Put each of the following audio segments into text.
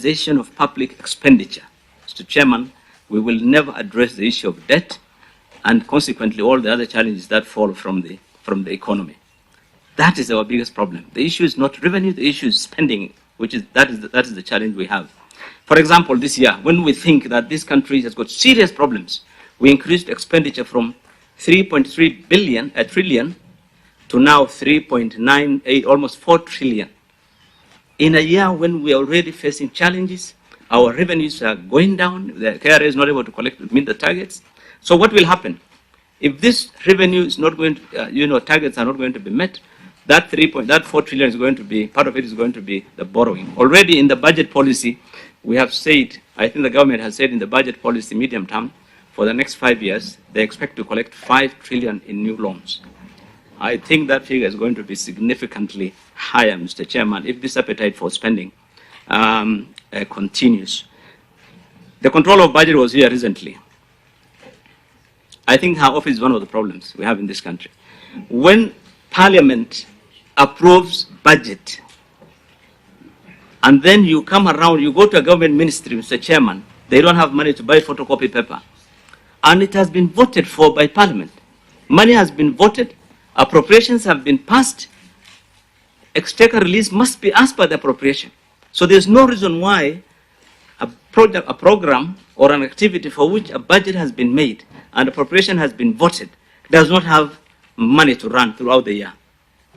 Of public expenditure. Mr. Chairman, we will never address the issue of debt and consequently all the other challenges that fall from the economy. That is our biggest problem. The issue is not revenue, the issue is spending, that is the challenge we have. For example, this year, when we think that this country has got serious problems, we increased expenditure from 3.3 trillion to now 3.98, almost 4 trillion. In a year when we are already facing challenges, our revenues are going down, the KRA is not able to meet the targets. So what will happen? If this revenue is not going to, targets are not going to be met, that 4 trillion is going to be, part of it is going to be the borrowing. Already in the budget policy, we have said, I think the government has said in the budget policy medium term, for the next 5 years, they expect to collect 5 trillion in new loans. I think that figure is going to be significantly higher, Mr. Chairman, if this appetite for spending continues. The control of budget was here recently. I think her office is one of the problems we have in this country. When Parliament approves budget, and then you come around, you go to a government ministry, Mr. Chairman, they don't have money to buy photocopy paper. And it has been voted for by Parliament. Money has been voted, appropriations have been passed, exchequer release must be as per the appropriation. So there's no reason why a program or an activity for which a budget has been made and appropriation has been voted does not have money to run throughout the year.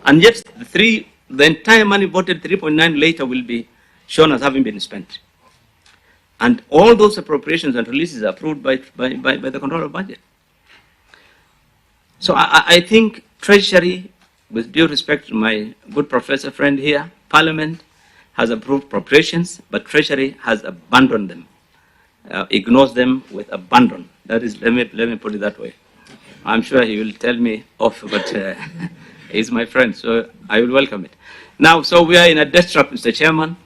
And yet the entire money voted 3.9 later will be shown as having been spent. And all those appropriations and releases are approved by the control of budget. So I think Treasury, with due respect to my good professor friend here, Parliament has approved appropriations, but Treasury has abandoned them, ignores them with abandon. That is, let me put it that way. I'm sure he will tell me off, but he's my friend, so I will welcome it. Now, so we are in a debt trap, Mr. Chairman.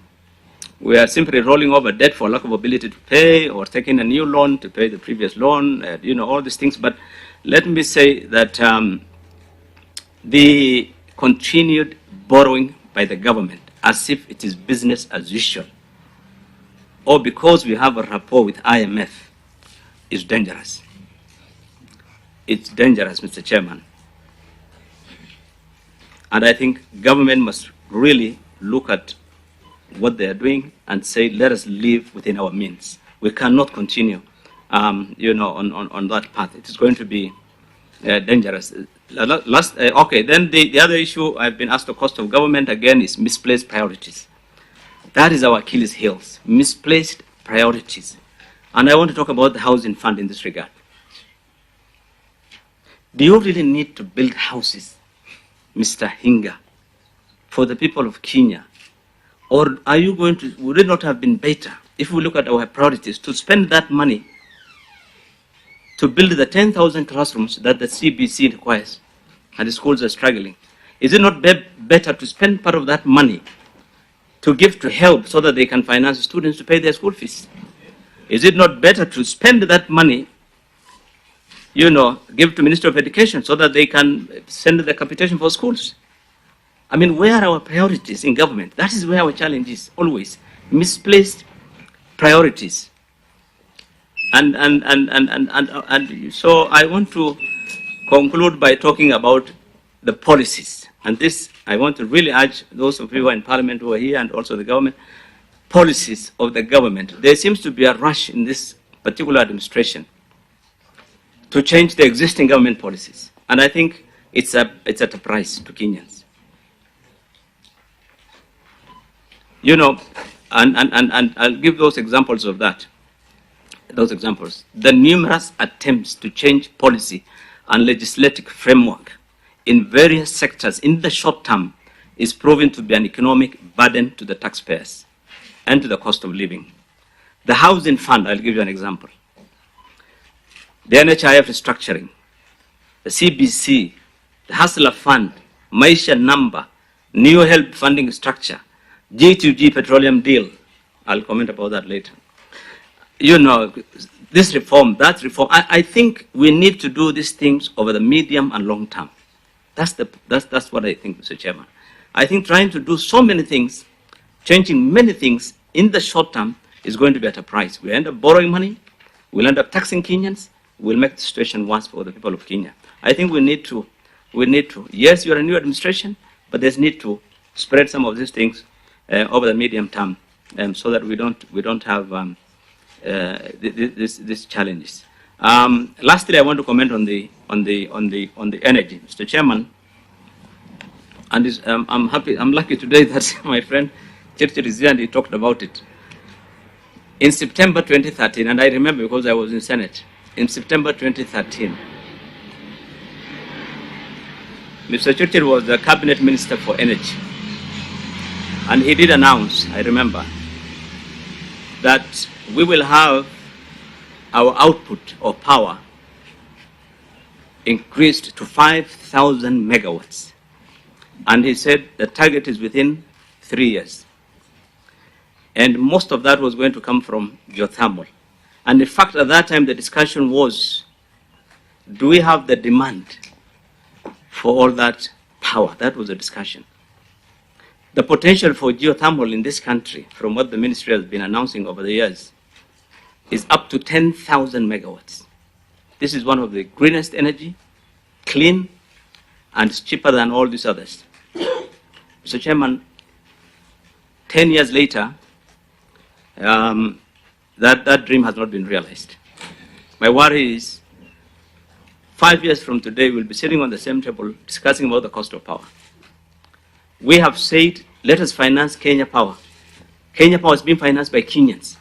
We are simply rolling over debt for lack of ability to pay or taking a new loan to pay the previous loan, all these things. But let me say that the continued borrowing by the government as if it is business as usual, or because we have a rapport with IMF, is dangerous. It's dangerous, Mr. Chairman. And I think government must really look at what they are doing and say, let us live within our means. We cannot continue, on that path. It is going to be dangerous. Okay, then the other issue I've been asked, the cost of government, again, is misplaced priorities. That is our Achilles heels, misplaced priorities. And I want to talk about the housing fund in this regard. Do you really need to build houses, Mr. Hinga, for the people of Kenya? Or are you going to, would it not have been better if we look at our priorities to spend that money to build the 10,000 classrooms that the CBC requires and the schools are struggling? Is it not better to spend part of that money to give to help so that they can finance students to pay their school fees? Is it not better to spend that money, give to Ministry of Education so that they can send the capitation for schools? I mean, where are our priorities in government? That is where our challenge is, always. Misplaced priorities. And so I want to conclude by talking about the policies. And this, I want to really urge those of you who are in Parliament who are here and also the government, policies of the government. There seems to be a rush in this particular administration to change the existing government policies. And I think it's at a price to Kenyans. And I'll give those examples of that. Those examples. The numerous attempts to change policy and legislative framework in various sectors in the short term is proven to be an economic burden to the taxpayers and to the cost of living. The housing fund, I'll give you an example. The NHIF restructuring, the CBC, the Hustler Fund, Maisha Number, new help funding structure, G2G petroleum deal. I'll comment about that later. This reform, that reform. I think we need to do these things over the medium and long term. That's what I think, Mr. Chairman. I think trying to do so many things, changing many things in the short term, is going to be at a price. We end up borrowing money, we'll end up taxing Kenyans, we'll make the situation worse for the people of Kenya. I think we need to, yes, you're a new administration, but there's need to spread some of these things over the medium term, so that we don't have these challenges. Lastly, I want to comment on the energy, Mr. Chairman. And I'm lucky today that my friend Churchill is here and he talked about it. In September 2013, and I remember because I was in Senate, in September 2013, Mr. Churchill was the Cabinet Minister for Energy. And he did announce, I remember, that we will have our output of power increased to 5,000 megawatts. And he said the target is within 3 years. And most of that was going to come from geothermal. And in fact, at that time, the discussion was, do we have the demand for all that power? That was the discussion. The potential for geothermal in this country, from what the ministry has been announcing over the years, is up to 10,000 megawatts. This is one of the greenest energy, clean, and it's cheaper than all these others. Mr. Chairman, 10 years later, that dream has not been realized. My worry is 5 years from today, we'll be sitting on the same table discussing about the cost of power. We have said, let us finance Kenya Power. Kenya Power is being financed by Kenyans.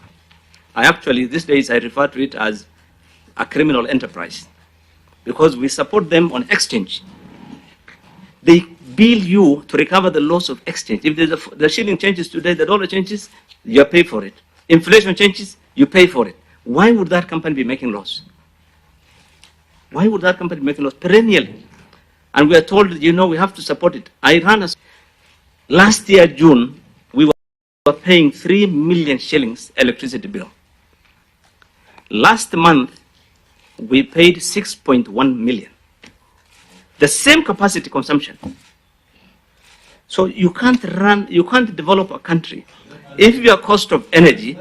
These days, I refer to it as a criminal enterprise because we support them on exchange. They bill you to recover the loss of exchange. If the shilling changes today, the dollar changes, you pay for it. Inflation changes, you pay for it. Why would that company be making loss? Why would that company be making loss perennially? And we are told, we have to support it. Last year, June, we were paying 3 million shillings electricity bill. Last month, we paid 6.1 million. The same capacity consumption. So you can't develop a country if your cost of energy,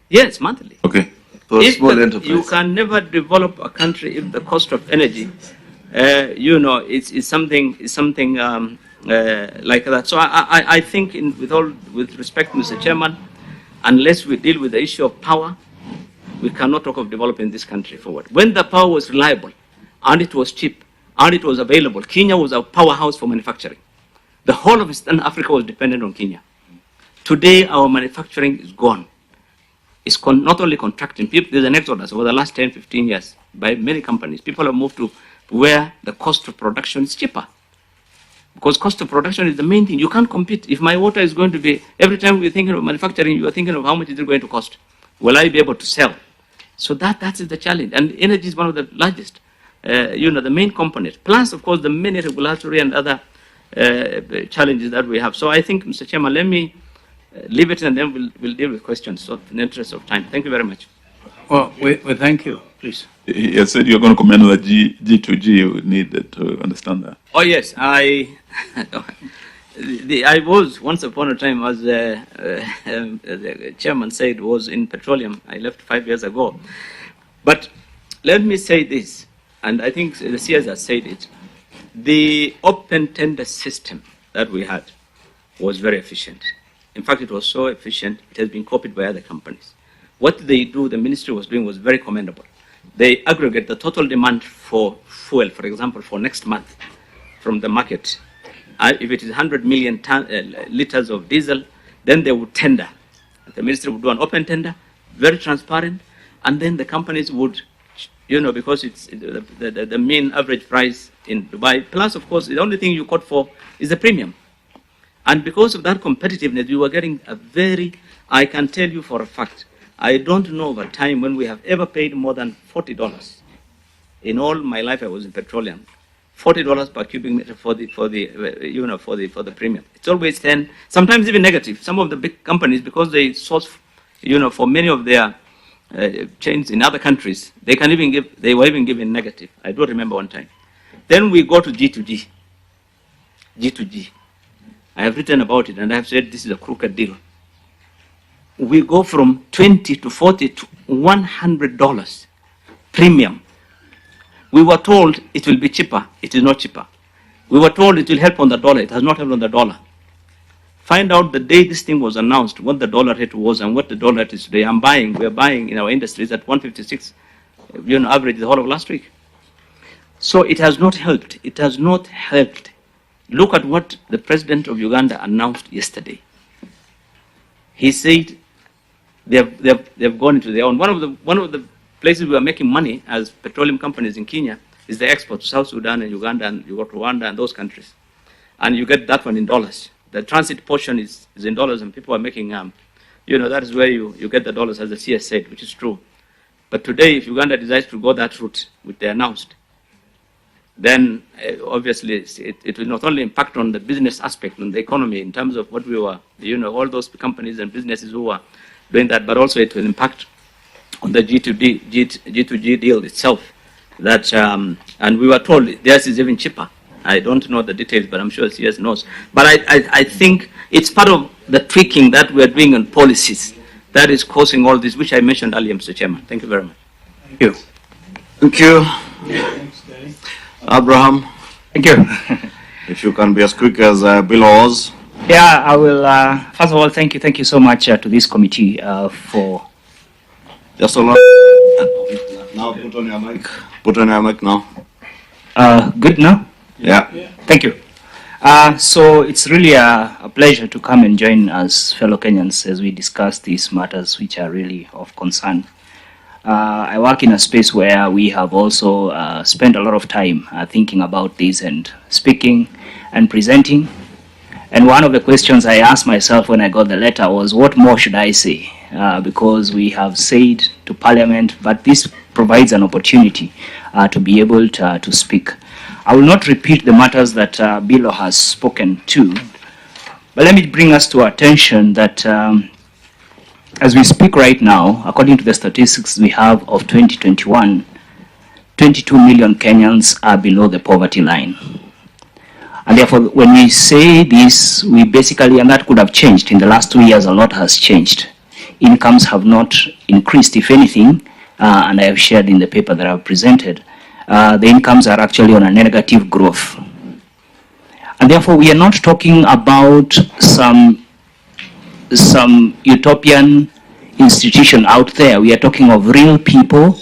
yes, monthly. Okay. You can never develop a country if the cost of energy, it's something like that. So I think, with respect, Mr. Chairman, unless we deal with the issue of power, we cannot talk of developing this country forward. When the power was reliable, and it was cheap, and it was available, Kenya was a powerhouse for manufacturing. The whole of Eastern Africa was dependent on Kenya. Today, our manufacturing is gone. It's not only contracting. There's an exodus over the last 10, 15 years by many companies. People have moved to where the cost of production is cheaper. Because cost of production is the main thing. You can't compete. If my water is going to be, every time we're thinking of manufacturing, you are thinking of how much is it going to cost. Will I be able to sell? So that is the challenge. And energy is one of the largest, the main component. Plus, of course, the many regulatory and other challenges that we have. So I think, Mr. Chairman, let me leave it and then we'll deal with questions in the interest of time. Thank you very much. Well, we thank you. Please. You said you're going to comment on the G2G. You need to understand that. Oh, yes. I was, once upon a time, as the chairman said, was in petroleum. I left 5 years ago. But let me say this, and I think the CS has said it. The open tender system that we had was very efficient. In fact, it was so efficient, it has been copied by other companies. What they do, the ministry was doing, was very commendable. They aggregate the total demand for fuel, for example, for next month from the market. If it is 100 million liters of diesel, then they would tender. The ministry would do an open tender, very transparent, and then the companies would, because it's the mean average price in Dubai. Plus, of course, the only thing you quote for is the premium. And because of that competitiveness, we were getting I can tell you for a fact, I don't know of a time when we have ever paid more than $40. In all my life, I was in petroleum. $40 per cubic meter for the premium. It's always 10, sometimes even negative. Some of the big companies, because they source, for many of their chains in other countries, they were even giving negative. I do remember one time. Then we go to G2G. G2G. I have written about it and I have said this is a crooked deal. we go from 20 to 40 to $100 premium. We were told it will be cheaper. It is not cheaper. We were told it will help on the dollar. It has not helped on the dollar. Find out the day this thing was announced, what the dollar rate was and what the dollar rate is today. We're buying in our industries at 156, average the whole of last week. So it has not helped. It has not helped. Look at what the president of Uganda announced yesterday. He said they've gone into their own. One of the places we are making money as petroleum companies in Kenya is the export to South Sudan and Uganda and you got Rwanda and those countries. And you get that one in dollars. The transit portion is in dollars and people are making, that is where you get the dollars, as the CS said, which is true. But today, if Uganda decides to go that route, which they announced, then obviously it will not only impact on the business aspect, on the economy in terms of what we were, all those companies and businesses who are doing that, but also it will impact on the G2G deal itself. That, and we were told theirs is even cheaper. I don't know the details, but I'm sure CS knows. But I think it's part of the tweaking that we're doing on policies that is causing all this, which I mentioned earlier, Mr. Chairman. Thank you very much. Thank you. Thank you. Abraham. Thank you. If you can be as quick as Bill was. Yeah, I will. First of all, thank you. Thank you so much to this committee for. Just hold on. Now put on your mic. Put on your mic now. Good now? Yeah. Thank you. So it's really a pleasure to come and join us fellow Kenyans as we discuss these matters which are really of concern. I work in a space where we have also spent a lot of time thinking about this and speaking and presenting. And one of the questions I asked myself when I got the letter was, what more should I say? Because we have said to Parliament, but this provides an opportunity to be able to speak. I will not repeat the matters that Bilo has spoken to, but let me bring us to attention that as we speak right now, according to the statistics we have of 2021, 22 million Kenyans are below the poverty line. And therefore, when we say this, we basically, and that could have changed. In the last 2 years, a lot has changed. Incomes have not increased, if anything, and I have shared in the paper that I've presented. The incomes are actually on a negative growth. And therefore, we are not talking about some utopian institution out there. We are talking of real people.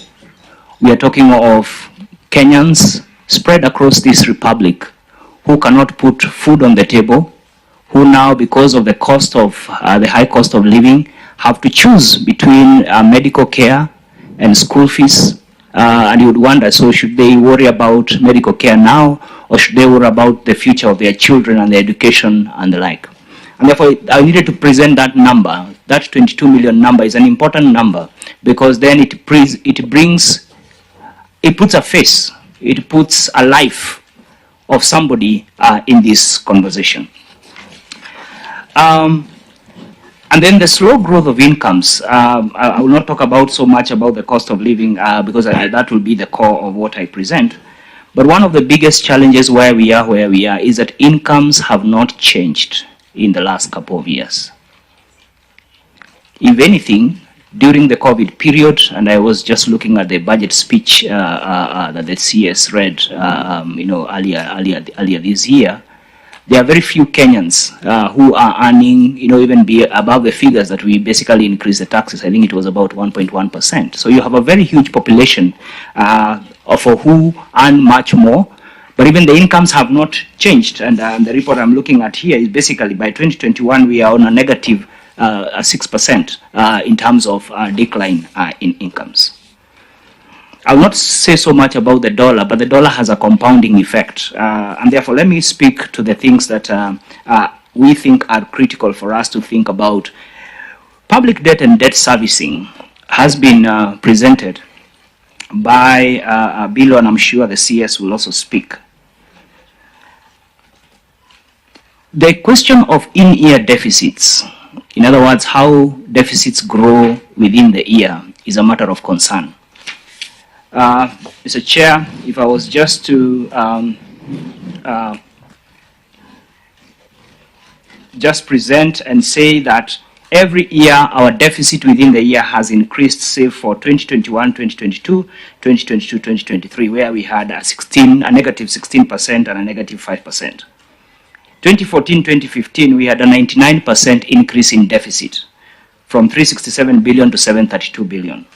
We are talking of Kenyans spread across this republic who cannot put food on the table, who now, because of the cost of the high cost of living, have to choose between medical care and school fees. And you would wonder, so should they worry about medical care now, or should they worry about the future of their children and their education and the like? And therefore, I needed to present that number. That 22 million number is an important number because then it puts a face, it puts a life of somebody in this conversation. And then the slow growth of incomes, I will not talk about so much about the cost of living because that will be the core of what I present. But one of the biggest challenges where we are is that incomes have not changed in the last couple of years. If anything, during the COVID period, and I was just looking at the budget speech that the CS read, earlier this year, there are very few Kenyans who are earning, even be above the figures that we basically increase the taxes. I think it was about 1.1%. So you have a very huge population of who earn much more, but even the incomes have not changed. And the report I'm looking at here is basically by 2021 we are on a negative 6% in terms of decline in incomes. I will not say so much about the dollar, but the dollar has a compounding effect. And therefore, let me speak to the things that we think are critical for us to think about. Public debt and debt servicing has been presented by Bilo, and I'm sure the CS will also speak. The question of in-year deficits, in other words, how deficits grow within the year, is a matter of concern. Mr. Chair, if I was just to just present and say that every year our deficit within the year has increased, say for 2021, 2022, 2022, 2023, where we had a negative 16% and a negative 5%. 2014, 2015, we had a 99% increase in deficit from 367 billion to 732 billion.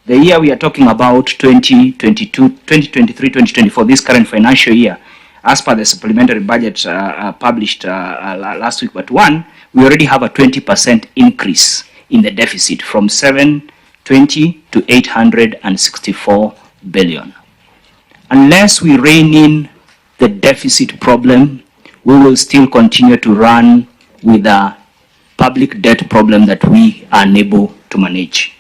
The year we are talking about, 2022, 2023, 2024, this current financial year, as per the supplementary budget published last week but one, we already have a 20% increase in the deficit from 720 to 864 billion. Unless we rein in the deficit problem, we will still continue to run with a public debt problem that we are unable to manage.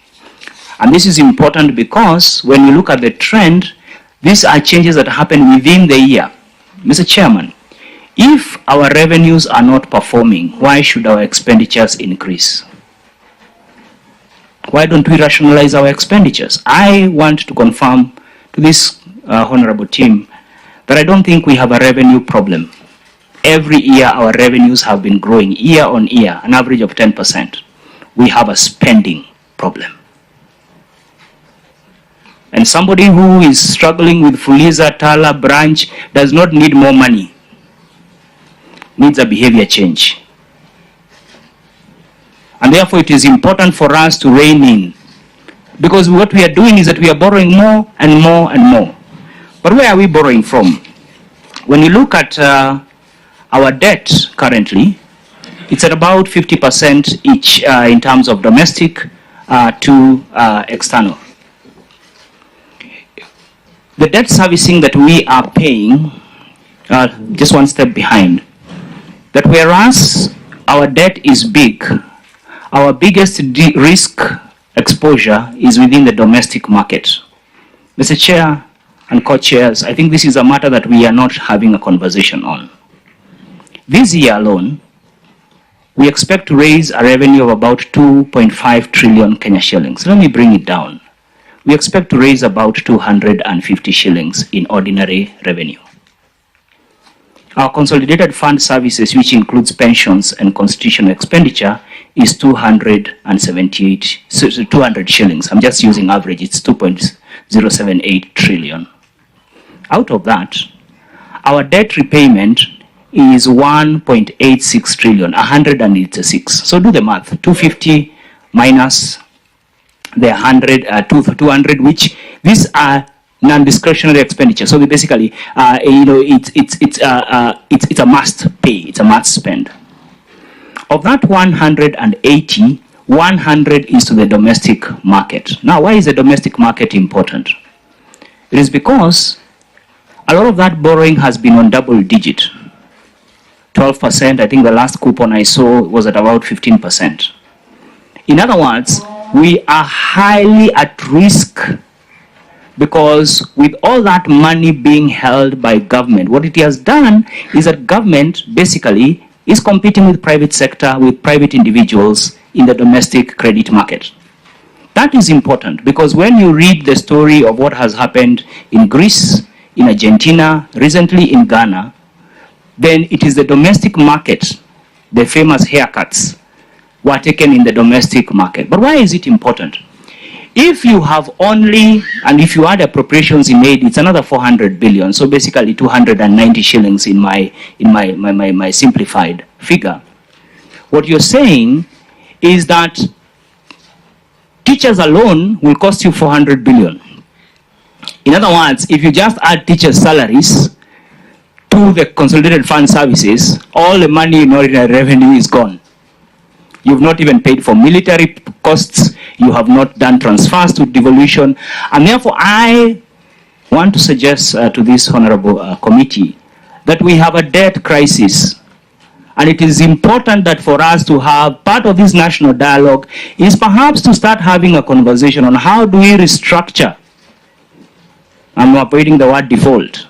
And this is important because when you look at the trend, these are changes that happen within the year. Mr. Chairman, if our revenues are not performing, why should our expenditures increase? Why don't we rationalize our expenditures? I want to confirm to this honorable team that I don't think we have a revenue problem. Every year our revenues have been growing year on year, an average of 10%. We have a spending problem. And somebody who is struggling with Fuliza, Tala, branch does not need more money. Needs a behavior change. And therefore it is important for us to rein in. Because what we are doing is that we are borrowing more and more and more. But where are we borrowing from? When you look at our debt currently, it's at about 50% each in terms of domestic to external. The debt servicing that we are paying, just one step behind, that whereas our debt is big, our biggest risk exposure is within the domestic market. Mr. Chair and co-chairs, I think this is a matter that we are not having a conversation on. This year alone, we expect to raise a revenue of about 2.5 trillion Kenya shillings. Let me bring it down. We expect to raise about 250 shillings in ordinary revenue. Our consolidated fund services, which includes pensions and constitutional expenditure, is 200 shillings. I'm just using average, it's 2.078 trillion. Out of that, our debt repayment is 1.86 trillion, 186. So do the math, 250 minus the 200, which these are non-discretionary expenditure. So we basically, it's a must pay, it's a must spend. Of that 180, 100 is to the domestic market. Now, why is the domestic market important? It is because a lot of that borrowing has been on double digit. 12%, I think the last coupon I saw was at about 15%. In other words, we are highly at risk because with all that money being held by government, what it has done is that government basically is competing with private sector, with private individuals in the domestic credit market. That is important because when you read the story of what has happened in Greece, in Argentina, recently in Ghana, then it is the domestic market, the famous haircuts, were taken in the domestic market. But why is it important? If you have only, and if you add appropriations in aid, it's another 400 billion. So basically 290 shillings in my simplified figure. What you're saying is that teachers alone will cost you 400 billion. In other words, if you just add teachers' salaries to the consolidated fund services, all the money in ordinary revenue is gone. You've not even paid for military costs. You have not done transfers to devolution. And therefore, I want to suggest to this honorable committee that we have a debt crisis. And it is important that for us to have part of this national dialogue is perhaps to start having a conversation on how do we restructure. I'm avoiding the word default.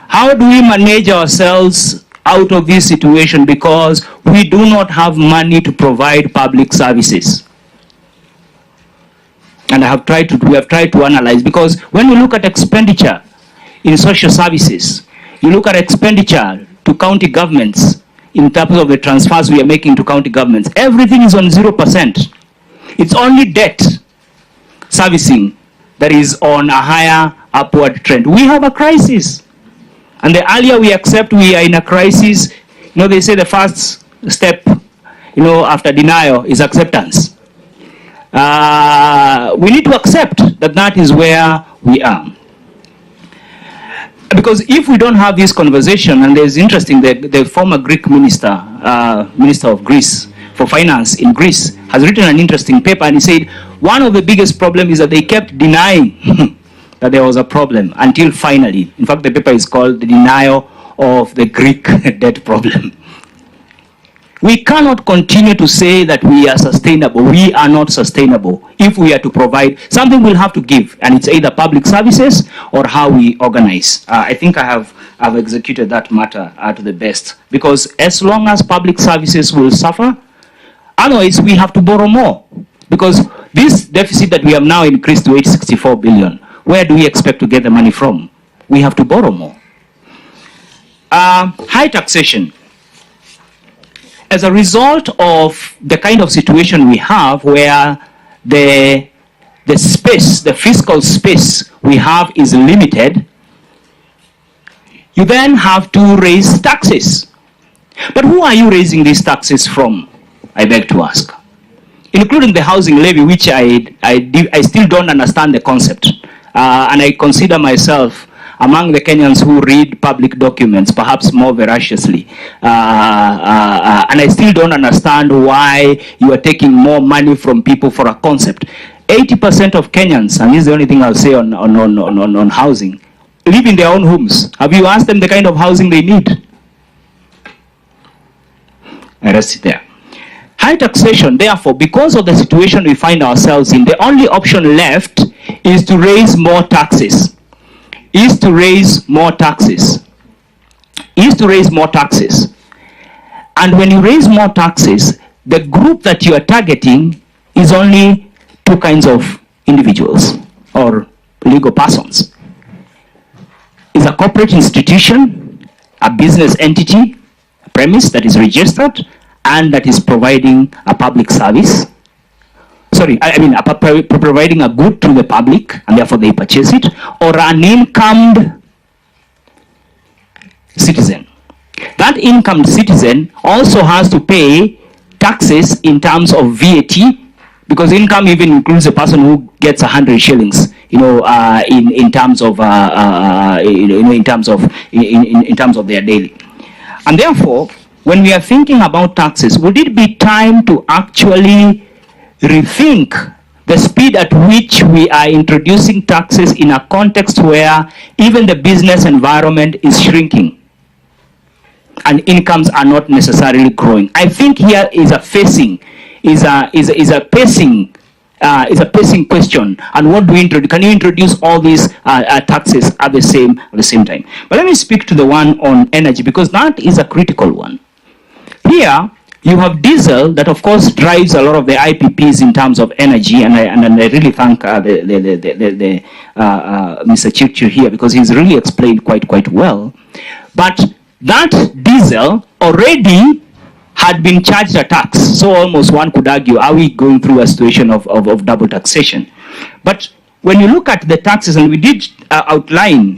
How do we manage ourselves out of this situation because we do not have money to provide public services? And we have tried to analyze, because when you look at expenditure in social services, you look at expenditure to county governments, in terms of the transfers we are making to county governments. Everything is on 0%. It's only debt servicing that is on a higher upward trend. We have a crisis. And the earlier we accept we are in a crisis, they say the first step, after denial is acceptance. We need to accept that that is where we are. Because if we don't have this conversation, and there's interesting, the former Greek minister of Greece for finance in Greece has written an interesting paper, and he said one of the biggest problems is that they kept denying that there was a problem until finally, in fact the paper is called The Denial of the Greek Debt Problem. We cannot continue to say that we are sustainable. We are not sustainable. If we are to provide, something we'll have to give, and it's either public services or how we organize. I think I've executed that matter to the best, because as long as public services will suffer, otherwise we have to borrow more, because this deficit that we have now increased to 864 billion, where do we expect to get the money from? We have to borrow more. High taxation. As a result of the kind of situation we have, where the space, the fiscal space we have is limited, you then have to raise taxes. But who are you raising these taxes from, I beg to ask? Including the housing levy, which I still don't understand the concept. And I consider myself among the Kenyans who read public documents, perhaps more voraciously. And I still don't understand why you are taking more money from people for a concept. 80% of Kenyans, and this is the only thing I'll say on housing, live in their own homes. Have you asked them the kind of housing they need? I rest it there. High taxation, therefore, because of the situation we find ourselves in, the only option left is to raise more taxes. And when you raise more taxes, the group that you are targeting is only two kinds of individuals or legal persons. It's a corporate institution, a business entity, a premise that is registered and that is providing a public service. Providing a good to the public, and therefore they purchase it, or an incomed citizen. That incomed citizen also has to pay taxes in terms of VAT, because income even includes a person who gets 100 shillings, in terms of their daily. And therefore, when we are thinking about taxes, would it be time to actually rethink the speed at which we are introducing taxes in a context where even the business environment is shrinking and incomes are not necessarily growing? I think here is a pacing question. And what do we introduce? Can you introduce all these taxes at the same time? But let me speak to the one on energy, because that is a critical one. Here you have diesel that, of course, drives a lot of the IPPs in terms of energy, and I really thank Mr. Chirchir here, because he's really explained quite well. But that diesel already had been charged a tax, so almost one could argue, are we going through a situation of double taxation? But when you look at the taxes, and we did outline,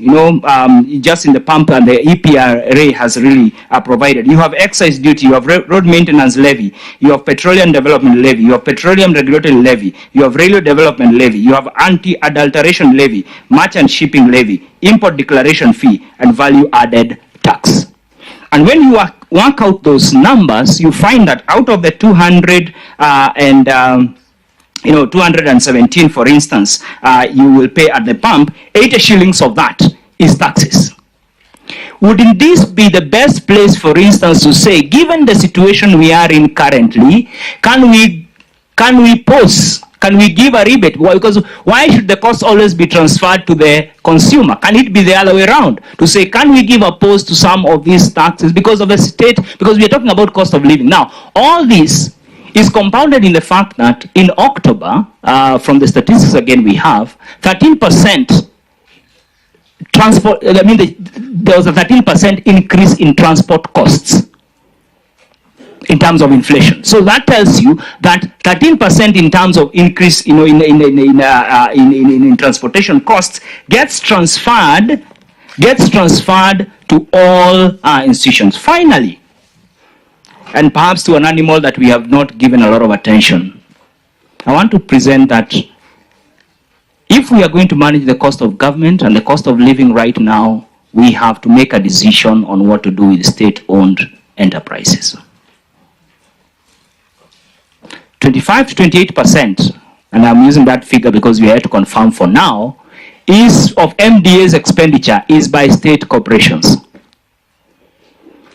just in the pump, and the EPRA has really provided. You have excise duty, you have road maintenance levy, you have petroleum development levy, you have petroleum regulatory levy, you have railway development levy, you have anti-adulteration levy, merchant shipping levy, import declaration fee, and value added tax. And when you work out those numbers, you find that out of the 217, for instance, you will pay at the pump, 80 shillings of that is taxes. Wouldn't this be the best place, for instance, to say, given the situation we are in currently, can we pause? Can we give a rebate? Well, because why should the cost always be transferred to the consumer? Can it be the other way around? To say, can we give a pause to some of these taxes because of the state? Because we are talking about cost of living. Now, all this is compounded in the fact that in October, from the statistics again we have, 13% there was a 13% increase in transport costs. in terms of inflation. So that tells you that 13% in terms of increase, in transportation costs gets transferred to all our institutions. Finally, and perhaps to an animal that we have not given a lot of attention, I want to present that if we are going to manage the cost of government and the cost of living right now, we have to make a decision on what to do with state-owned enterprises. 25 to 28%, and I'm using that figure because we are to confirm for now, is of MDA's expenditure is by state corporations.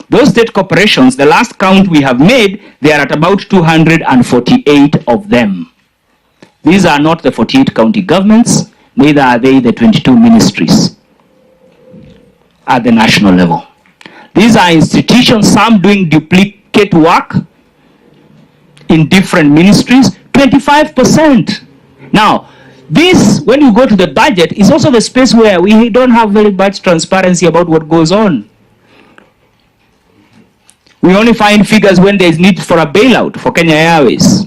Those state corporations, the last count we have made, they are at about 248 of them. These are not the 48 county governments, neither are they the 22 ministries at the national level. These are institutions, some doing duplicate work in different ministries, 25%. Now, this, when you go to the budget, is also the space where we don't have very much transparency about what goes on. We only find figures when there is need for a bailout for Kenya Airways.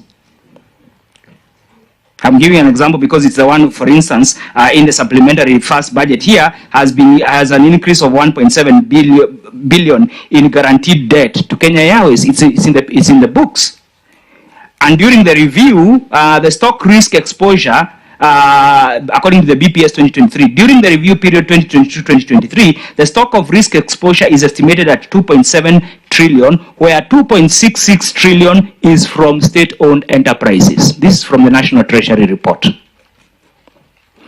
I'm giving an example because it's the one, for instance, in the supplementary first budget here has an increase of 1.7 billion in guaranteed debt to Kenya Airways. It's in the books. And during the review, the stock risk exposure, according to the BPS 2023, during the review period 2022-2023, the stock of risk exposure is estimated at 2.7 trillion, where 2.66 trillion is from state-owned enterprises. This is from the National Treasury report.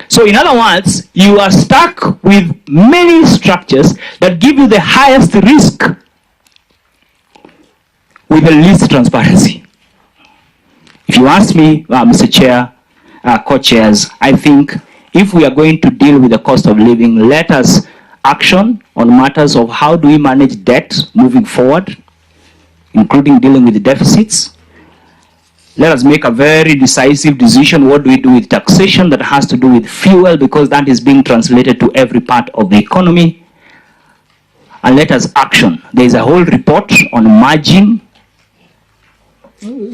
So in other words, you are stuck with many structures that give you the highest risk with the least transparency. If you ask me, Mr. Chair, co-chairs, I think if we are going to deal with the cost of living, let us action on matters of how do we manage debt moving forward, including dealing with the deficits. Let us make a very decisive decision. What do we do with taxation that has to do with fuel, because that is being translated to every part of the economy. And let us action. There is a whole report on merging,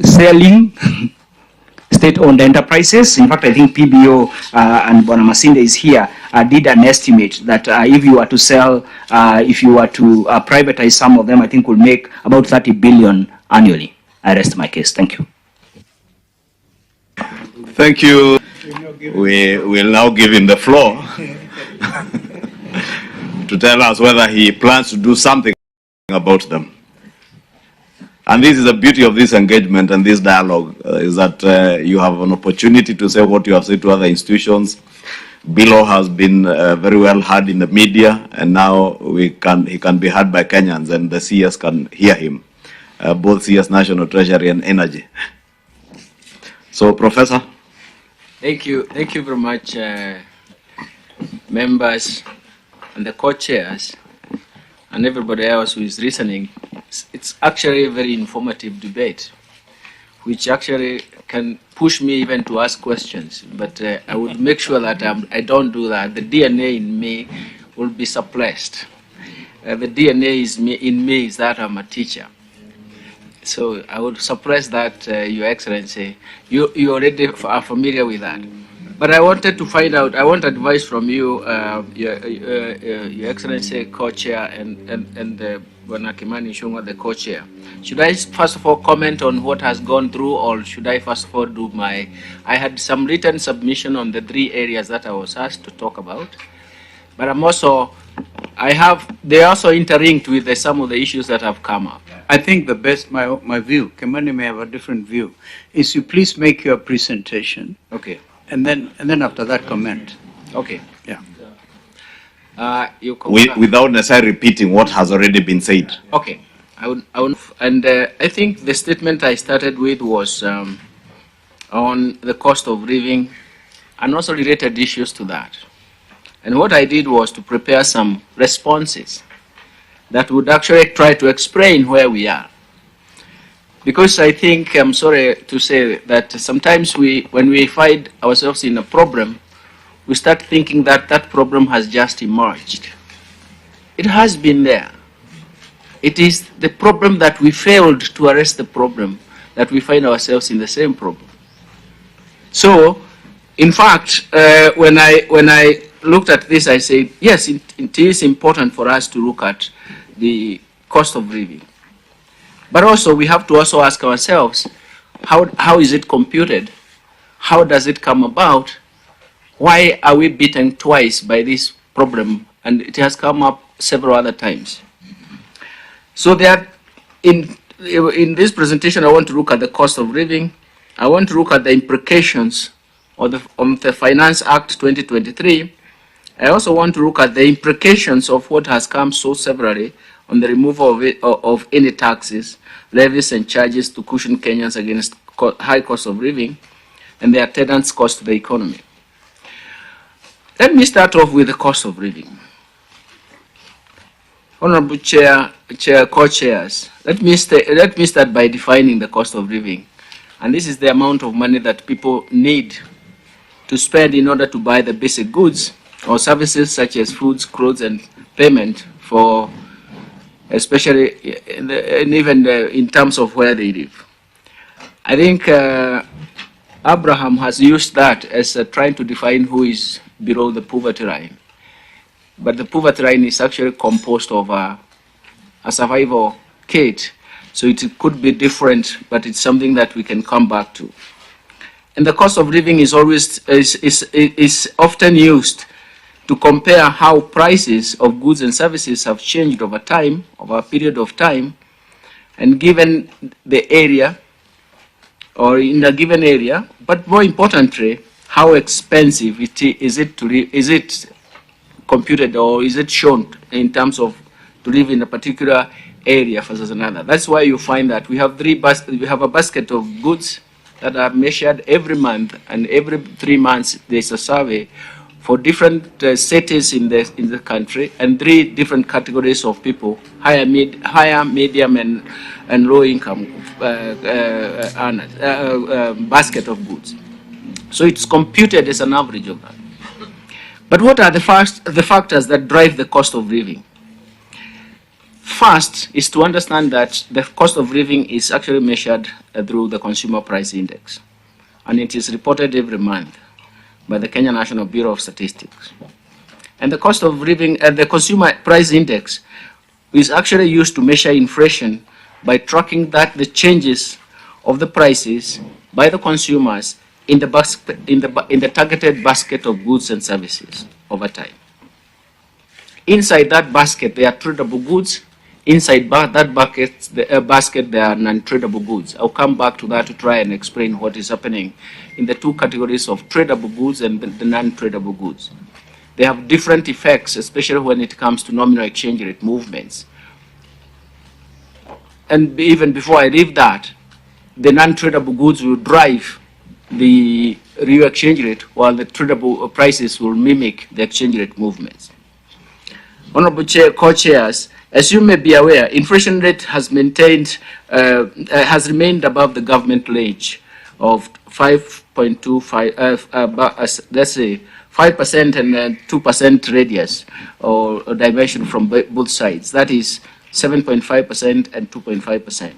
selling state-owned enterprises. In fact, I think PBO and Bonamasinde is here, did an estimate that if you were to sell, if you were to privatize some of them, I think will make about 30 billion annually. I rest my case. Thank you. Thank you. We will now give him the floor to tell us whether he plans to do something about them. And this is the beauty of this engagement and this dialogue, is that you have an opportunity to say what you have said to other institutions. Bilo has been very well heard in the media, and now he can be heard by Kenyans, and the CS can hear him, both CS National Treasury and Energy. So, Professor. Thank you very much, members and the co-chairs and everybody else who is listening. It's actually a very informative debate, which actually can push me even to ask questions. But I would make sure that I don't do that. The DNA in me will be suppressed. The DNA in me is that I'm a teacher. So I would suppress that, Your Excellency. You already are familiar with that. But I wanted to find out, I want advice from you, Your Excellency, co-chair, and Wanakimani Shunga, the co-chair. Should I first of all comment on what has gone through, or should I first of all do I had some written submission on the 3 areas that I was asked to talk about. But they also interlinked with some of the issues that have come up. I think the best, my view, Kimani may have a different view, is you please make your presentation. Okay. And then after that, comment. Okay. Yeah. Without necessarily repeating what has already been said. Okay. I think the statement I started with was on the cost of living and also related issues to that. And what I did was to prepare some responses that would actually try to explain where we are. Because I think, I'm sorry to say that sometimes when we find ourselves in a problem, we start thinking that that problem has just emerged. It has been there. It is the problem that we failed to arrest the problem that we find ourselves in the same problem. So, in fact, when I looked at this, I said, yes, it is important for us to look at the cost of living. But also, we have to also ask ourselves, how is it computed? How does it come about? Why are we beaten twice by this problem? And it has come up several other times. So there, in this presentation, I want to look at the cost of living. I want to look at the implications of the Finance Act 2023. I also want to look at the implications of what has come so severally on the removal of any taxes, levies, and charges to cushion Kenyans against high cost of living and their attendant cost to the economy. Let me start off with the cost of living. Honorable Chair, co-chairs, let me start by defining the cost of living. And this is the amount of money that people need to spend in order to buy the basic goods or services such as foods, clothes, and payment for, especially and even in terms of where they live. I think Abraham has used that as trying to define who is below the poverty line. But the poverty line is actually composed of a survival kit, so it could be different, but it's something that we can come back to. And the cost of living is often used to compare how prices of goods and services have changed over time, over a period of time, and given the area, or in a given area, but more importantly, how expensive is it computed, or is it shown in terms of to live in a particular area versus another. That's why you find that we have a basket of goods that are measured every month, and every 3 months there's a survey for different cities in the country, and 3 different categories of people: higher, medium, and low income basket of goods. So it's computed as an average of that. But what are the factors that drive the cost of living? First is to understand that the cost of living is actually measured through the Consumer Price Index, and it is reported every month by the Kenya National Bureau of Statistics. And the cost of living, the Consumer Price Index is actually used to measure inflation by tracking the changes of the prices by the consumers in the targeted basket of goods and services over time. Inside that basket, there are tradable goods. Inside that basket, there are non-tradable goods. I'll come back to that to try and explain what is happening in the 2 categories of tradable goods and the non-tradable goods. They have different effects, especially when it comes to nominal exchange rate movements. And even before I leave that, the non-tradable goods will drive the real exchange rate, while the tradable prices will mimic the exchange rate movements. Honorable co-chairs, as you may be aware, inflation rate has remained above the government range of 5.25, let's say 5% and 2% radius or dimension from both sides. That is 7.5% and 2.5%.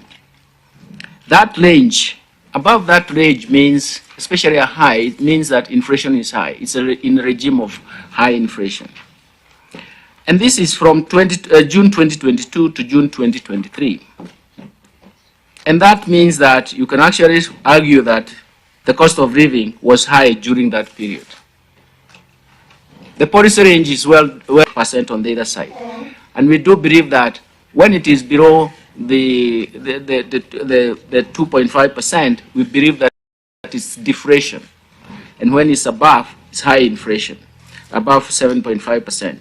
That range, above that range, means, especially a high, it means that inflation is high. It's in a regime of high inflation. And this is from June 2022 to June 2023. And that means that you can actually argue that the cost of living was high during that period. The policy range is well percent on the other side. And we do believe that when it is below the 2.5%, we believe that it's deflation. And when it's above, it's high inflation, above 7.5%.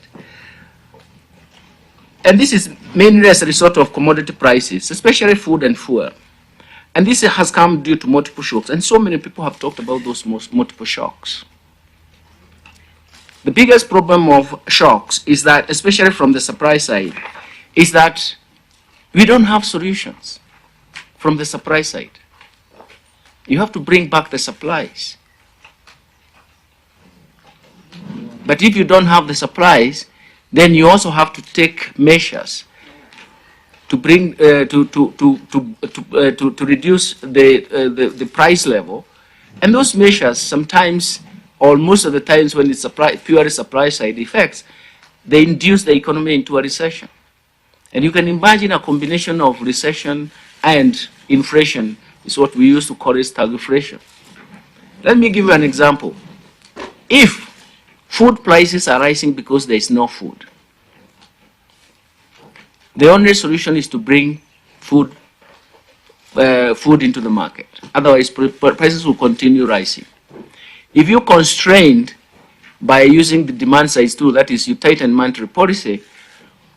And this is mainly as a result of commodity prices, especially food and fuel. And this has come due to multiple shocks. And so many people have talked about those multiple shocks. The biggest problem of shocks is that, especially from the supply side, is that we don't have solutions from the supply side. You have to bring back the supplies. But if you don't have the supplies, then you also have to take measures to bring to reduce the price level, and those measures sometimes, or most of the times when it's pure supply side effects, they induce the economy into a recession. And you can imagine a combination of recession and inflation is what we used to call it stagflation. Let me give you an example. If food prices are rising because there is no food, the only solution is to bring food into the market. Otherwise, prices will continue rising. If you're constrained by using the demand side tool, that is, you tighten monetary policy,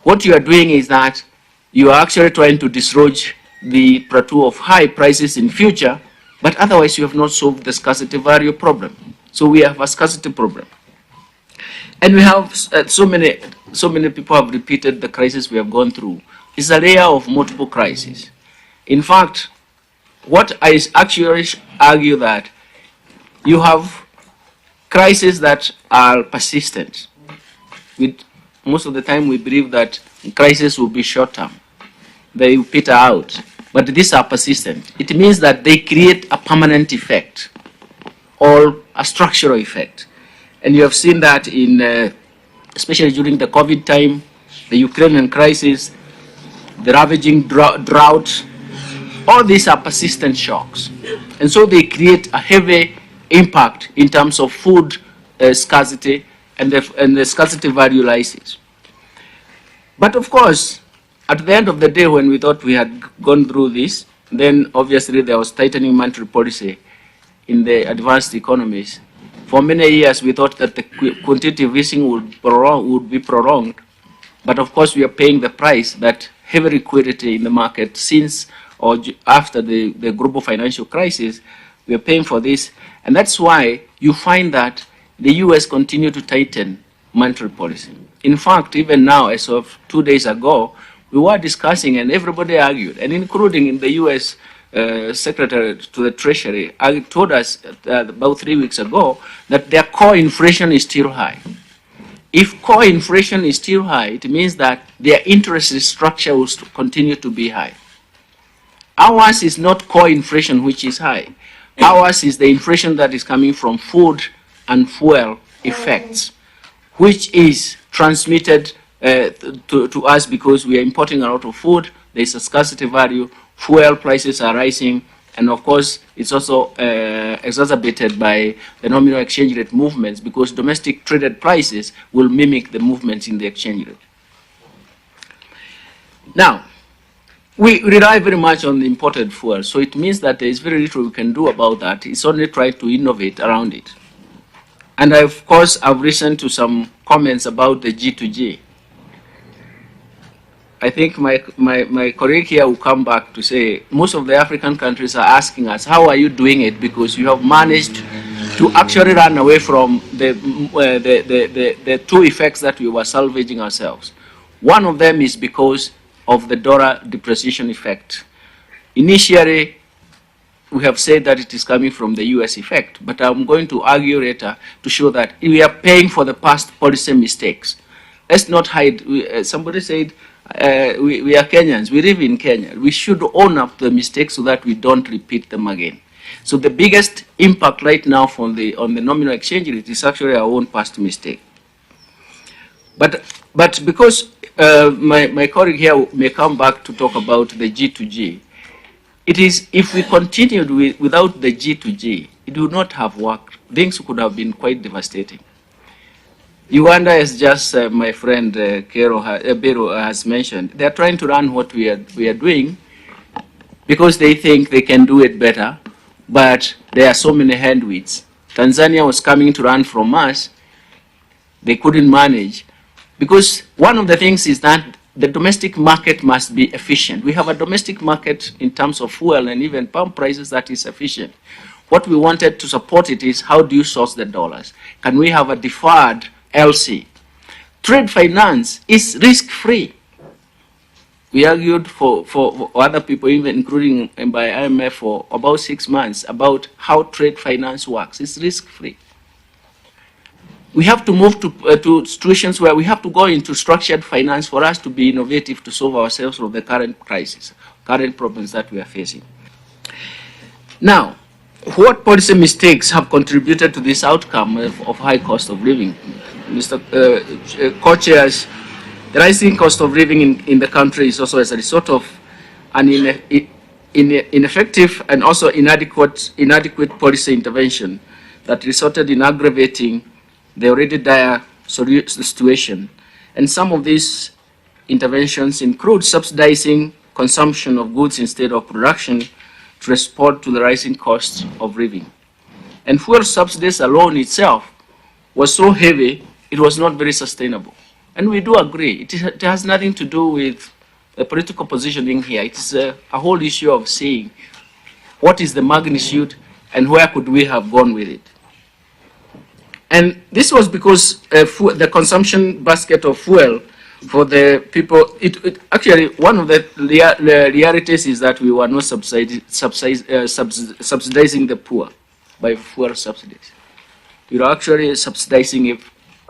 what you are doing is that you are actually trying to dislodge the plateau of high prices in future, but otherwise you have not solved the scarcity value problem. So we have a scarcity problem. And we have so many people have repeated the crisis we have gone through. It's a layer of multiple crises. In fact, what I actually argue that you have crises that are persistent. Most of the time we believe that crises will be short-term. They will peter out. But these are persistent. It means that they create a permanent effect or a structural effect. And you have seen that in, especially during the COVID time, the Ukrainian crisis, the ravaging drought, all these are persistent shocks. And so they create a heavy impact in terms of food scarcity and the scarcity value rises. But of course, at the end of the day, when we thought we had gone through this, then obviously there was tightening monetary policy in the advanced economies. For many years, we thought that the quantitative easing would be prolonged. But of course, we are paying the price that heavy liquidity in the market since or after the global financial crisis, we are paying for this. And that's why you find that the US continue to tighten monetary policy. In fact, even now, as of 2 days ago, we were discussing and everybody argued, and including in the US Secretary to the Treasury, told us about 3 weeks ago that their core inflation is still high. If core inflation is still high, it means that their interest structure will continue to be high. Ours is not core inflation which is high. Ours is the inflation that is coming from food and fuel effects, which is transmitted to us because we are importing a lot of food. There is a scarcity value, fuel prices are rising, and of course it's also exacerbated by the nominal exchange rate movements because domestic traded prices will mimic the movements in the exchange rate. Now, we rely very much on the imported fuel, so it means that there is very little we can do about that. It's only try to innovate around it. And I, of course, I've listened to some comments about the G2G. I think my colleague here will come back to say most of the African countries are asking us, how are you doing it? Because you have managed to actually run away from the two effects that we were salvaging ourselves. One of them is because of the dollar depreciation effect. Initially, we have said that it is coming from the US effect, but I'm going to argue later to show that we are paying for the past policy mistakes. Let's not hide. Somebody said, we are Kenyans, we live in Kenya. We should own up the mistakes so that we don't repeat them again. So the biggest impact right now on the nominal exchange rate is actually our own past mistake. But because my colleague here may come back to talk about the G2G, it is, if we continued without the G2G, it would not have worked. Things could have been quite devastating. Uganda, as just my friend Bero has mentioned, they are trying to run what we are doing because they think they can do it better, but there are so many headwinds. Tanzania was coming to run from us. They couldn't manage because one of the things is that the domestic market must be efficient. We have a domestic market in terms of fuel and even pump prices that is efficient. What we wanted to support it is, how do you source the dollars? Can we have a deferred LC? Trade finance is risk-free. We argued for other people, even including by IMF, for about 6 months about how trade finance works. It's risk-free. we have to move to situations where we have to go into structured finance for us to be innovative to solve ourselves from the current crisis, current problems that we are facing. Now, what policy mistakes have contributed to this outcome of high cost of living? Mr. Co-chairs, the rising cost of living in the country is also as a result of an ineffective and also inadequate policy intervention that resulted in aggravating the already dire situation. And some of these interventions include subsidizing consumption of goods instead of production to respond to the rising costs of living. And fuel subsidies alone itself was so heavy, it was not very sustainable. And we do agree, it has nothing to do with the political positioning here. It is a whole issue of saying what is the magnitude and where could we have gone with it. And this was because the consumption basket of fuel for the people, actually one of the realities is that we were not subsidizing the poor by fuel subsidies. We were actually subsidizing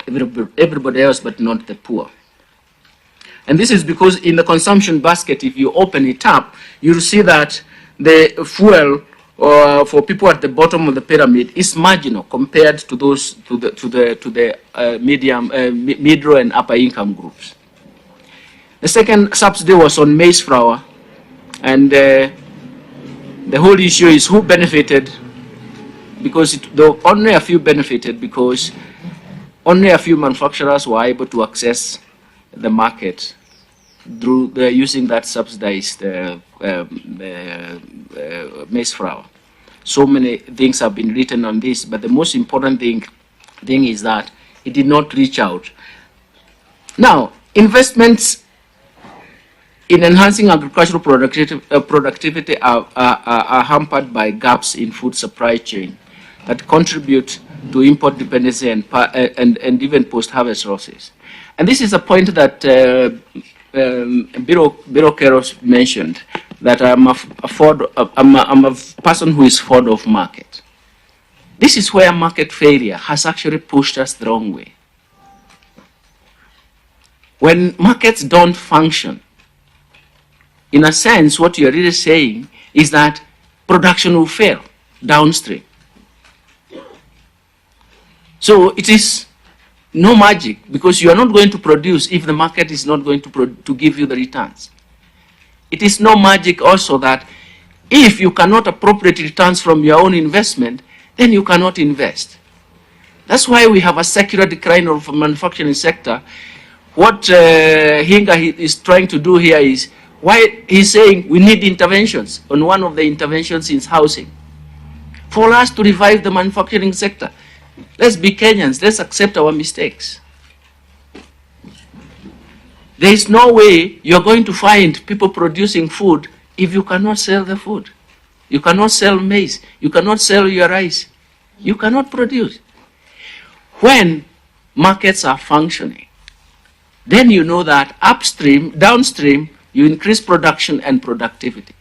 everybody else but not the poor. And this is because in the consumption basket, if you open it up, you'll see that the fuel for people at the bottom of the pyramid is marginal compared to those to the middle and upper income groups. The second subsidy was on maize flour, and the whole issue is who benefited, because only a few benefited because only a few manufacturers were able to access the market through using that subsidized maize flour. So many things have been written on this, but the most important thing is that it did not reach out. Now, investments in enhancing agricultural productivity are hampered by gaps in food supply chain that contribute to import dependency and even post-harvest losses. And this is a point that Biro Keros mentioned, that I'm a person who is fond of market. This is where market failure has actually pushed us the wrong way. When markets don't function, in a sense, what you're really saying is that production will fail downstream. So it is no magic, because you are not going to produce if the market is not going to give you the returns. It is no magic also that if you cannot appropriate returns from your own investment, then you cannot invest. That's why we have a secular decline of the manufacturing sector. What Hinga is trying to do here is, why he's saying we need interventions, and one of the interventions is housing. For us to revive the manufacturing sector, let's be Kenyans, let's accept our mistakes. There is no way you're going to find people producing food if you cannot sell the food. You cannot sell maize, you cannot sell your rice, you cannot produce. When markets are functioning, then you know that upstream, downstream, you increase production and productivity.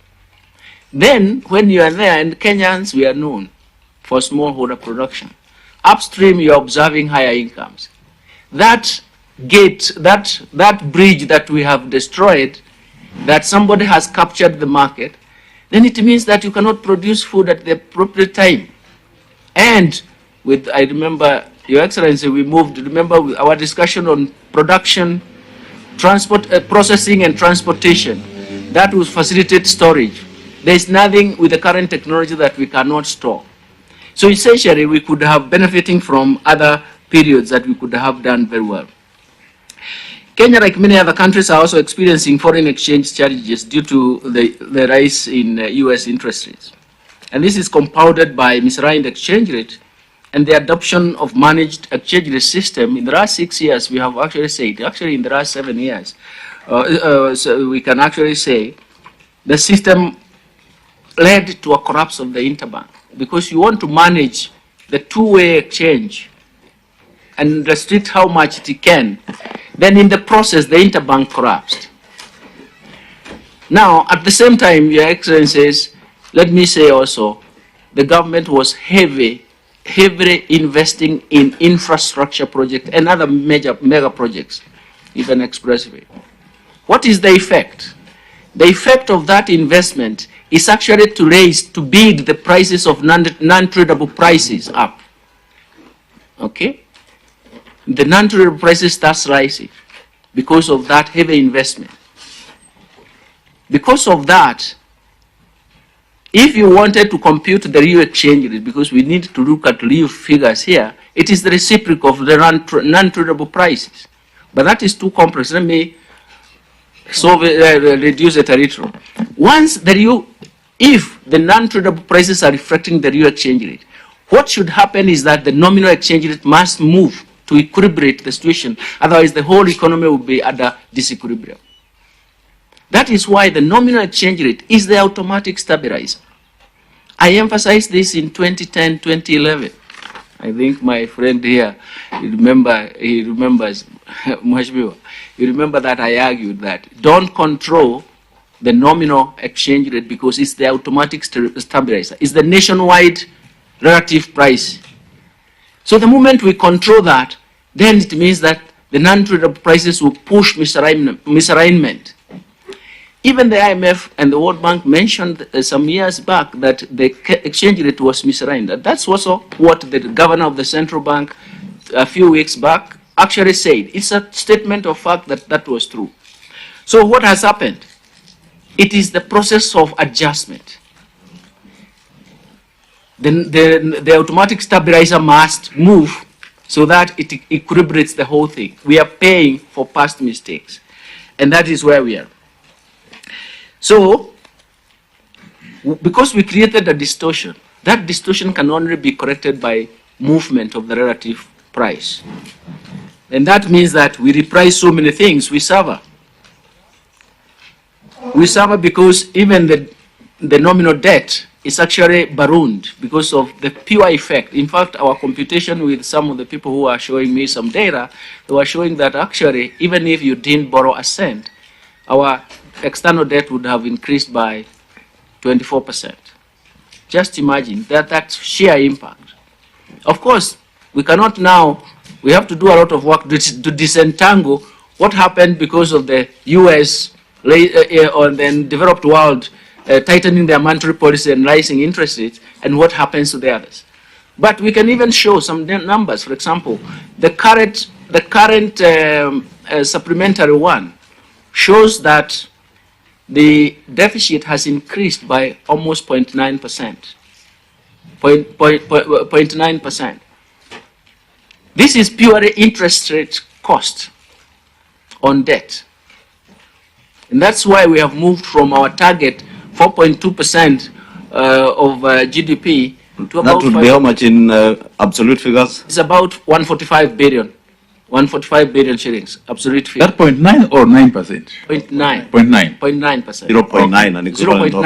Then when you are there, and Kenyans, we are known for smallholder production. Upstream, you're observing higher incomes. That gate, that bridge that we have destroyed, that somebody has captured the market, then it means that you cannot produce food at the appropriate time. And with, I remember, Your Excellency, we moved, remember our discussion on production, transport, processing and transportation. That will facilitate storage. There is nothing with the current technology that we cannot store. So essentially, we could have benefiting from other periods that we could have done very well. Kenya, like many other countries, are also experiencing foreign exchange challenges due to the rise in US interest rates. And this is compounded by misaligned exchange rate and the adoption of managed exchange rate system. In the last 6 years, we have actually said, actually in the last 7 years, so we can actually say the system led to a collapse of the interbank, because you want to manage the two-way exchange and restrict how much it can. Then in the process, the interbank collapsed. Now, at the same time, Your Excellencies, let me say also, the government was heavy heavily investing in infrastructure projects and other mega projects, even expressway. What is the effect? The effect of that investment is actually to bid the prices of non-tradable prices up. Okay? The non-tradable prices starts rising because of that heavy investment. Because of that, if you wanted to compute the real exchange rate, because we need to look at real figures here, it is the reciprocal of the non-tradable prices. But that is too complex. Let me reduce it a little. If the non-tradable prices are reflecting the real exchange rate, what should happen is that the nominal exchange rate must move to equilibrate the situation. Otherwise, the whole economy will be at a disequilibrium. That is why the nominal exchange rate is the automatic stabilizer. I emphasized this in 2010, 2011. I think my friend here, he remembers, you remember that I argued that don't control the nominal exchange rate because it's the automatic stabilizer. It's the nationwide relative price. So the moment we control that, then it means that the non-tradable prices will push misalignment. Even the IMF and the World Bank mentioned some years back that the exchange rate was misaligned. That's also what the governor of the central bank a few weeks back actually said. It's a statement of fact that that was true. So what has happened? It is the process of adjustment. The automatic stabilizer must move so that it equilibrates the whole thing. We are paying for past mistakes. And that is where we are. So, because we created a distortion, that distortion can only be corrected by movement of the relative price. And that means that we reprice so many things we suffer. We suffer because even the nominal debt is actually ballooned because of the pure effect. In fact, our computation with some of the people who are showing me some data, they were showing that actually, even if you didn't borrow a cent, our external debt would have increased by 24%. Just imagine that sheer impact. Of course, we cannot now, we have to do a lot of work to disentangle what happened because of the US or the developed world tightening their monetary policy and rising interest rates and what happens to the others. But we can even show some numbers. For example, the current supplementary one shows that the deficit has increased by almost 0.9%. 0.9%. This is purely interest rate cost on debt. And that's why we have moved from our target 4.2% of GDP to about... That would be how much in absolute figures? It's about 145 billion. 145 billion shillings, absolute figure. That 0.9 or 9%? 0.9. 0.9. 0.9%. 0.9, an equivalent of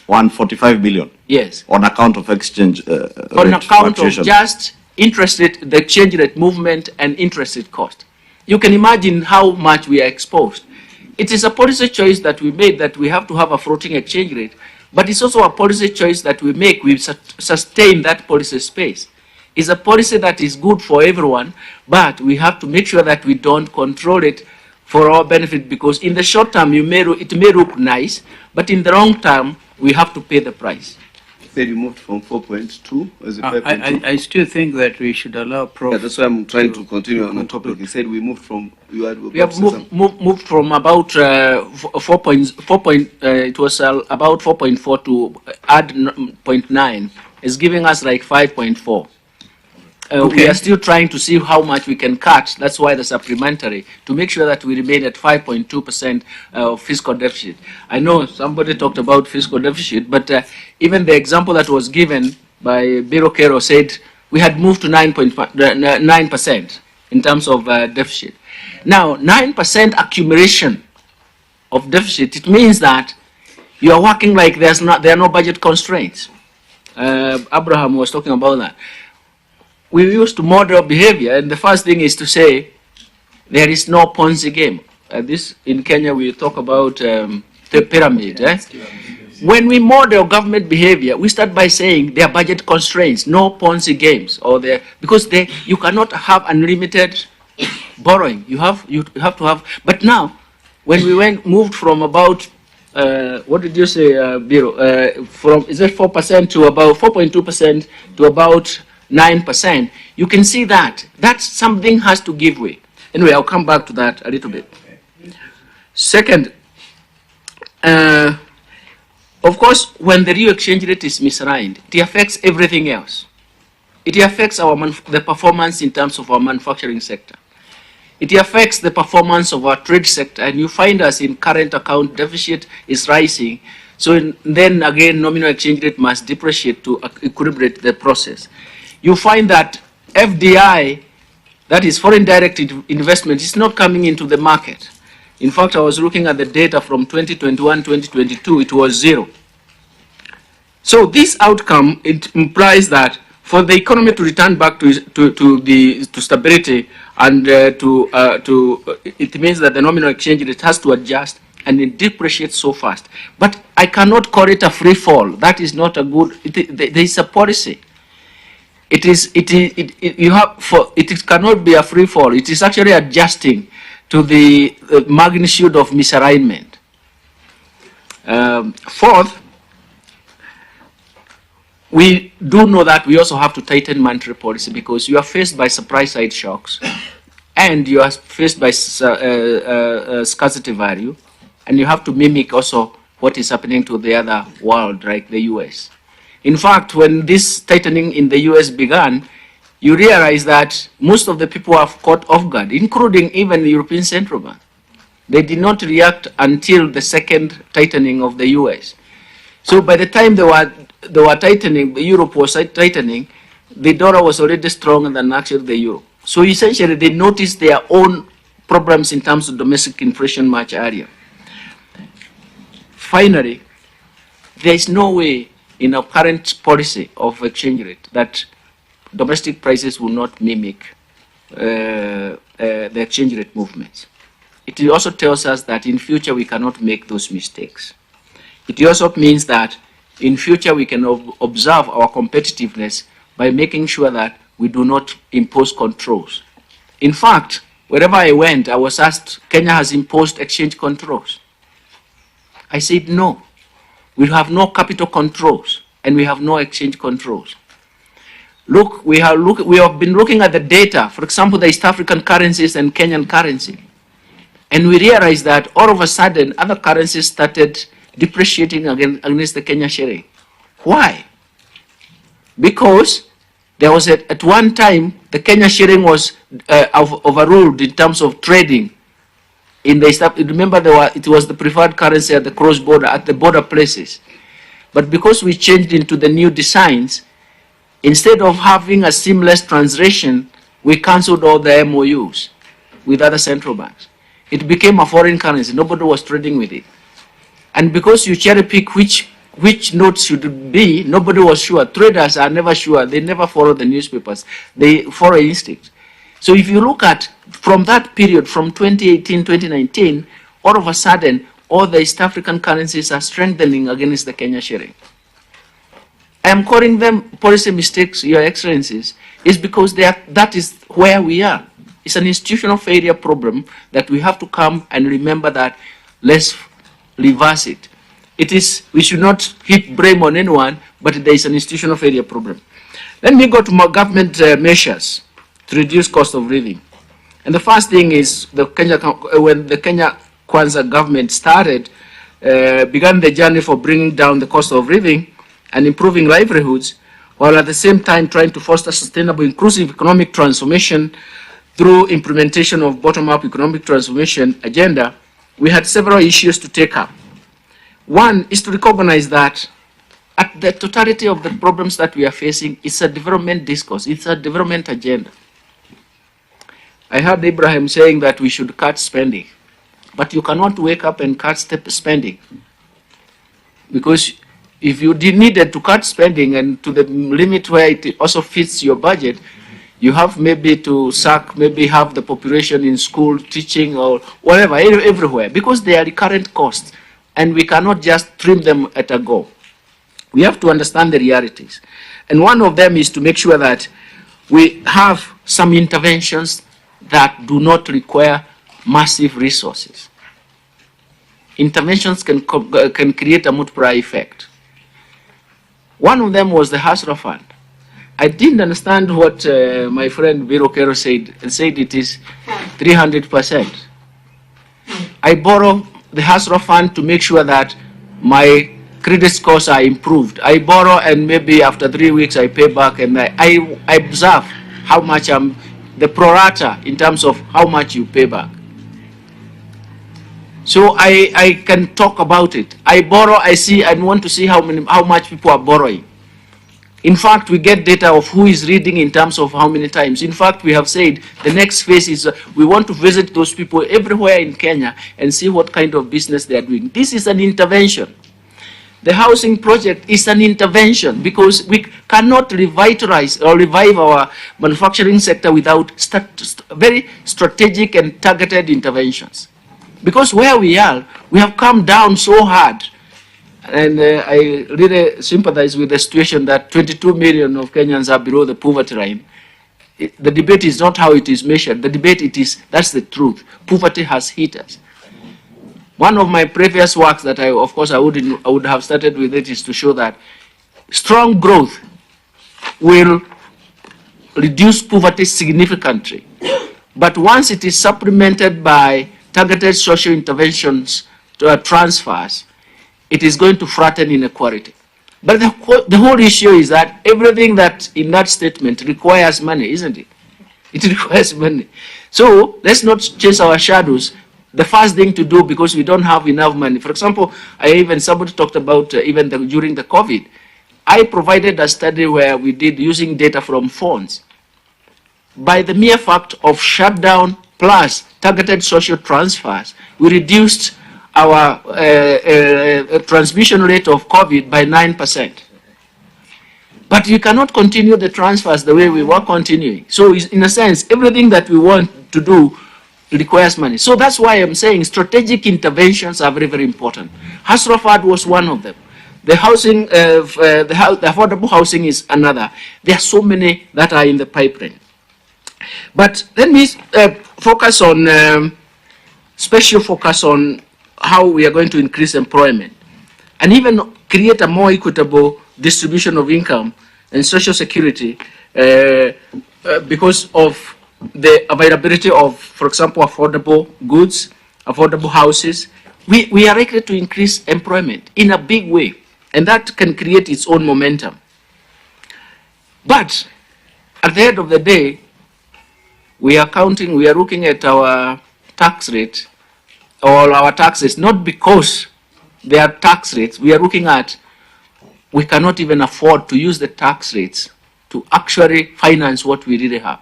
145 billion. Yes. On account of exchange on account of just interest rate, the exchange rate movement and interest rate cost. You can imagine how much we are exposed. It is a policy choice that we made that we have to have a floating exchange rate, but it's also a policy choice that we make. We sustain that policy space. It's a policy that is good for everyone, but we have to make sure that we don't control it for our benefit, because in the short term it may look nice, but in the long term we have to pay the price. You said you moved from 4.2 as a 5.2. I still think that we should allow Prof. Yeah, that's why I'm trying to continue on the topic. He said we moved from... We have moved from about 4.4. It was about 4.4 to add 0.9. It's giving us like 5.4. Okay. We are still trying to see how much we can cut. That's why the supplementary, to make sure that we remain at 5.2% of fiscal deficit. I know somebody talked about fiscal deficit, but even the example that was given by Biro Kero said we had moved to 9% in terms of deficit. Now, 9% accumulation of deficit, it means that you are working like there are no budget constraints. Abraham was talking about that. We used to model behavior, and the first thing is to say there is no Ponzi game. This in Kenya we talk about the pyramid. When we model government behavior, we start by saying there are budget constraints, no Ponzi games, or because you cannot have unlimited borrowing. You have to have. But now, when we moved from about what did you say, Biro? From is it 4% to about 4.2% to about 9%? You can see that something has to give way. Anyway, I'll come back to that a little bit. Second. Of course, when the real exchange rate is misaligned, it affects everything else. It affects the performance in terms of our manufacturing sector. It affects the performance of our trade sector, and you find us in current account deficit is rising. So then again, nominal exchange rate must depreciate to equilibrate the process. You find that FDI, that is foreign direct investment, is not coming into the market. In fact, I was looking at the data from 2021, 2022, it was 0. So this outcome, it implies that for the economy to return back to stability and it means that the nominal exchange rate has to adjust and it depreciates so fast. But I cannot call it a free fall. That is not a good, there is a policy. It cannot be a free fall. It is actually adjusting to the magnitude of misalignment. Fourth, we do know that we also have to tighten monetary policy because you are faced by supply side shocks and you are faced by scarcity value, and you have to mimic also what is happening to the other world, like the US. In fact, when this tightening in the US began, you realize that most of the people have caught off guard, including even the European Central Bank. They did not react until the second tightening of the US. So by the time they were tightening, Europe was tightening, the dollar was already stronger than actually the euro. So essentially they noticed their own problems in terms of domestic inflation much earlier. Finally, there is no way in our current policy of exchange rate that domestic prices will not mimic the exchange rate movements. It also tells us that in future we cannot make those mistakes. It also means that in future we can observe our competitiveness by making sure that we do not impose controls. In fact, wherever I went, I was asked, Kenya has imposed exchange controls. I said, no, we have no capital controls and we have no exchange controls. Look, we have been looking at the data, for example, the East African currencies and Kenyan currency. And we realized that all of a sudden, other currencies started depreciating against the Kenya shilling. Why? Because there was at one time, the Kenya shilling was overruled in terms of trading. In the East African, remember, it was the preferred currency at the cross-border, at the border places. But because we changed into the new designs, instead of having a seamless translation, we cancelled all the MOUs with other central banks. It became a foreign currency. Nobody was trading with it. And because you cherry pick which notes should it be, nobody was sure. Traders are never sure. They never follow the newspapers. They follow instinct. So if you look at from that period, from 2018, 2019, all of a sudden, all the East African currencies are strengthening against the Kenya shilling. I am calling them policy mistakes, Your Excellencies, is because that is where we are. It's an institutional failure problem that we have to come and remember that let's reverse it. We should not heap blame on anyone, but there is an institutional failure problem. Let me go to more government measures to reduce cost of living. And the first thing is when the Kenya Kwanza government started, began the journey for bringing down the cost of living and improving livelihoods, while at the same time trying to foster sustainable, inclusive economic transformation through implementation of bottom-up economic transformation agenda, we had several issues to take up. One is to recognize that at the totality of the problems that we are facing, it's a development discourse, it's a development agenda. I heard Ibrahim saying that we should cut spending, but you cannot wake up and cut spending. Because if you needed to cut spending and to the limit where it also fits your budget, you have maybe to have the population in school, teaching or whatever, everywhere, because they are recurrent costs. and we cannot just trim them at a go. We have to understand the realities. And one of them is to make sure that we have some interventions that do not require massive resources. Interventions can create a multiplier effect. One of them was the Hasra Fund. I didn't understand what my friend Biro Kero said. He said it is 300%. I borrow the Hasra Fund to make sure that my credit scores are improved. I borrow and maybe after 3 weeks I pay back, and I observe how much the pro rata in terms of how much you pay back. So I can talk about it. I borrow, I see, I want to see how much people are borrowing. In fact, we get data of who is reading in terms of how many times. In fact, we have said the next phase is we want to visit those people everywhere in Kenya and see what kind of business they are doing. This is an intervention. The housing project is an intervention because we cannot revitalize or revive our manufacturing sector without very strategic and targeted interventions. Because where we are, we have come down so hard. And I really sympathize with the situation that 22 million of Kenyans are below the poverty line. The debate is not how it is measured. The debate that's the truth. Poverty has hit us. One of my previous works that I would have started with it is to show that strong growth will reduce poverty significantly. But once it is supplemented by targeted social interventions to transfers, it is going to flatten inequality. But the whole issue is that everything that in that statement requires money, isn't it? It requires money. So let's not chase our shadows. The first thing to do, because we don't have enough money. For example, somebody talked about during the COVID, I provided a study where we did using data from phones. By the mere fact of shutdown plus targeted social transfers, we reduced our transmission rate of COVID by 9%. But you cannot continue the transfers the way we were continuing. So in a sense, everything that we want to do requires money. So that's why I'm saying strategic interventions are very, very important. Hasrafad was one of them. The housing, the affordable housing is another. There are so many that are in the pipeline. But let me focus on, special focus on how we are going to increase employment and even create a more equitable distribution of income and social security because of the availability of, for example, affordable goods, affordable houses. We are likely to increase employment in a big way, and that can create its own momentum. But at the end of the day, we are looking at our tax rate or our taxes, not because they are tax rates. We are looking at, we cannot even afford to use the tax rates to actually finance what we really have.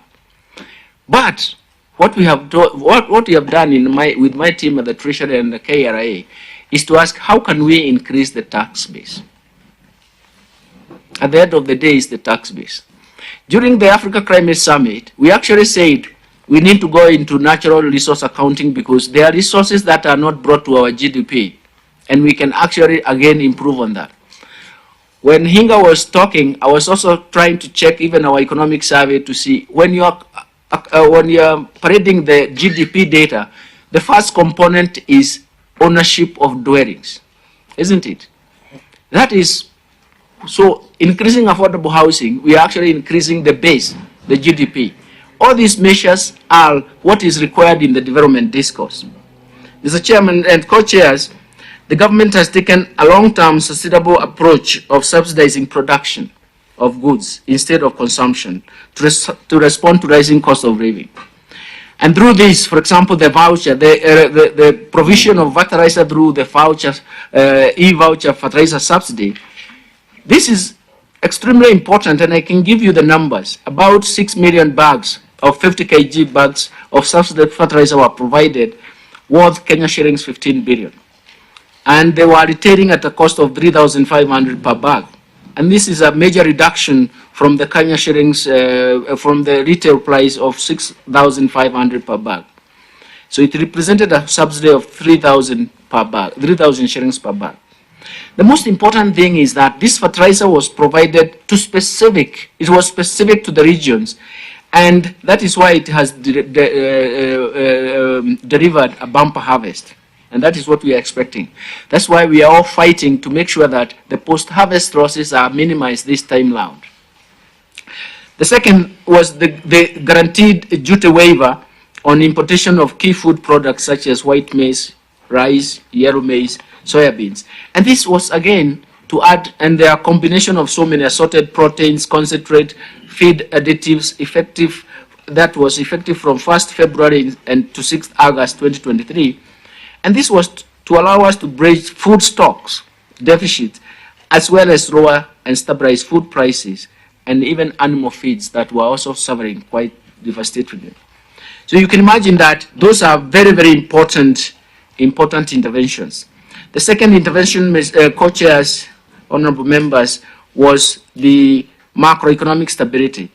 But what we have done with my team at the Treasury and the KRA is to ask, how can we increase the tax base? At the end of the day, it's the tax base. During the Africa Climate Summit, we actually said we need to go into natural resource accounting because there are resources that are not brought to our GDP, and we can actually, again, improve on that. When Hinga was talking, I was also trying to check even our economic survey to see when you're parading the GDP data, the first component is ownership of dwellings, isn't it? That is, so increasing affordable housing, we are actually increasing the base, the GDP. All these measures are what is required in the development discourse. Mr. Chairman and co-chairs, the government has taken a long-term sustainable approach of subsidizing production of goods instead of consumption to respond to rising cost of living. And through this, for example, the voucher, the provision of fertilizer through the voucher, e-voucher fertilizer subsidy, this is extremely important, and I can give you the numbers. About 6 million bags of 50 kg bags of subsidized fertilizer were provided, worth Kenya shillings 15 billion. And they were retailing at a cost of 3,500 per bag. And this is a major reduction from the Kenya shillings, from the retail price of 6,500 per bag. So it represented a subsidy of 3,000 per bag, 3,000 shillings per bag. The most important thing is that this fertilizer was provided to specific, it was specific to the regions, and that is why it has delivered a bumper harvest. And that is what we are expecting. That's why we are all fighting to make sure that the post-harvest losses are minimized this time round. The second was the guaranteed duty waiver on importation of key food products such as white maize, rice, yellow maize, soybeans. And this was again to add, and there are a combination of so many assorted proteins, concentrate, feed additives, that was effective from 1st February and to 6th August 2023. And this was to allow us to bridge food stocks deficit, as well as lower and stabilize food prices, and even animal feeds that were also suffering quite devastatingly. So you can imagine that those are very, very important interventions. The second intervention, co-chairs, honorable members, was the macroeconomic stability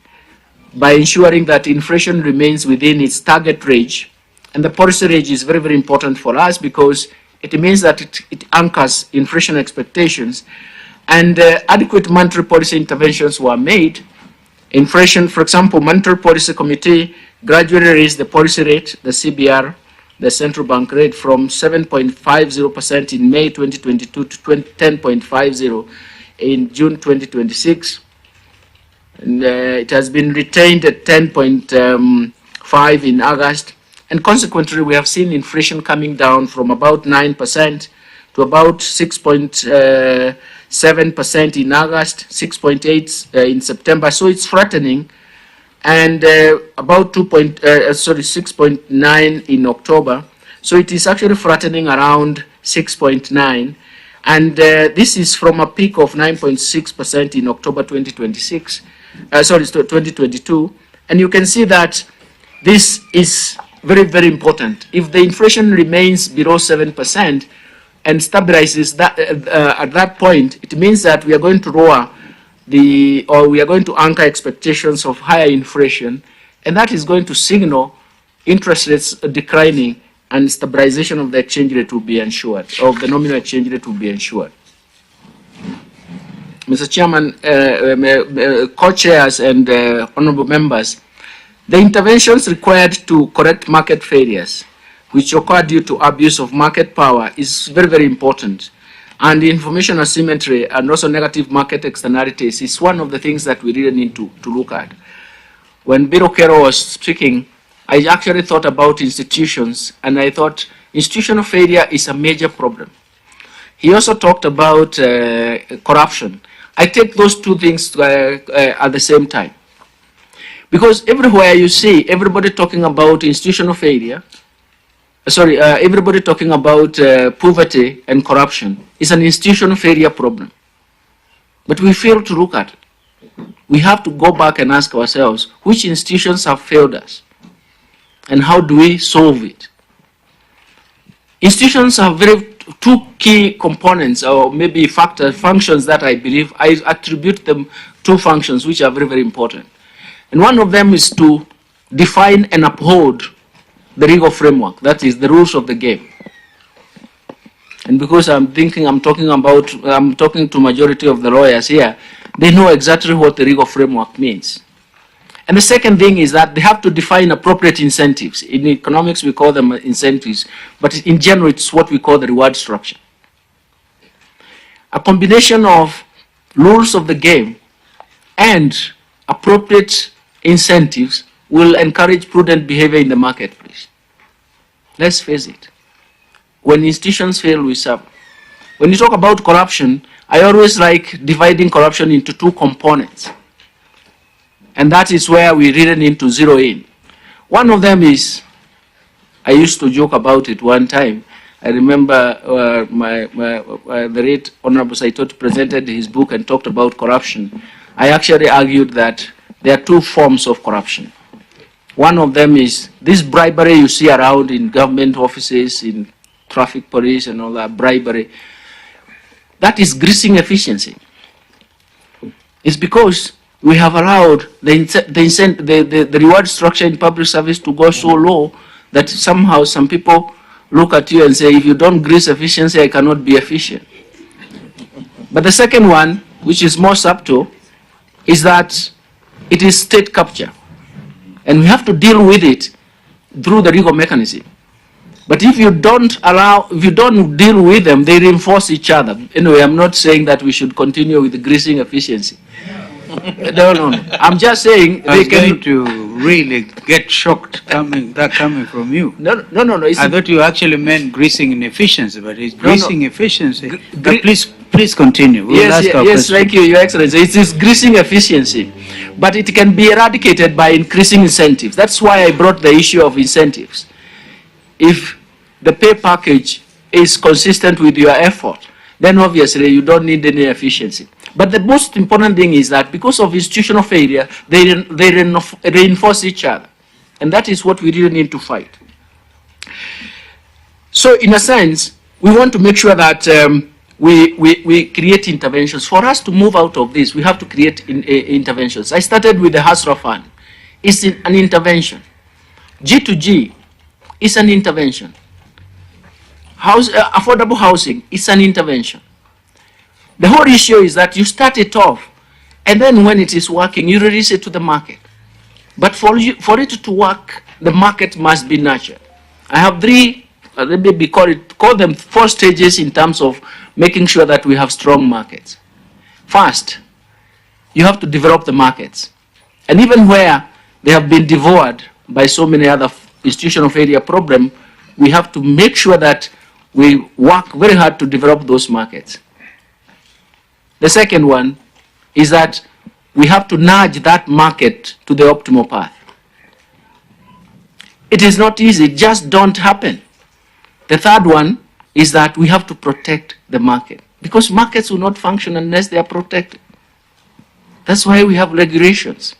by ensuring that inflation remains within its target range. And the policy range is very, very important for us because it means that it anchors inflation expectations, and adequate monetary policy interventions were made. Inflation, for example, Monetary Policy Committee gradually raised the policy rate, the CBR, the central bank rate, from 7.50% in May 2022 to 10.50% in June 2026. And it has been retained at 10.5% in August. And consequently, we have seen inflation coming down from about 9% to about 6.7% in August, 6.8% in September. So it's flattening, and about 6.9% in October. So it is actually flattening around 6.9%. And this is from a peak of 9.6% in October 2022. And you can see that this is very, very important. If the inflation remains below 7% and stabilizes that, at that point, it means that we are going to lower we are going to anchor expectations of higher inflation, and that is going to signal interest rates declining and stabilization of the exchange rate will be ensured, of the nominal exchange rate will be ensured. Mr. Chairman, co-chairs and honorable members, the interventions required to correct market failures, which occur due to abuse of market power, is very, very important. And information asymmetry and also negative market externalities is one of the things that we really need to look at. When Bill O'Carroll was speaking, I actually thought about institutions, and I thought institutional failure is a major problem. He also talked about corruption. I take those two things at the same time. Because everywhere you see everybody talking about institutional failure, everybody talking about poverty and corruption, is an institutional failure problem. But we fail to look at it. We have to go back and ask ourselves, which institutions have failed us? And how do we solve it? Institutions have two key components, or maybe functions that I believe, I attribute them two functions which are very, very important. And one of them is to define and uphold the legal framework, that is the rules of the game. And because I'm talking to majority of the lawyers here, they know exactly what the legal framework means. And the second thing is that they have to define appropriate incentives. In economics, we call them incentives, but in general, it's what we call the reward structure. A combination of rules of the game and appropriate incentives will encourage prudent behavior in the marketplace. Let's face it. When institutions fail, we suffer. When you talk about corruption, I always like dividing corruption into two components. And that is where we really need to zero in. One of them is, I used to joke about it one time. I remember the late Honorable Saitoti presented his book and talked about corruption. I actually argued that there are two forms of corruption. One of them is this bribery you see around in government offices, in traffic police and all that bribery. That is greasing efficiency. It's because we have allowed the reward structure in public service to go so low that somehow some people look at you and say, if you don't grease efficiency, I cannot be efficient. But the second one, which is more subtle, is that it is state capture. And we have to deal with it through the legal mechanism. But if you don't deal with them, they reinforce each other. Anyway, I'm not saying that we should continue with the greasing efficiency. No. I'm just saying they can to really get shocked coming from you. No. I thought you actually meant greasing in efficiency, but it's greasing efficiency. But please continue. We'll yes, thank you, Your Excellency. It is greasing efficiency, but it can be eradicated by increasing incentives. That's why I brought the issue of incentives. If the pay package is consistent with your effort, then obviously you don't need any efficiency. But the most important thing is that because of institutional failure, they reinforce each other. And that is what we really need to fight. So in a sense, we want to make sure that we create interventions. For us to move out of this, we have to create interventions. I started with the Hasra Fund. It's an intervention. G2G is an intervention. Affordable housing is an intervention. The whole issue is that you start it off, and then when it is working, you release it to the market. But for it to work, the market must be nurtured. I have three, call them 4 stages in terms of making sure that we have strong markets. First, you have to develop the markets. And even where they have been devoured by so many other institutional failure problems, we have to make sure that we work very hard to develop those markets. The second one is that we have to nudge that market to the optimal path. It is not easy, it just don't happen. The third one is that we have to protect the market, because markets will not function unless they are protected. That's why we have regulations.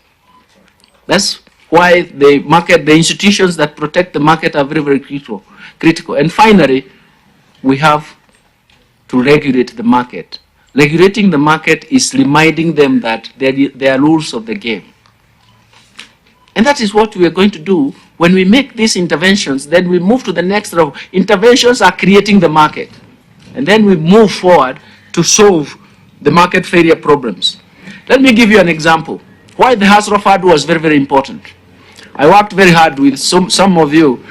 That's why the institutions that protect the market are very, very critical. And finally, we have to regulate the market. Regulating the market is reminding them that there are rules of the game. And that is what we are going to do when we make these interventions. Then we move to the next level. Interventions are creating the market. And then we move forward to solve the market failure problems. Let me give you an example. Why the Hasra Fund was very, very important. I worked very hard with some of you.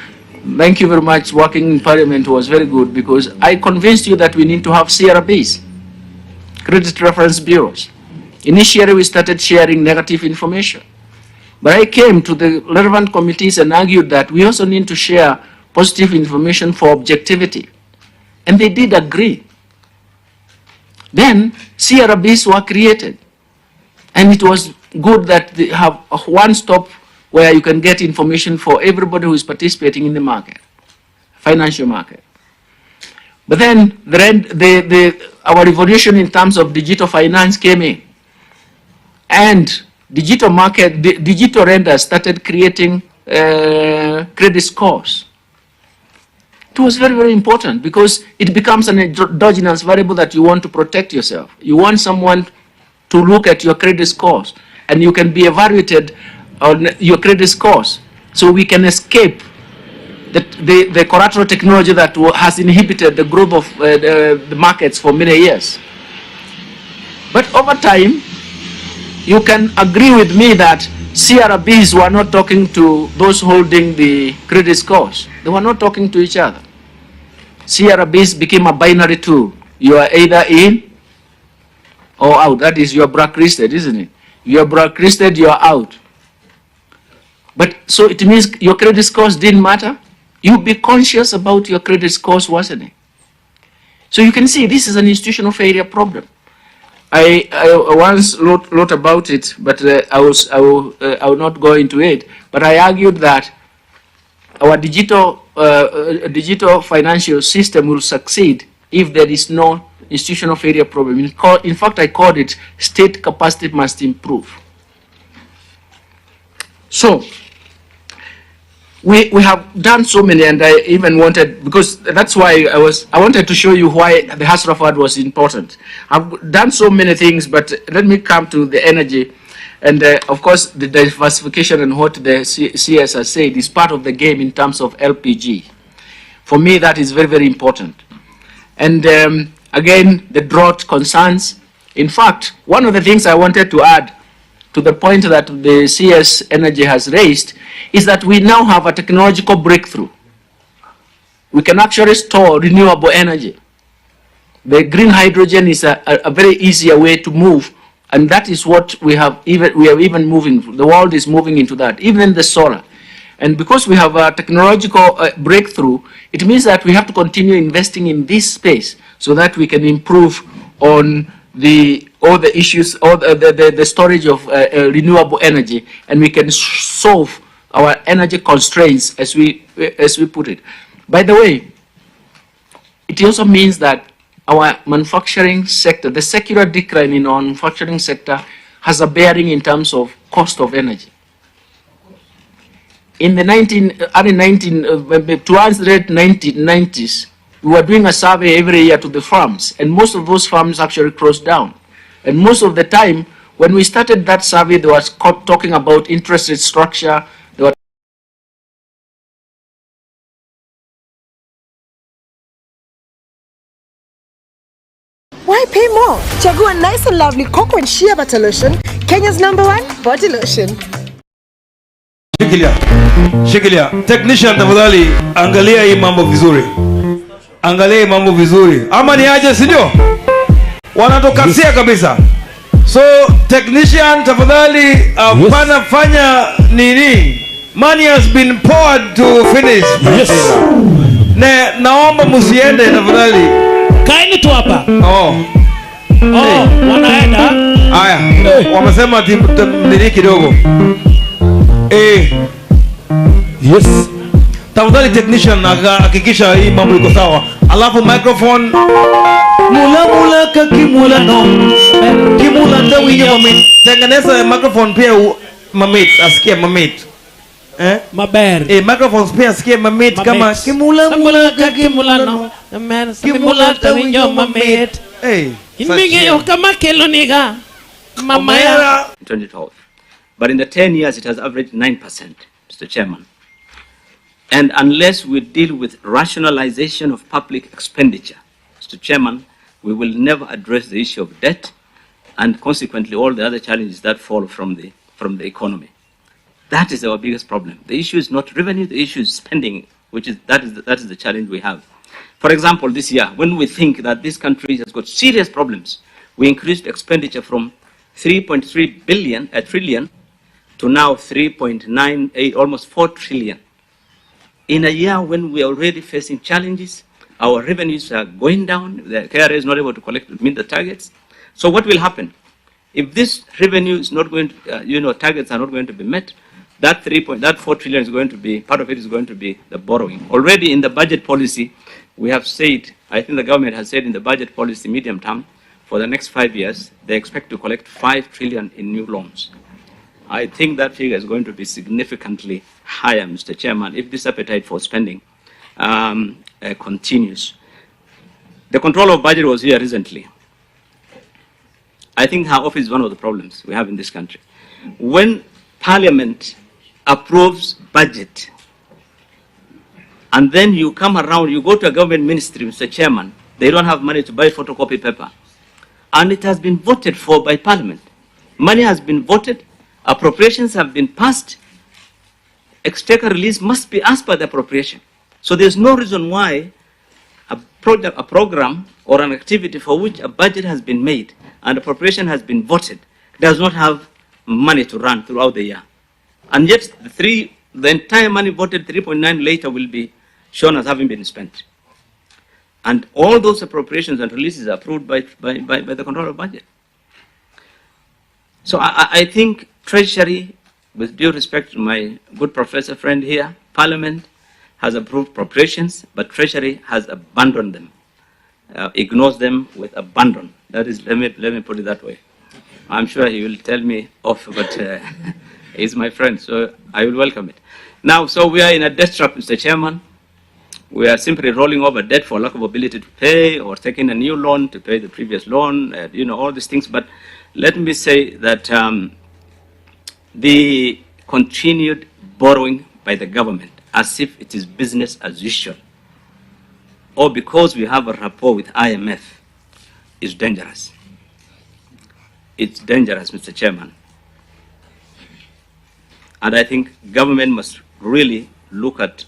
Thank you very much. Working in Parliament was very good, because I convinced you that we need to have CRBs. Credit reference bureaus. Initially, we started sharing negative information. But I came to the relevant committees and argued that we also need to share positive information for objectivity. And they did agree. Then CRBs were created. And it was good that they have a one-stop where you can get information for everybody who is participating in the market, financial market. But then our revolution in terms of digital finance came in. And digital lenders started creating credit scores. It was very, very important, because it becomes an endogenous variable that you want to protect yourself. You want someone to look at your credit scores, and you can be evaluated on your credit scores, so we can escape the collateral technology that has inhibited the growth of the markets for many years. But over time, you can agree with me that CRBs were not talking to those holding the credit scores. They were not talking to each other. CRBs became a binary tool. You are either in or out. That is, you are blacklisted, isn't it? You are blacklisted, you are out. But so it means your credit scores didn't matter. You be conscious about your credit scores worsening. So you can see this is an institutional failure problem. I once wrote about it, but I will not go into it. But I argued that our digital financial system will succeed if there is no institutional failure problem. In fact, I called it state capacity must improve. So we have done so many, and I even wanted, because that's why I wanted to show you why the Hasra Fund was important. I've done so many things, but let me come to the energy. And of course, the diversification and what the CS has said is part of the game in terms of LPG. For me, that is very, very important. And again, the drought concerns. In fact, one of the things I wanted to add to the point that the CS Energy has raised is that we now have a technological breakthrough. We can actually store renewable energy. The green hydrogen is a very easier way to move, and that is what we are even moving. The world is moving into that, even the solar. And because we have a technological breakthrough, it means that we have to continue investing in this space so that we can improve on all the issues, the storage of renewable energy, and we can solve our energy constraints as we put it. By the way, it also means that our manufacturing sector, the secular decline in our manufacturing sector, has a bearing in terms of cost of energy. In the 1990s, we were doing a survey every year to the farms, and most of those farms actually closed down. And most of the time, when we started that survey, they were talking about interest rate structure. They were Why pay more? Chagua nice and lovely cocoa and shea butter lotion, Kenya's #1 body lotion. Shikilia. Technician tafadhali, angalia hii mambo vizuri. Angalia hii mambo vizuri. Ama ni aje, si ndio? Wanatokasia kabisa. So technician tafadhali, pana fanya nini? Money has been poured to finish. Yes. Naomba musiende tafadhali. Kaini tu hapa. Wanaenda. Aya, wamesema nini kidogo. Yes. Tafadhali technician hakikisha hii mambo iko sawa. Alafu microphone mula kakimula no. Kimula tawinyo mamit. Tengeneza microphone pia mamit, asikie mamit. Maber. Microphones pia asikie mamit kama kimula kakimula no. Kimula tawinyo mamit. Inminge yo kama keloniga. Mamaya. 2012. But in the 10 years, it has averaged 9%, Mr. Chairman. And unless we deal with rationalization of public expenditure, Mr. Chairman, we will never address the issue of debt and consequently all the other challenges that fall from the economy. That is our biggest problem. The issue is not revenue, the issue is spending, that is the challenge we have. For example, this year, when we think that this country has got serious problems, we increased expenditure from 3.3 trillion to now 3.98, almost 4 trillion. In a year when we are already facing challenges, our revenues are going down, the KRA is not able to meet the targets. So what will happen? If this revenue is not going to, targets are not going to be met, that 4 trillion is going to be, part of it is going to be the borrowing. Already in the budget policy, we have said, I think the government has said in the budget policy medium term, for the next 5 years, they expect to collect 5 trillion in new loans. I think that figure is going to be significantly higher, Mr. Chairman, if this appetite for spending continues. The control of budget was here recently. I think her office is one of the problems we have in this country. When Parliament approves budget, and then you come around, you go to a government ministry, Mr. Chairman, they don't have money to buy photocopy paper. And it has been voted for by Parliament. Money has been voted, appropriations have been passed, exchequer release must be as per the appropriation. So there's no reason why a program or an activity for which a budget has been made and appropriation has been voted does not have money to run throughout the year. And yet the entire money voted 3.9 later will be shown as having been spent. And all those appropriations and releases are approved by the control of budget. So I think Treasury, with due respect to my good professor friend here, Parliament has approved appropriations, but Treasury has abandoned them, ignores them with abandon. That is, let me put it that way. I'm sure he will tell me off, but he's my friend, so I will welcome it. Now, so we are in a debt trap, Mr. Chairman. We are simply rolling over debt for lack of ability to pay or taking a new loan to pay the previous loan, all these things. But let me say that the continued borrowing by the government as if it is business as usual, or because we have a rapport with IMF, is dangerous. It's dangerous, Mr. Chairman. And I think government must really look at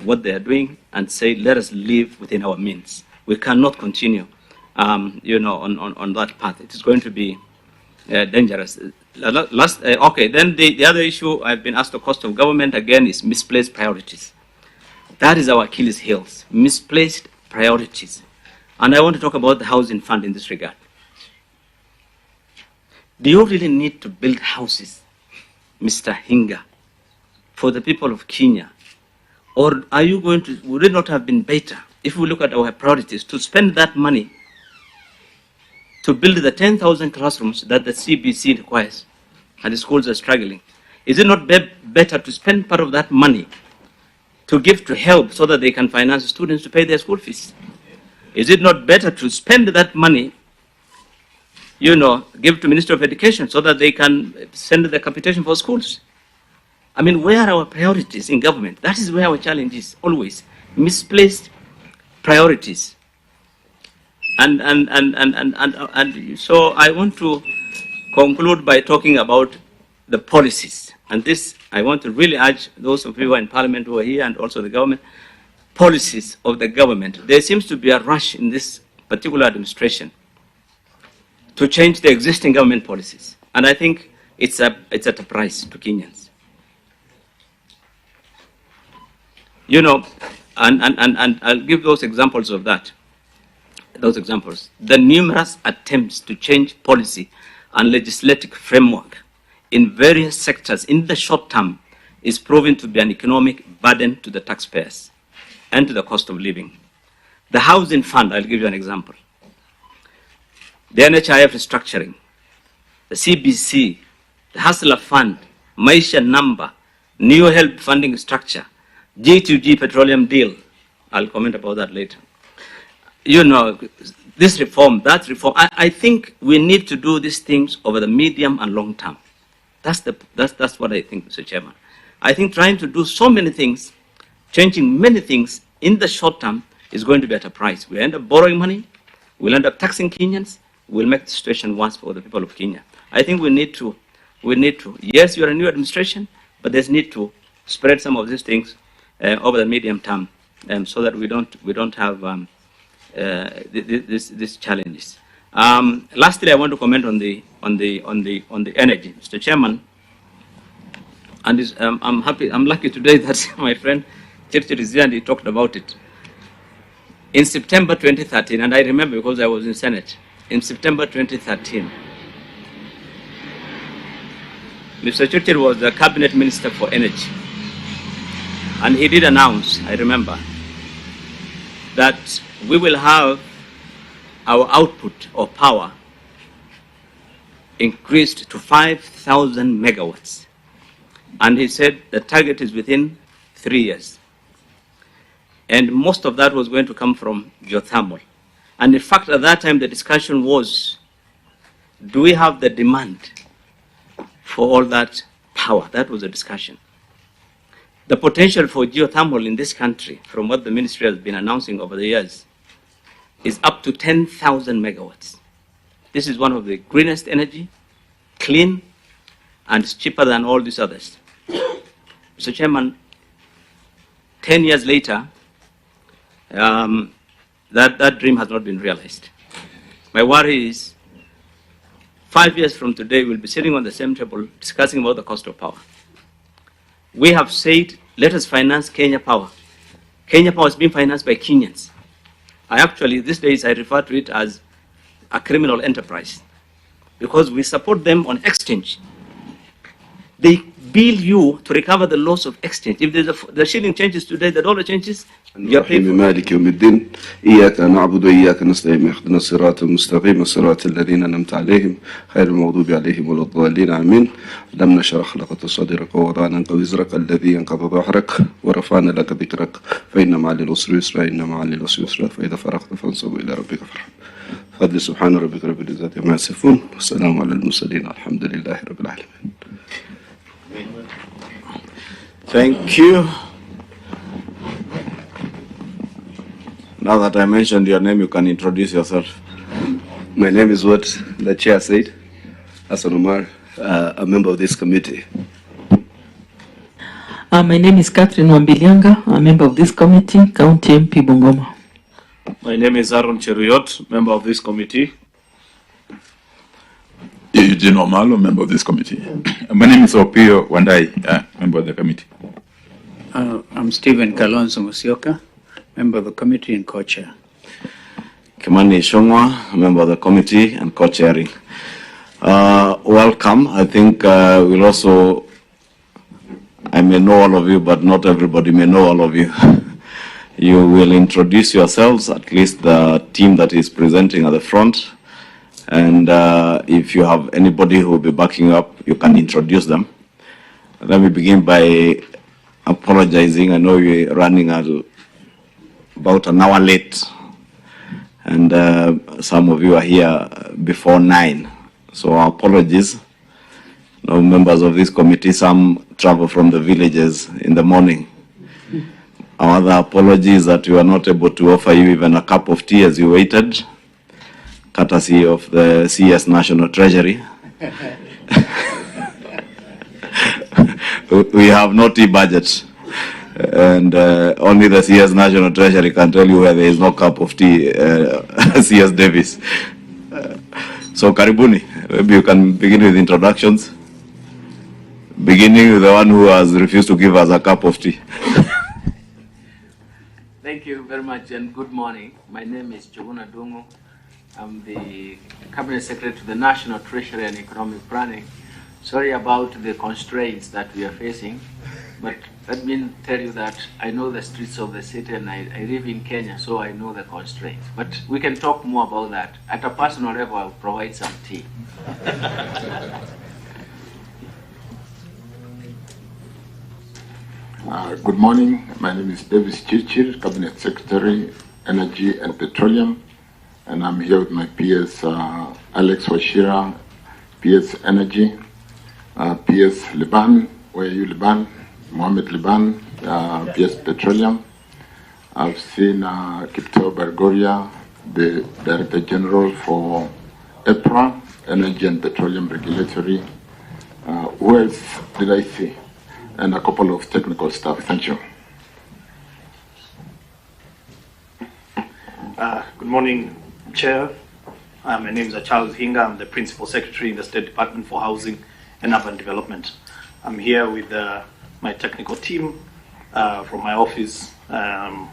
what they are doing and say, let us live within our means. We cannot continue, on that path. It is going to be dangerous. Okay, then the other issue I've been asked, the cost of government, again, is misplaced priorities. That is our Achilles heels, misplaced priorities. And I want to talk about the housing fund in this regard. Do you really need to build houses, Mr. Hinga, for the people of Kenya? Or are you going to, would it not have been better if we look at our priorities to spend that money to build the 10,000 classrooms that the CBC requires and the schools are struggling? Is it not better to spend part of that money to give to help so that they can finance students to pay their school fees? Is it not better to spend that money, give to Ministry of Education so that they can send the capitation for schools? I mean, where are our priorities in government? That is where our challenge is, always. Misplaced priorities. And so I want to conclude by talking about the policies. And this, I want to really urge those of you who are in Parliament who are here and also the government, policies of the government. There seems to be a rush in this particular administration to change the existing government policies. And I think it's at a price to Kenyans. And I'll give those examples of that. Those examples. The numerous attempts to change policy and legislative framework in various sectors in the short term is proving to be an economic burden to the taxpayers and to the cost of living. The housing fund, I'll give you an example. The NHIF restructuring, the CBC, the Hustler Fund, Maisha number, new help funding structure, G2G petroleum deal. I'll comment about that later. This reform, that reform. I think we need to do these things over the medium and long term. That's what I think, Mr. Chairman. I think trying to do so many things, changing many things in the short term is going to be at a price. We end up borrowing money, we'll end up taxing Kenyans, we'll make the situation worse for the people of Kenya. I think we need to, yes, you're a new administration, but there's need to spread some of these things over the medium term so that we don't have these challenges. Lastly, I want to comment on the energy, Mr. Chairman. And I'm lucky today that my friend Churchill is here and he talked about it. In September 2013, and I remember because I was in Senate, in September 2013, Mr. Churchill was the Cabinet Minister for Energy. And he did announce, I remember, that we will have our output of power increased to 5,000 megawatts. And he said the target is within 3 years. And most of that was going to come from geothermal. And in fact, at that time, the discussion was, do we have the demand for all that power? That was the discussion. The potential for geothermal in this country, from what the ministry has been announcing over the years, is up to 10,000 megawatts. This is one of the greenest energy, clean, and it's cheaper than all these others. Mr. Chairman, 10 years later, that dream has not been realized. My worry is 5 years from today, we'll be sitting on the same table discussing about the cost of power. We have said, let us finance Kenya Power. Kenya Power is being financed by Kenyans. These days, I refer to it as a criminal enterprise because we support them on exchange. They bill you to recover the loss of exchange. If the shilling changes today, the dollar changes, you're paying for it. مالك يوم الدين إياك نعبد وإياك نستعين اهدنا الصراط المستقيم الصراط الذين أنعمت عليهم غير المغضوب عليهم ولا الضالين آمين. لم نشرح لك صدرك ووضعنا عنك وزرك الذي ينقض ظهرك ورفعنا لك ذكرك فإن مع العسر يسرا إن مع العسر يسرا فإذا فرغت فانصب إلى ربك فارغب. فضل سبحان ربك رب العزة عما يصفون والسلام على المرسلين الحمد لله رب العالمين. Thank you. Now that I mentioned your name, you can introduce yourself. My name is what the chair said, Hassan Omar, a member of this committee. My name is Catherine Wambilianga, a member of this committee, County MP Bungoma. My name is Aaron Cheruyot, member of this committee. Eugene Omalo, member of this committee. My name is Opio Wandai, member of the committee. I'm Stephen Kalonzo Musyoka, member of the committee and co-chair. Kimani Shongwa, member of the committee and co-chairing. Welcome. I think we'll also, I may know all of you, but not everybody may know all of you. You will introduce yourselves, at least the team that is presenting at the front. And if you have anybody who will be backing up, you can introduce them. Let me begin by apologizing. I know we're running about an hour late. And some of you are here before 9. So our apologies. Now, members of this committee, some travel from the villages in the morning. Our other apology is that we were not able to offer you even a cup of tea as you waited, courtesy of the CS National Treasury. We have no tea budget, and only the CS National Treasury can tell you where there is no cup of tea, CS Davis. So Karibuni, maybe you can begin with introductions, beginning with the one who has refused to give us a cup of tea. Thank you very much and good morning. My name is Joguna Dungu. I'm the Cabinet Secretary to the National Treasury and Economic Planning. Sorry about the constraints that we are facing, but let me tell you that I know the streets of the city and I live in Kenya, so I know the constraints. But we can talk more about that. At a personal level, I'll provide some tea. Good morning. My name is Davis Chirchir, Cabinet Secretary, Energy and Petroleum. And I'm here with my PS Alex Washira, PS Energy, PS Liban, where are you Liban? Mohammed Liban, PS Petroleum. I've seen Kipto Bergoria, the Director General for EPRA, Energy and Petroleum Regulatory. Who else did I see? And a couple of technical staff. Thank you. Good morning, Chair. My name is Charles Hinga. I'm the Principal Secretary in the State Department for Housing and Urban Development. I'm here with my technical team from my office, Wahome,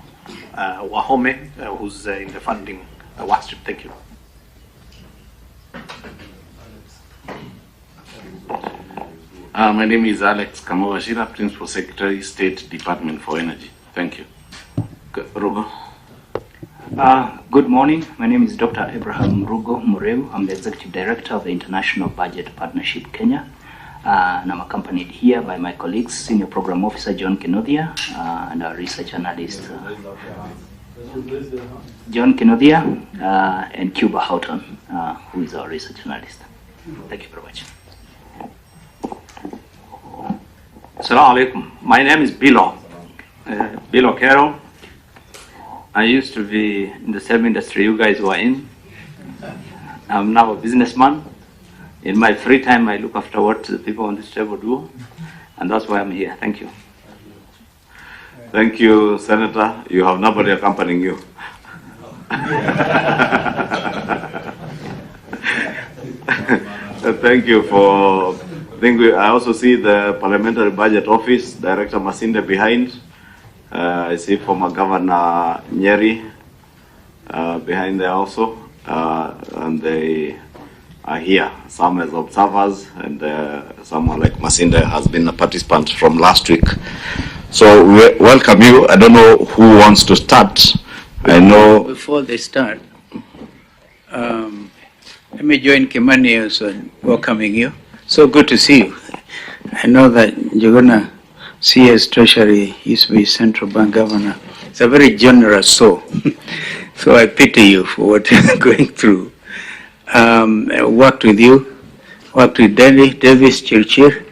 who's in the funding workstream. Thank you. My name is Alex Kamawashira, Principal Secretary, State Department for Energy. Thank you. Rugo. Good morning. My name is Dr. Abraham Rugo Mureu. I'm the Executive Director of the International Budget Partnership Kenya. And I'm accompanied here by my colleagues, Senior Program Officer John Kinodia and our Research Analyst John Kinodia and Cuba Houghton, who is our Research Analyst. Thank you very much. Assalamu alaikum. My name is Bilo Carroll. I used to be in the same industry you guys were in. I'm now a businessman. In my free time, I look after what the people on this table do, and that's why I'm here. Thank you. Thank you, Senator. You have nobody accompanying you. Thank you for... I also see the Parliamentary Budget Office, Director Masinde behind. I see former Governor Nyeri behind there also. And they are here, some as observers, and someone like Masinde has been a participant from last week. So we welcome you. I don't know who wants to start. I know... Before they start, let me join Kimani also in welcoming you. So good to see you. I know that you're going to see as Treasury used to be Central Bank Governor. It's a very generous soul. So I pity you for what you're going through. I worked with you, worked with Davis Chirchir,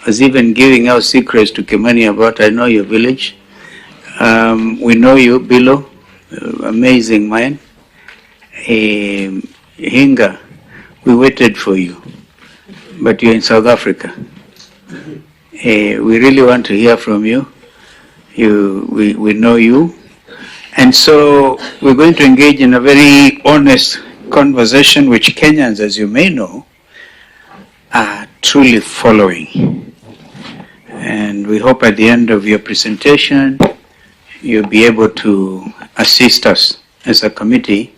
was even giving out secrets to Kimani about, I know your village. We know you, Bilo, amazing man. Hinga, we waited for you, but you're in South Africa. We really want to hear from you. We know you. And so we're going to engage in a very honest conversation, which Kenyans, as you may know, are truly following. And we hope at the end of your presentation, you'll be able to assist us as a committee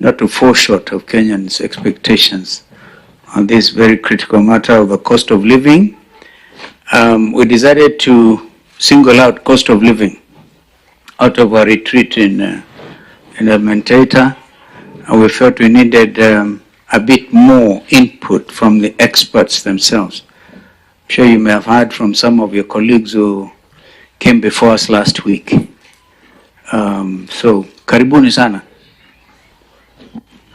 not to fall short of Kenyans' expectations on this very critical matter of the cost of living. We decided to single out cost of living out of our retreat in Mentaita, and we felt we needed a bit more input from the experts themselves. I'm sure you may have heard from some of your colleagues who came before us last week. So, karibuni sana.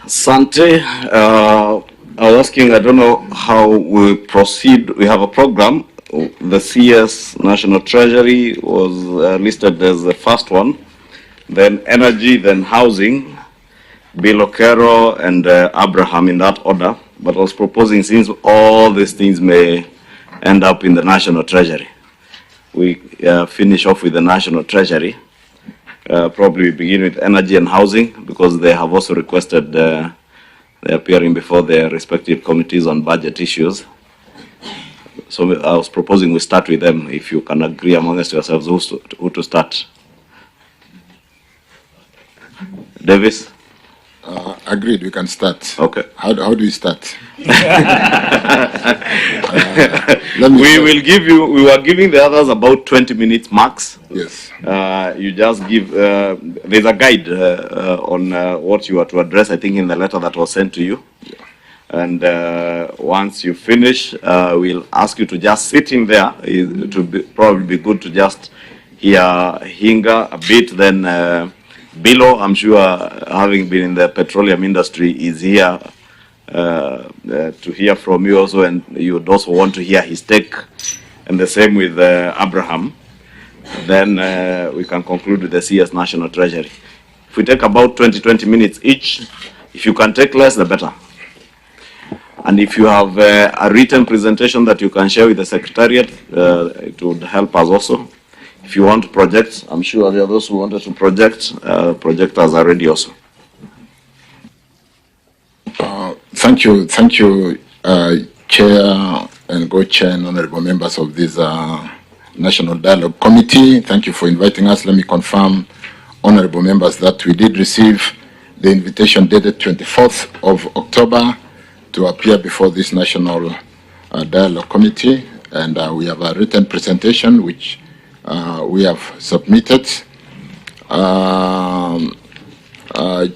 Sante, I was asking, I don't know how we proceed. We have a program. The CS National Treasury was listed as the first one, then energy, then housing, Bilokero and Abraham in that order. But I was proposing, since all these things may end up in the National Treasury, we finish off with the National Treasury. Probably begin with energy and housing, because they have also requested they're appearing before their respective committees on budget issues. So I was proposing we start with them, if you can agree amongst yourselves who to start. Davis? Agreed, we can start. Okay. How do we start? We were giving the others about 20 minutes max. Yes. You just give, there's a guide on what you are to address, I think in the letter that was sent to you. Yeah. And once you finish, we'll ask you to just sit in there. It would probably be good to just hear Hinga a bit, then Bilo, I'm sure, having been in the petroleum industry, is here to hear from you also, and you would also want to hear his take, and the same with Abraham. Then we can conclude with the CS National Treasury. If we take about 20 minutes each, if you can take less, the better. And if you have a written presentation that you can share with the Secretariat, it would help us also. If you want to project, I'm sure there are those who wanted to project, projectors are ready also. Thank you, Chair and Co-Chair and honorable members of this National Dialogue Committee. Thank you for inviting us. Let me confirm, honorable members, that we did receive the invitation dated 24th of October to appear before this National Dialogue Committee, and we have a written presentation which we have submitted.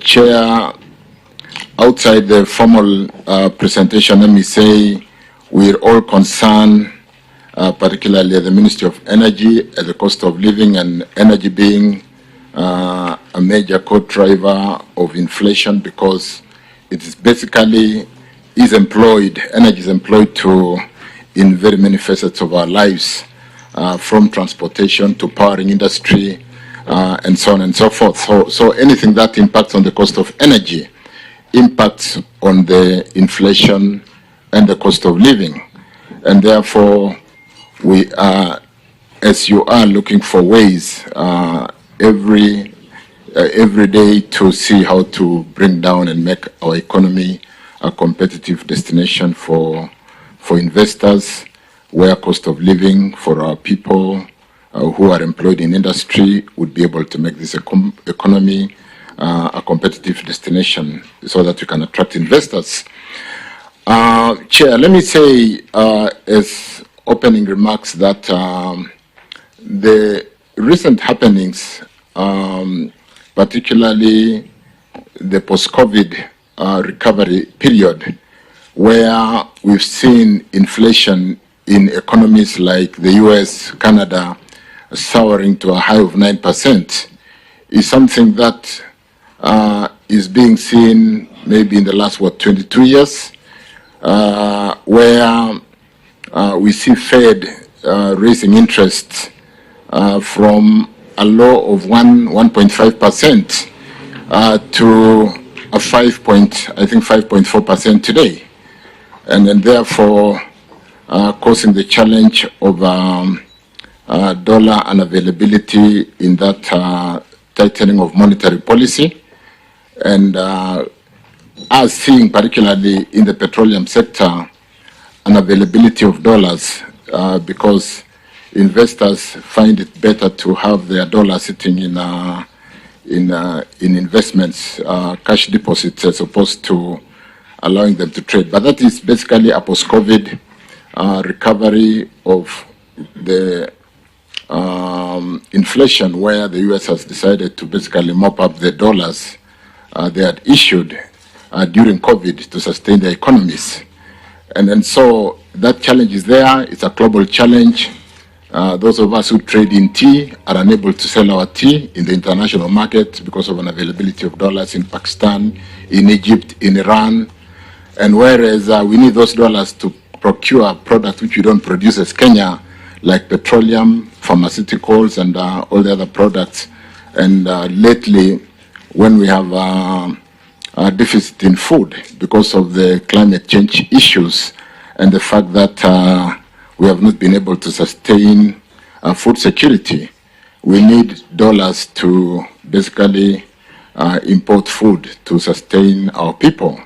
Chair, outside the formal presentation, let me say we're all concerned, particularly the Ministry of Energy, at the cost of living, and energy being a major co-driver of inflation, because it is basically energy is employed in very many facets of our lives. From transportation to powering industry, and so on and so forth. So anything that impacts on the cost of energy impacts on the inflation and the cost of living. And therefore, we are, as you are, looking for ways every day to see how to bring down and make our economy a competitive destination for investors, where cost of living for our people who are employed in industry would be able to make this economy a competitive destination so that we can attract investors. Chair, let me say as opening remarks that the recent happenings, particularly the post-COVID recovery period, where we've seen inflation in economies like the US, Canada, soaring to a high of 9%, is something that is being seen maybe in the last, 22 years, where we see Fed raising interest from a low of 1.5% to a 5.4% today, and then therefore causing the challenge of dollar unavailability in that tightening of monetary policy, and as seeing particularly in the petroleum sector unavailability of dollars because investors find it better to have their dollars sitting in investments, cash deposits, as opposed to allowing them to trade. But that is basically a post-COVID recovery of the inflation, where the US has decided to basically mop up the dollars they had issued during COVID to sustain their economies. And so that challenge is there. It's a global challenge. Those of us who trade in tea are unable to sell our tea in the international market because of unavailability of dollars in Pakistan, in Egypt, in Iran. And whereas we need those dollars to procure products which we don't produce as Kenya, like petroleum, pharmaceuticals, and all the other products. And lately, when we have a deficit in food because of the climate change issues and the fact that we have not been able to sustain food security, we need dollars to basically import food to sustain our people.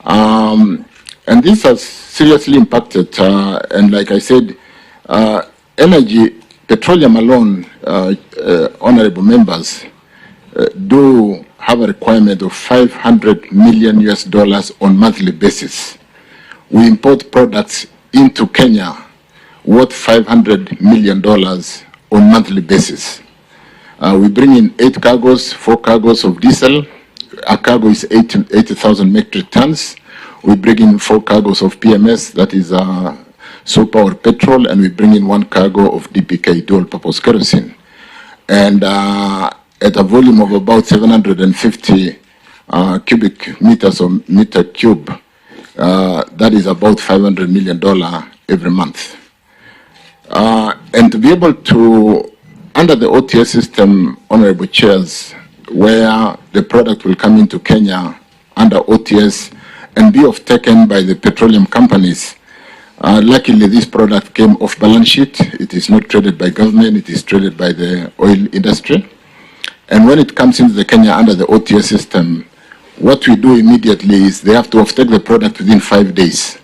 And this has seriously impacted, and like I said, energy, petroleum alone, honorable members, do have a requirement of $500 million on monthly basis. We import products into Kenya worth $500 million on monthly basis. We bring in 8 cargos, 4 cargos of diesel. A cargo is 80,000 metric tons. We bring in 4 cargos of PMS, that is super or petrol, and we bring in 1 cargo of DPK, dual purpose kerosene. And at a volume of about 750 cubic meters or meter cube, that is about $500 million every month. And to be able to, under the OTS system, honorable chairs, where the product will come into Kenya under OTS and be off-taken by the petroleum companies, luckily this product came off balance sheet. It is not traded by government, it is traded by the oil industry. And when it comes into the Kenya under the OTS system, what we do immediately is they have to off-take the product within 5 days.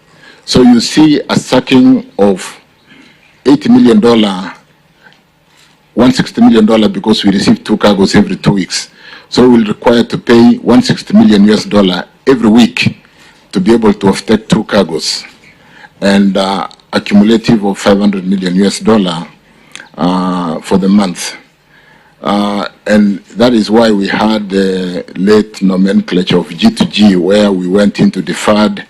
So you see a sacking of $80 million, $160 million, because we receive 2 cargos every 2 weeks. So we'll require to pay $160 million every week to be able to off-take 2 cargos, and a cumulative of $500 million for the month. And that is why we had the late nomenclature of G2G, where we went into deferred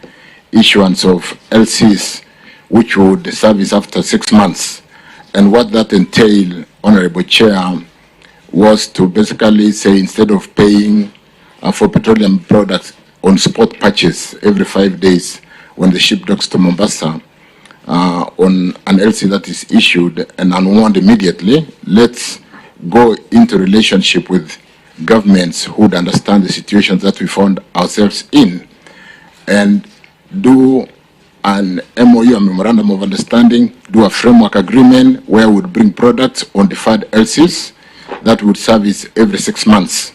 issuance of LCs, which would service after 6 months. And what that entailed, Honorable Chair, was to basically say, instead of paying for petroleum products on spot purchase every 5 days when the ship docks to Mombasa, on an LC that is issued and unwound immediately, let's go into relationship with governments who would understand the situations that we found ourselves in, and do an MOU, a memorandum of understanding, do a framework agreement where we would bring products on deferred LCs that would service every 6 months,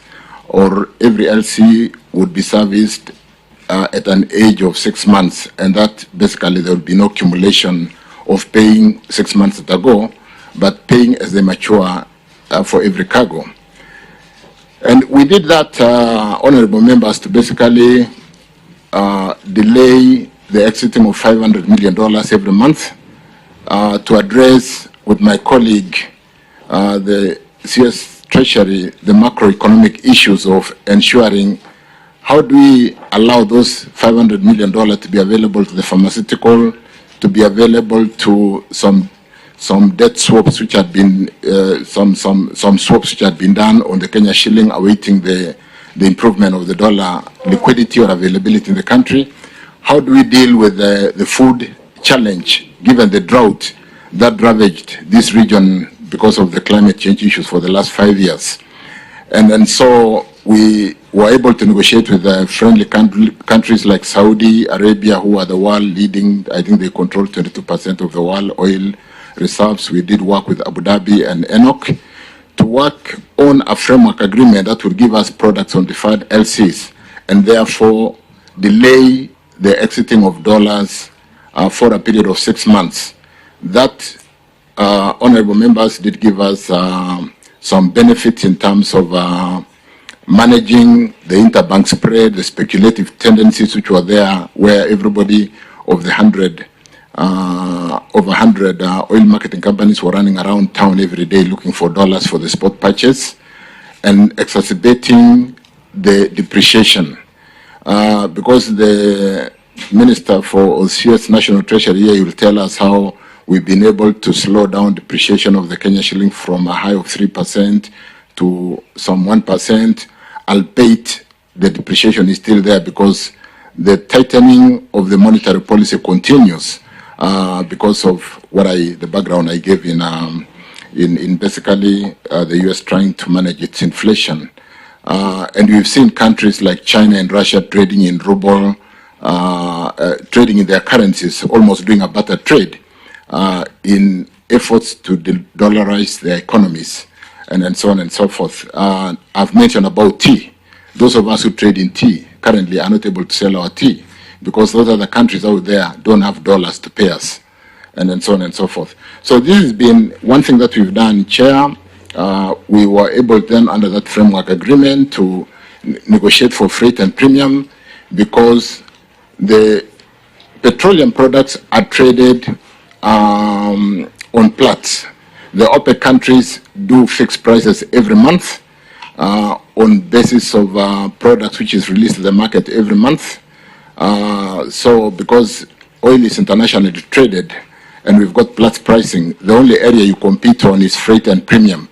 or every LC would be serviced at an age of 6 months, and that basically there would be no accumulation of paying 6 months at a go, but paying as they mature for every cargo. And we did that, honorable members, to basically delay the exiting of $500 million every month, to address with my colleague, the CS Treasury, the macroeconomic issues of ensuring how do we allow those $500 million to be available to the pharmaceutical, to be available to some debt swaps which had been, some swaps which had been done on the Kenya shilling, awaiting the improvement of the dollar liquidity or availability in the country. How do we deal with the food challenge, given the drought that ravaged this region because of the climate change issues for the last 5 years. And so we were able to negotiate with friendly countries like Saudi Arabia, who are the world leading. I think they control 22% of the world oil reserves. We did work with Abu Dhabi and ENOC to work on a framework agreement that would give us products on deferred LCs and therefore delay the exiting of dollars for a period of 6 months. That, honorable members, did give us some benefits in terms of managing the interbank spread, the speculative tendencies which were there, where everybody of the over 100 oil marketing companies were running around town every day looking for dollars for the spot purchase, and exacerbating the depreciation. Because the Minister for CS National Treasury here will tell us how we've been able to slow down depreciation of the Kenya shilling from a high of 3% to some 1%, albeit the depreciation is still there because the tightening of the monetary policy continues because of what the background I gave in basically the US trying to manage its inflation. And we've seen countries like China and Russia trading in ruble, trading in their currencies, almost doing a barter trade in efforts to dollarize their economies, and so on and so forth. I've mentioned about tea. Those of us who trade in tea currently are not able to sell our tea because those other countries out there don't have dollars to pay us, and so on and so forth. So this has been one thing that we've done, Chair. We were able then, under that framework agreement, to negotiate for freight and premium because the petroleum products are traded on Platts. The OPEC countries do fixed prices every month on basis of products which is released to the market every month. So because oil is internationally traded and we've got Platts pricing, the only area you compete on is freight and premium.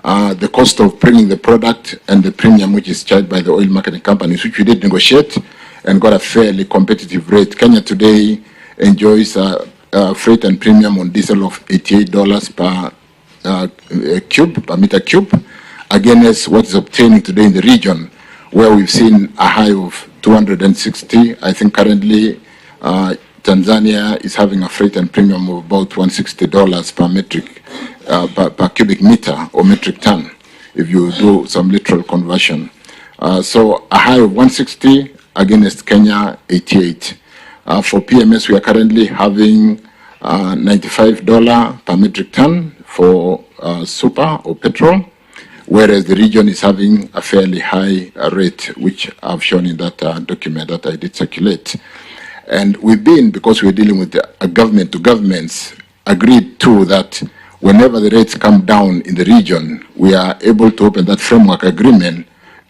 The cost of bringing the product and the premium which is charged by the oil marketing companies, which we did negotiate and got a fairly competitive rate. Kenya today enjoys freight and premium on diesel of $88 per meter cube, against what is obtaining today in the region, where we've seen a high of 260. I think currently Tanzania is having a freight and premium of about $160 per metric, per cubic meter or metric ton, if you do some literal conversion. So a high of 160 against Kenya 88. For PMS, we are currently having $95 per metric ton for super or petrol, whereas the region is having a fairly high rate, which I've shown in that document that I did circulate. And we've been, because we're dealing with a government to governments, agreed to that whenever the rates come down in the region, we are able to open that framework agreement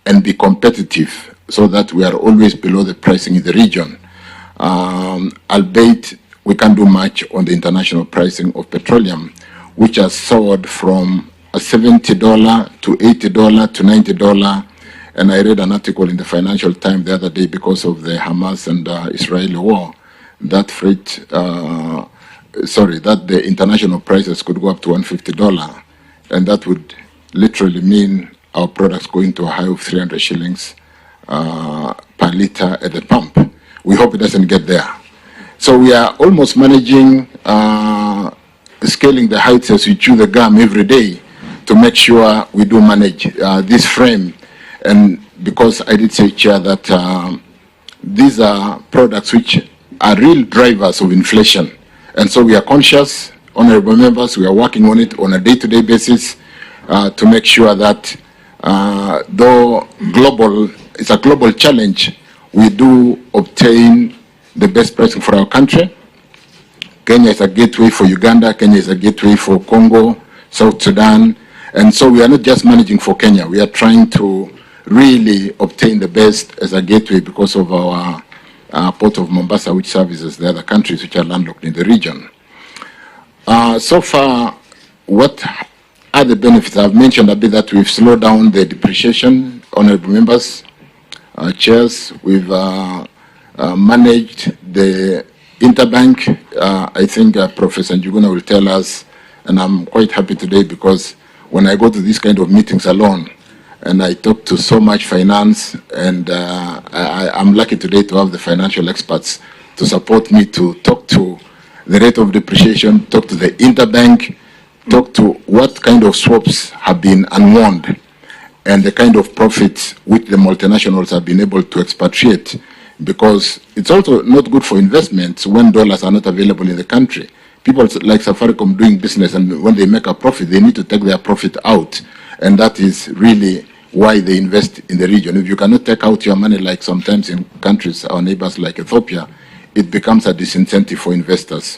and be competitive so that we are always below the pricing in the region. Albeit we can't do much on the international pricing of petroleum, which has soared from a $70 to $80 to $90. And I read an article in the Financial Times the other day, because of the Hamas and Israeli war, that that the international prices could go up to $150. And that would literally mean our products going to a high of 300 shillings per liter at the pump. We hope it doesn't get there. So we are almost managing scaling the heights as we chew the gum every day to make sure we do manage this frame. And because I did say, Chair, that these are products which are real drivers of inflation. And so we are conscious, honorable members, we are working on it on a day-to-day basis to make sure that though it's a global challenge, we do obtain the best pricing for our country. Kenya is a gateway for Uganda, Kenya is a gateway for Congo, South Sudan. And so we are not just managing for Kenya, we are trying to really obtain the best as a gateway because of our port of Mombasa, which services the other countries which are landlocked in the region. So far, what are the benefits? I've mentioned a bit that we've slowed down the depreciation, honorable members, chairs. We've managed the interbank, I think Professor Njuguna will tell us, and I'm quite happy today because when I go to these kind of meetings alone, and I talk to so much finance, and I'm lucky today to have the financial experts to support me to talk to the rate of depreciation, talk to the interbank, talk to what kind of swaps have been unwound, and the kind of profits which the multinationals have been able to expatriate, because it's also not good for investments when dollars are not available in the country. People like Safaricom doing business, and when they make a profit, they need to take their profit out, and that is really why they invest in the region. If you cannot take out your money, like sometimes in countries, our neighbors like Ethiopia, it becomes a disincentive for investors.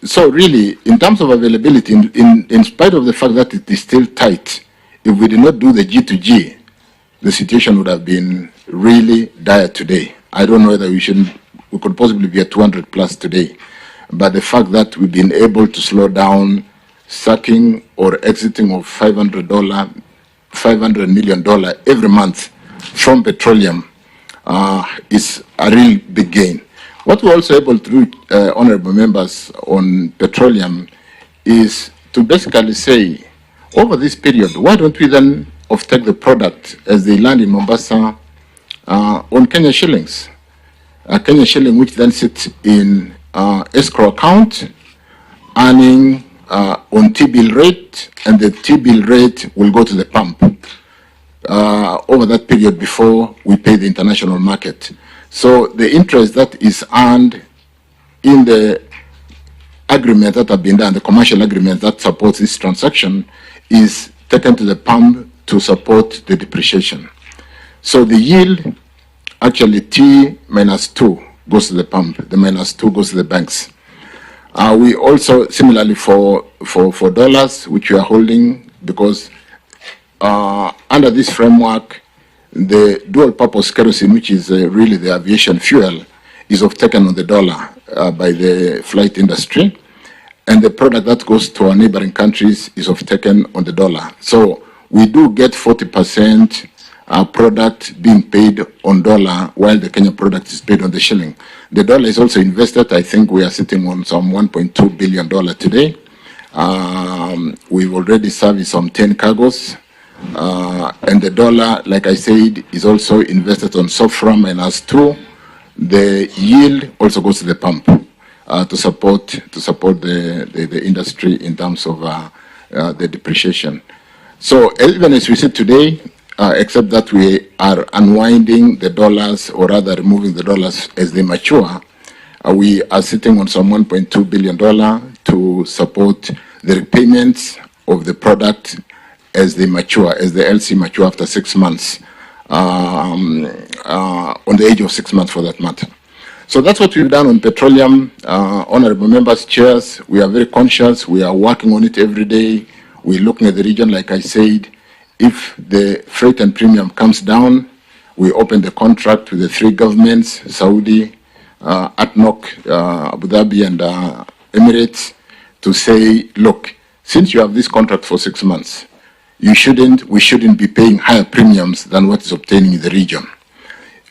So really, in terms of availability, in spite of the fact that it is still tight, if we did not do the G2G, the situation would have been really dire today. I don't know whether we could possibly be at 200 plus today. But the fact that we've been able to slow down sucking or exiting of $500 million every month from petroleum is a real big gain. What we're also able to do, honorable members, on petroleum is to basically say, over this period, why don't we then offtake the product as they land in Mombasa on Kenya shillings? A Kenya shilling which then sits in escrow account, earning on T-bill rate, and the T-bill rate will go to the pump over that period before we pay the international market. So the interest that is earned in the agreement that have been done, the commercial agreement that supports this transaction, is taken to the pump to support the depreciation. So the yield, actually T minus 2 goes to the pump, the minus 2 goes to the banks. We also, similarly for dollars, which we are holding, because under this framework, the dual purpose kerosene, which is really the aviation fuel, is taken on the dollar by the flight industry. And the product that goes to our neighboring countries is taken on the dollar. So we do get 40% product being paid on dollar, while the Kenya product is paid on the shilling. The dollar is also invested. I think we are sitting on some $1.2 billion today. We've already serviced some 10 cargos. And the dollar, like I said, is also invested on SOFR minus 2. The yield also goes to the pump to support the industry in terms of the depreciation. So even as we sit today, except that we are unwinding the dollars, or rather removing the dollars as they mature, we are sitting on some $1.2 billion to support the repayments of the product as they mature, as the LC mature after 6 months, on the age of 6 months for that matter. So that's what we've done on petroleum. Honorable members, chairs, we are very conscious. We are working on it every day. We're looking at the region, like I said. If the freight and premium comes down, we open the contract with the 3 governments, Saudi, ADNOC, Abu Dhabi, and Emirates, to say, look, since you have this contract for 6 months, we shouldn't be paying higher premiums than what is obtaining in the region.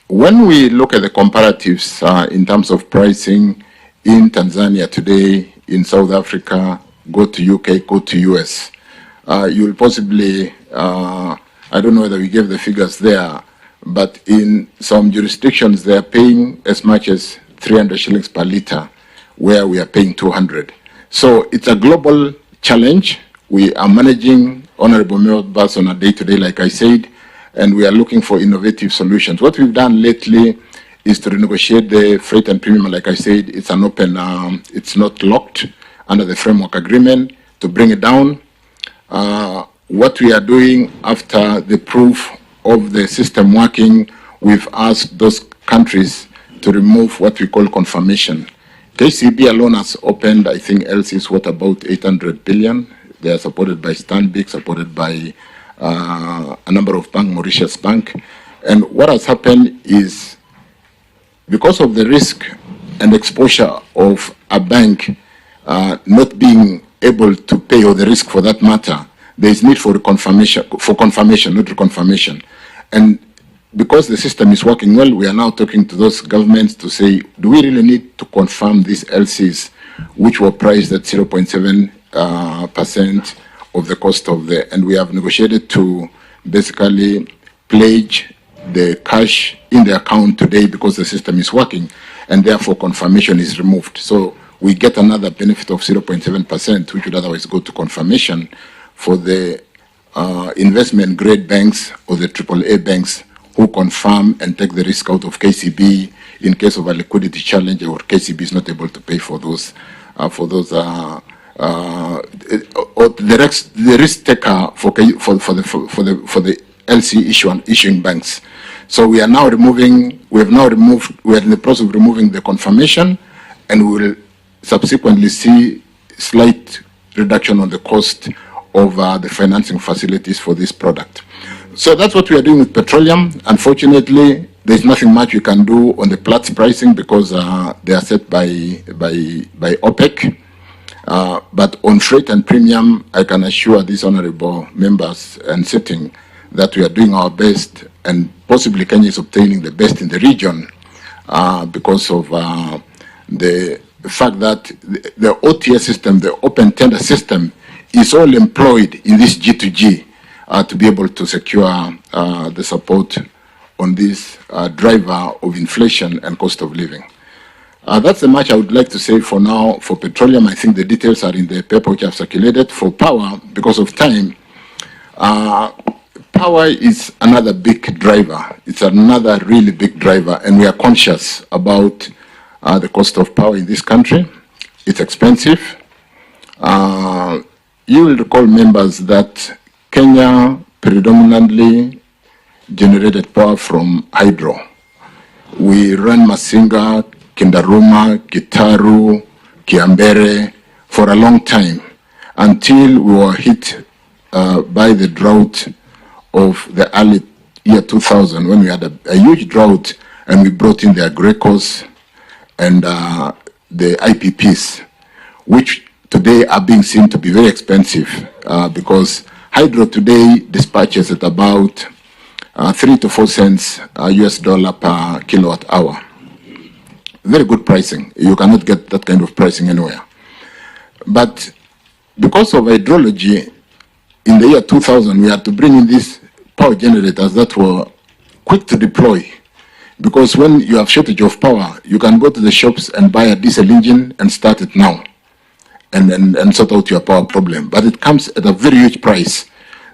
When we look at the comparatives in terms of pricing in Tanzania today, in South Africa, go to UK, go to US, you'll possibly, I don't know whether we gave the figures there, but in some jurisdictions they are paying as much as 300 shillings per litre, where we are paying 200. So it's a global challenge. We are managing, honorable members, on a day-to-day, like I said, and we are looking for innovative solutions. What we've done lately is to renegotiate the freight and premium. Like I said, it's an open, it's not locked under the framework agreement, to bring it down. What we are doing after the proof of the system working, we've asked those countries to remove what we call confirmation. KCB alone has opened, I think, LC's worth about 800 billion. They are supported by Stanbic, supported by a number of banks, Mauritius Bank. And what has happened is, because of the risk and exposure of a bank not being able to pay, or the risk for that matter, there is need for confirmation, not reconfirmation. And because the system is working well, we are now talking to those governments to say, do we really need to confirm these LCs, which were priced at 0.7% of the cost of the, and we have negotiated to basically pledge the cash in the account today because the system is working, and therefore confirmation is removed. So we get another benefit of 0.7%, which would otherwise go to confirmation for the investment grade banks or the AAA banks who confirm and take the risk out of KCB in case of a liquidity challenge or KCB is not able to pay for those or the risk taker for the LC issuing banks. So we are now removing. We are in the process of removing the confirmation, and we will subsequently see slight reduction on the cost of the financing facilities for this product. So that's what we are doing with petroleum. Unfortunately, there's nothing much we can do on the Platts pricing because they are set by OPEC. But on freight and premium, I can assure these honorable members and sitting that we are doing our best, and possibly Kenya is obtaining the best in the region because of the fact that the OTA system, the open tender system, is all employed in this G2G to be able to secure the support on this driver of inflation and cost of living. That's the much I would like to say for now. For petroleum, I think the details are in the paper which I've circulated. For power, because of time, power is another big driver. It's another really big driver, and we are conscious about the cost of power in this country. It's expensive. You will recall, members, that Kenya predominantly generated power from hydro. We ran Masinga, Kindaruma, Gitaru, Kiambere for a long time until we were hit by the drought of the early year 2000 when we had a huge drought, and we brought in the Agrecos and the IPPs, which today are being seen to be very expensive because hydro today dispatches at about 3 to 4 cents US dollar per kilowatt hour. Very good pricing. You cannot get that kind of pricing anywhere. But because of hydrology, in the year 2000, we had to bring in these power generators that were quick to deploy. Because when you have shortage of power, you can go to the shops and buy a diesel engine and start it now and sort out your power problem. But it comes at a very huge price.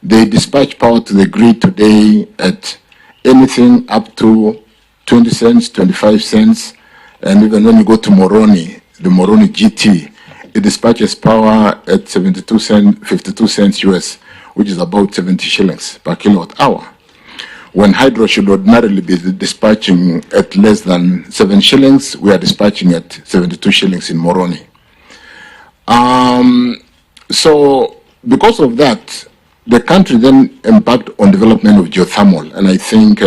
They dispatch power to the grid today at anything up to 20 cents, 25 cents. And even when you go to Moroni, the Moroni GT, it dispatches power at 72 cents, 52 cents US, which is about 70 shillings per kilowatt hour. When hydro should ordinarily be dispatching at less than 7 shillings, we are dispatching at 72 shillings in Moroni. So because of that, the country then embarked on development of geothermal. And I think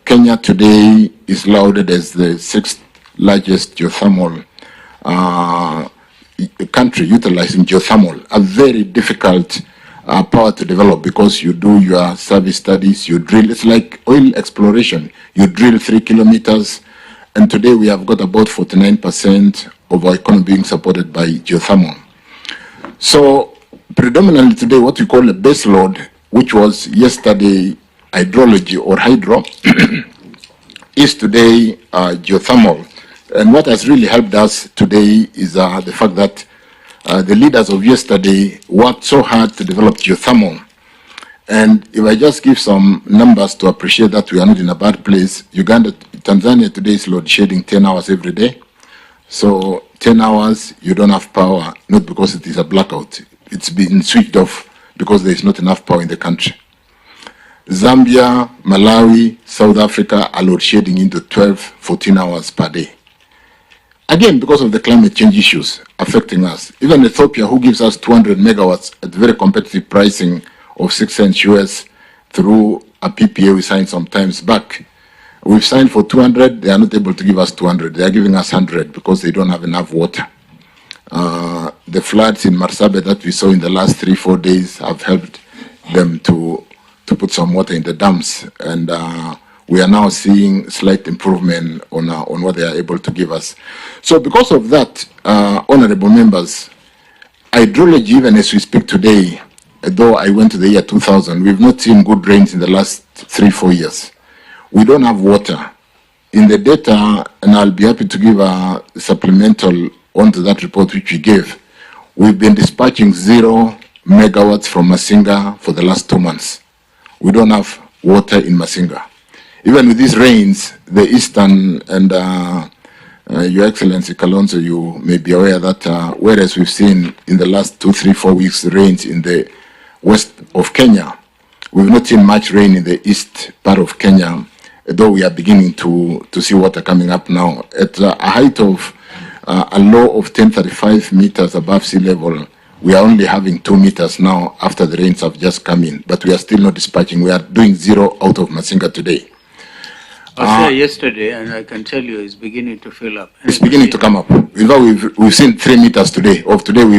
Kenya today is lauded as the 6th largest geothermal country utilizing geothermal, a very difficult power to develop because you do your service studies, you drill. It's like oil exploration. You drill 3 kilometers, and today we have got about 49% of our economy being supported by geothermal. So predominantly today what we call a base load, which was yesterday hydrology or hydro, is today geothermal. And what has really helped us today is the fact that the leaders of yesterday worked so hard to develop geothermal. And if I just give some numbers to appreciate that we are not in a bad place, Tanzania today is load shedding 10 hours every day. So 10 hours, you don't have power, not because it is a blackout. It's been switched off because there is not enough power in the country. Zambia, Malawi, South Africa are load shedding into 12, 14 hours per day. Again, because of the climate change issues affecting us. Even Ethiopia, who gives us 200 megawatts at very competitive pricing of 6 cents US through a PPA we signed some times back. We've signed for 200, they are not able to give us 200. They are giving us 100 because they don't have enough water. The floods in Marsabit that we saw in the last 3-4 days have helped them to put some water in the dams. And we are now seeing slight improvement on what they are able to give us. So because of that, honorable members, hydrology, even as we speak today, though I went to the year 2000, we've not seen good rains in the last 3-4 years. We don't have water. In the data, and I'll be happy to give a supplemental onto that report which we gave, we've been dispatching 0 megawatts from Masinga for the last 2 months. We don't have water in Masinga. Even with these rains, the eastern and Your Excellency Kalonzo, you may be aware that whereas we've seen in the last 2, 3, 4 weeks rains in the west of Kenya, we've not seen much rain in the east part of Kenya, though we are beginning to see water coming up now. At a height of a low of 1035 meters above sea level, we are only having 2 meters now after the rains have just come in, but we are still not dispatching. We are doing 0 out of Masinga today. I was there yesterday, and I can tell you it's beginning to fill up. It's beginning to come up. In fact, we've seen 3 meters today. Of today, we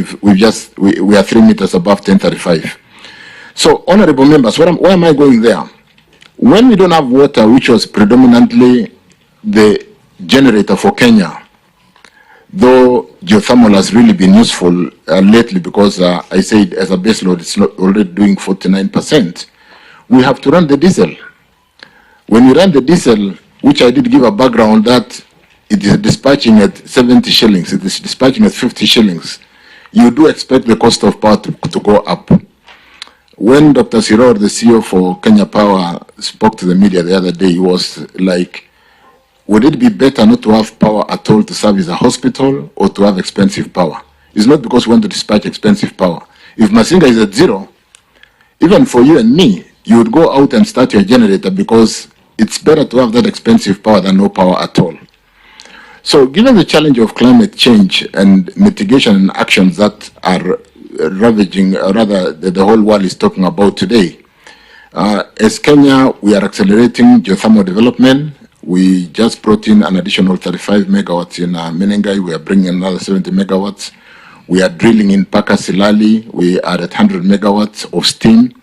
are 3 meters above 1035. So, honorable members, why am I going there? When we don't have water, which was predominantly the generator for Kenya, though geothermal has really been useful lately because I said as a base load it's not already doing 49%, we have to run the diesel. When you run the diesel, which I did give a background that it is dispatching at 70 shillings, it is dispatching at 50 shillings, you do expect the cost of power to go up. When Dr. Siror, the CEO for Kenya Power, spoke to the media the other day, he was like, would it be better not to have power at all to service a hospital or to have expensive power? It's not because we want to dispatch expensive power. If Masinga is at 0, even for you and me, you would go out and start your generator because it's better to have that expensive power than no power at all. So given the challenge of climate change and mitigation and actions that are ravaging, or rather the whole world is talking about today, as Kenya, we are accelerating geothermal development. We just brought in an additional 35 megawatts in Menengai. We are bringing another 70 megawatts. We are drilling in Paka Silali. We are at 100 megawatts of steam,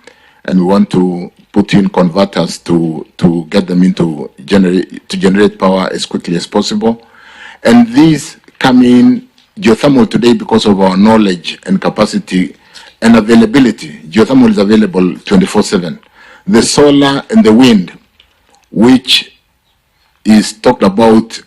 and we want to put in converters to get them into generate power as quickly as possible. And these come in geothermal today because of our knowledge and capacity and availability. Geothermal is available 24/7. The solar and the wind, which is talked about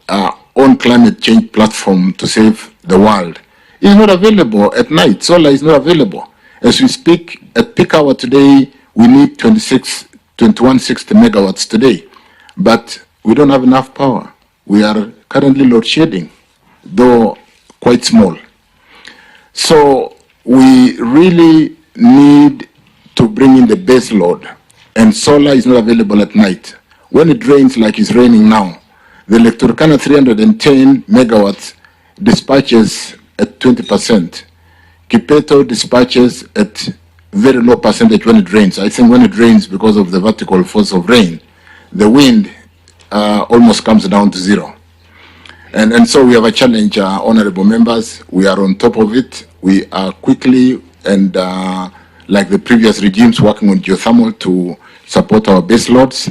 on climate change platform to save the world, is not available at night. Solar is not available. As we speak, at peak hour today, we need 2160 megawatts today, but we don't have enough power. We are currently load shedding, though quite small. So we really need to bring in the base load, and solar is not available at night. When it rains like it's raining now, the Turkana 310 megawatts dispatches at 20%. Kipeto dispatches at very low percentage when it rains. I think when it rains, because of the vertical force of rain, the wind almost comes down to 0. And so we have a challenge, honorable members. We are on top of it. We are quickly and like the previous regimes working on geothermal to support our base loads.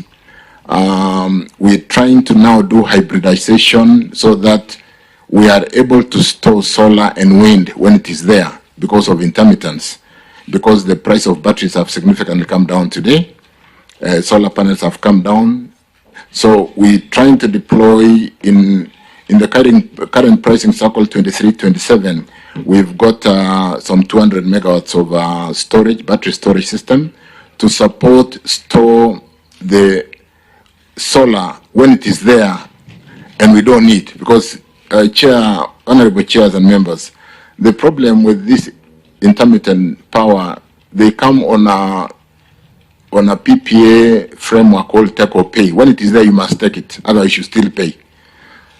We're trying to now do hybridization so that we are able to store solar and wind when it is there because of intermittence, because the price of batteries have significantly come down today. Solar panels have come down. So we're trying to deploy in the current pricing cycle 23-27, we've got some 200 megawatts of storage, battery storage system to store the solar when it is there and we don't need, because honorable chairs and members, the problem with this intermittent power, they come on a PPA framework called take or pay. When it is there, you must take it, otherwise you still pay.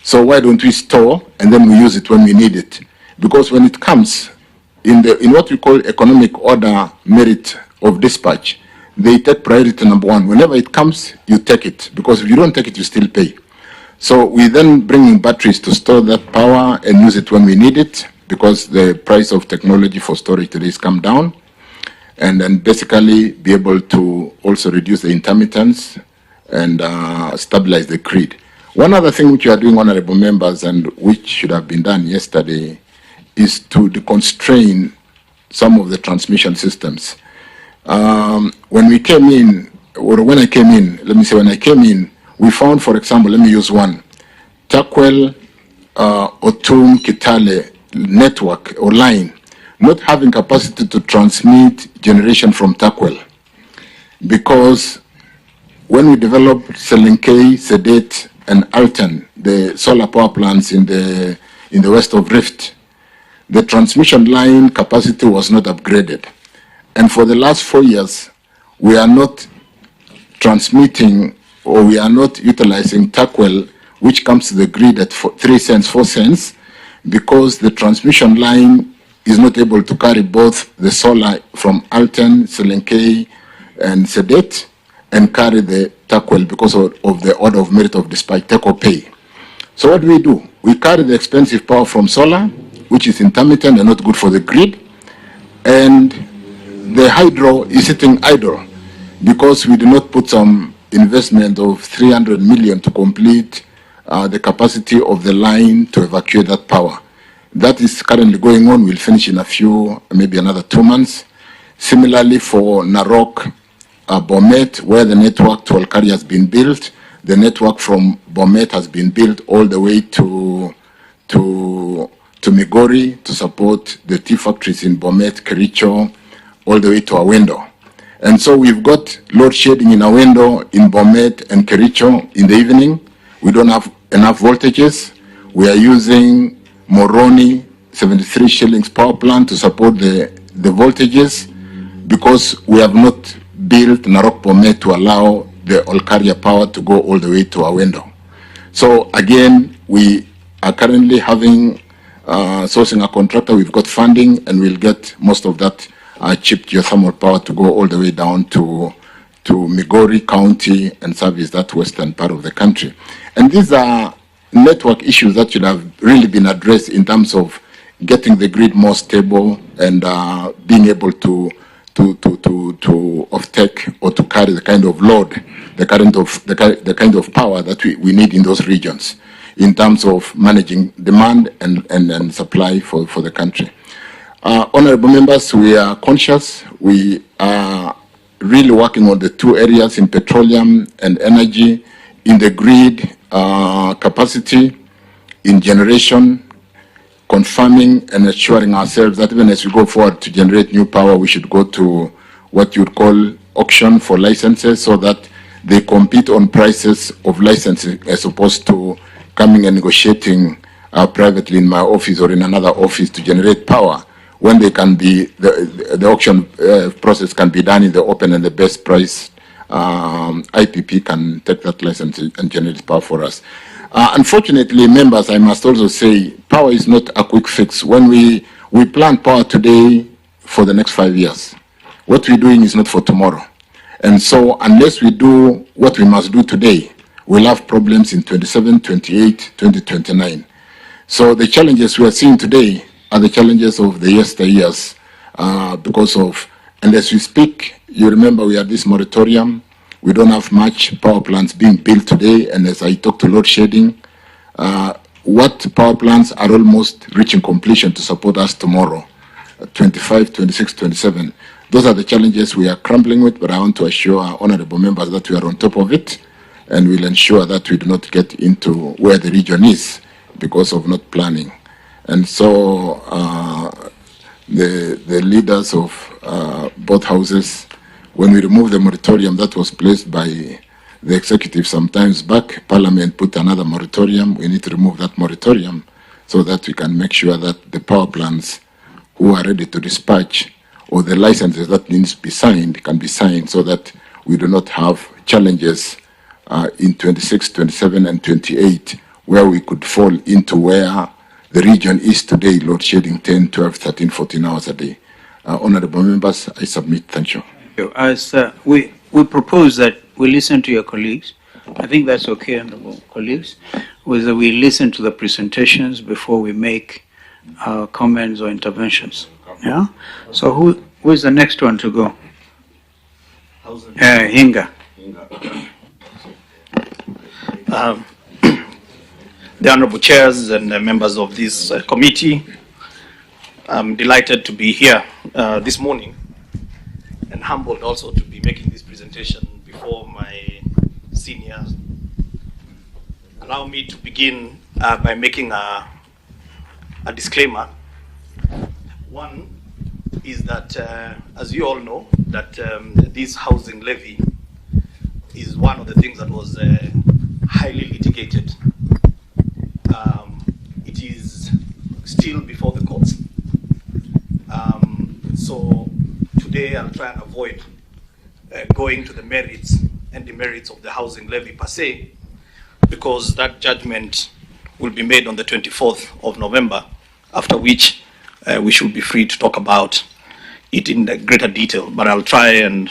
So why don't we store and then we use it when we need it? Because when it comes in what we call economic order merit of dispatch, they take priority number 1. Whenever it comes, you take it, because if you don't take it, you still pay. So we then bring in batteries to store that power and use it when we need it, because the price of technology for storage today has come down, and then basically be able to also reduce the intermittence and stabilize the grid. One other thing which you are doing, honorable members, and which should have been done yesterday, is to deconstrain some of the transmission systems. When we came in, or when I came in, let me say when I came in, we found, for example, let me use one, Takwel, Otum, Kitale network or line, not having capacity to transmit generation from Takwel. Because when we developed Selenkei, Sedet, and Alten, the solar power plants in the west of Rift, the transmission line capacity was not upgraded. And for the last 4 years, we are not transmitting, or we are not utilizing Takwel, which comes to the grid at 3 cents, 4 cents, because the transmission line is not able to carry both the solar from Alten, Selenkei, and Sedet, and carry the Takwel because of the order of merit of despite take or pay. So what do? We carry the expensive power from solar, which is intermittent and not good for the grid, and the hydro is sitting idle because we do not put some investment of 300 million to complete the capacity of the line to evacuate that power. That is currently going on. We'll finish in a few, maybe another 2 months. Similarly for Narok, Bomet, where the network to Olkari has been built, the network from Bomet has been built all the way to Migori to support the tea factories in Bomet, Kericho, all the way to Awendo. And so we've got load shedding in Awendo, in Bomet and Kericho in the evening. We don't have enough voltages. We are using Moroni 73 shillings power plant to support the voltages because we have not built Narok Bomet to allow the Olkaria power to go all the way to Awendo. So again, we are currently having sourcing a contractor. We've got funding, and we'll get most of that cheap geothermal power to go all the way down to Migori County and service that western part of the country. And these are network issues that should have really been addressed in terms of getting the grid more stable and being able to offtake or to carry the kind of load, the kind of power that we need in those regions in terms of managing demand and supply for the country. Honorable members, we are conscious. We are really working on the 2 areas in petroleum and energy, in the grid capacity, in generation, confirming and assuring ourselves that even as we go forward to generate new power, we should go to what you would call auction for licenses so that they compete on prices of licensing as opposed to coming and negotiating privately in my office or in another office to generate power, when they can be, the auction process can be done in the open and the best price IPP can take that license and generate power for us. Unfortunately, members, I must also say, power is not a quick fix. When we plan power today for the next 5 years, what we're doing is not for tomorrow. And so unless we do what we must do today, we'll have problems in 27, 28, 2029. So the challenges we are seeing today are the challenges of the yesteryears because of, and as we speak, you remember we had this moratorium. We don't have much power plants being built today, and as I talk to load shedding, what power plants are almost reaching completion to support us tomorrow, 25, 26, 27. Those are the challenges we are crumbling with, but I want to assure our honorable members that we are on top of it, and we'll ensure that we do not get into where the region is because of not planning. And so the leaders of both houses, when we removed the moratorium that was placed by the executive sometimes back, Parliament put another moratorium. We need to remove that moratorium so that we can make sure that the power plants who are ready to dispatch or the licenses that needs to be signed can be signed so that we do not have challenges in 26, 27, and 28 where we could fall into where the region is today, load shedding 10, 12, 13, 14 hours a day. Honorable members, I submit. Thank you. As we propose that we listen to your colleagues. I think that's okay, honorable colleagues, whether we listen to the presentations before we make comments or interventions. Yeah? So who is the next one to go? Hinga. the honorable chairs and members of this committee, I'm delighted to be here this morning and humbled also to be making this presentation before my seniors. Allow me to begin by making a disclaimer. One is that, as you all know, that this housing levy is one of the things that was highly litigated. It is still before the courts. So today I'll try and avoid going to the merits and demerits of the housing levy per se, because that judgment will be made on the 24th of November, after which we should be free to talk about it in greater detail, but I'll try and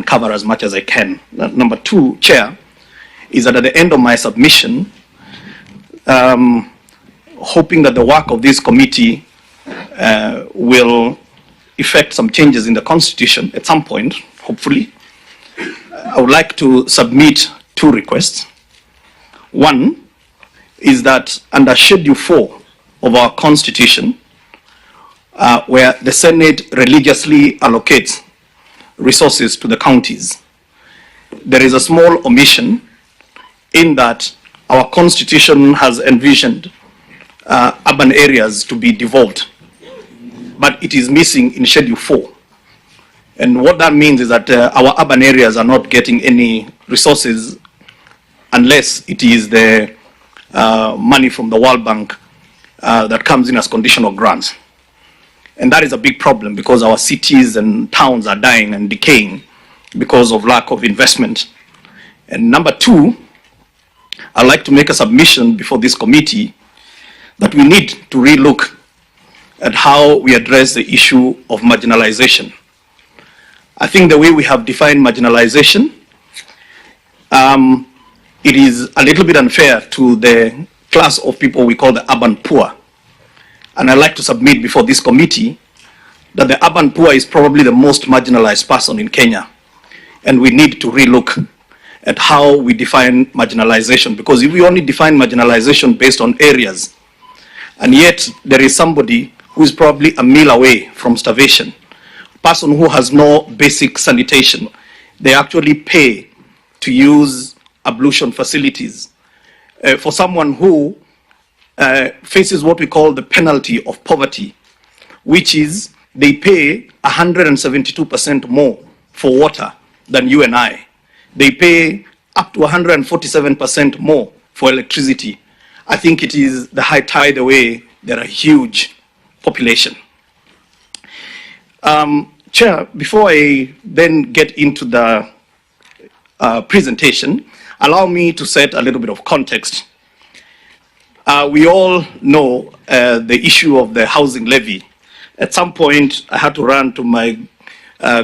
cover as much as I can. Number two, Chair, is that at the end of my submission, hoping that the work of this committee will effect some changes in the Constitution at some point, hopefully, I would like to submit two requests. One is that under Schedule 4 of our Constitution, where the Senate religiously allocates resources to the counties, there is a small omission in that our Constitution has envisioned urban areas to be devolved, but it is missing in Schedule 4. And what that means is that our urban areas are not getting any resources unless it is the money from the World Bank that comes in as conditional grants. And that is a big problem because our cities and towns are dying and decaying because of lack of investment. And number two, I'd like to make a submission before this committee that we need to relook at how we address the issue of marginalization. I think the way we have defined marginalization, it is a little bit unfair to the class of people we call the urban poor. And I'd like to submit before this committee that the urban poor is probably the most marginalized person in Kenya. And we need to relook at how we define marginalization, because if we only define marginalization based on areas, and yet there is somebody who is probably a meal away from starvation, a person who has no basic sanitation, they actually pay to use ablution facilities. For someone who faces what we call the penalty of poverty, which is they pay 172% more for water than you and I. They pay up to 147% more for electricity. I think it is the high tide away. They're a huge population. Chair, before I then get into the presentation, allow me to set a little bit of context. We all know the issue of the housing levy. At some point, I had to run to my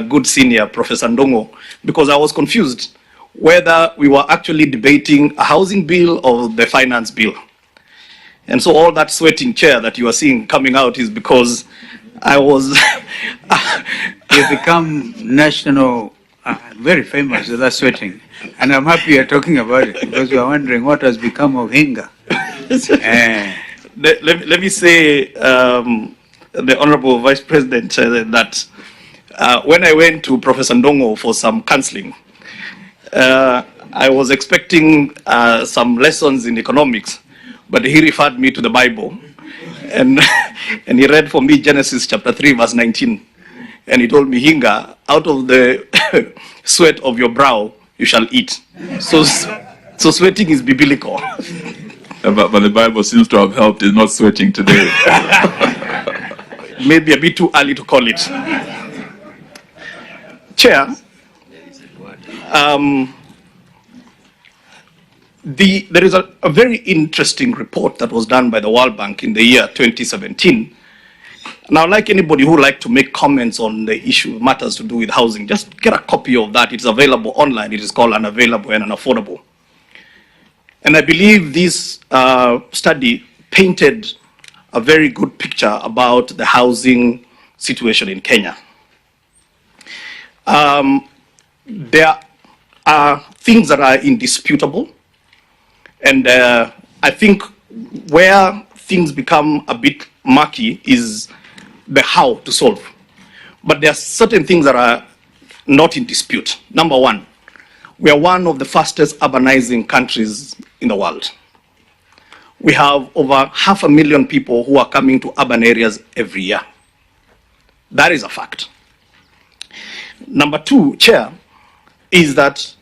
good senior, Professor Ndongo, because I was confused whether we were actually debating a housing bill or the finance bill. And so all that sweating, Chair, that you are seeing coming out is because I was... You become national, very famous with that sweating. And I'm happy you're talking about it because you're wondering what has become of Hinga. Let me say, the Honorable Vice President, that when I went to Professor Ndongo for some counseling, I was expecting some lessons in economics, but he referred me to the Bible. And he read for me Genesis chapter 3, verse 19. And he told me, Hinga, out of the sweat of your brow, you shall eat. So sweating is biblical. But the Bible seems to have helped in not sweating today. Maybe a bit too early to call it. Chair, there is a very interesting report that was done by the World Bank in the year 2017. Now, like anybody who would like to make comments on the issue, matters to do with housing, just get a copy of that. It's available online. It is called Unavailable and Unaffordable. And I believe this study painted a very good picture about the housing situation in Kenya. There are things that are indisputable. And I think where things become a bit murky is the how to solve. But there are certain things that are not in dispute. Number one, we are one of the fastest urbanizing countries in the world. We have over 500,000 people who are coming to urban areas every year. That is a fact. Number two, Chair, is that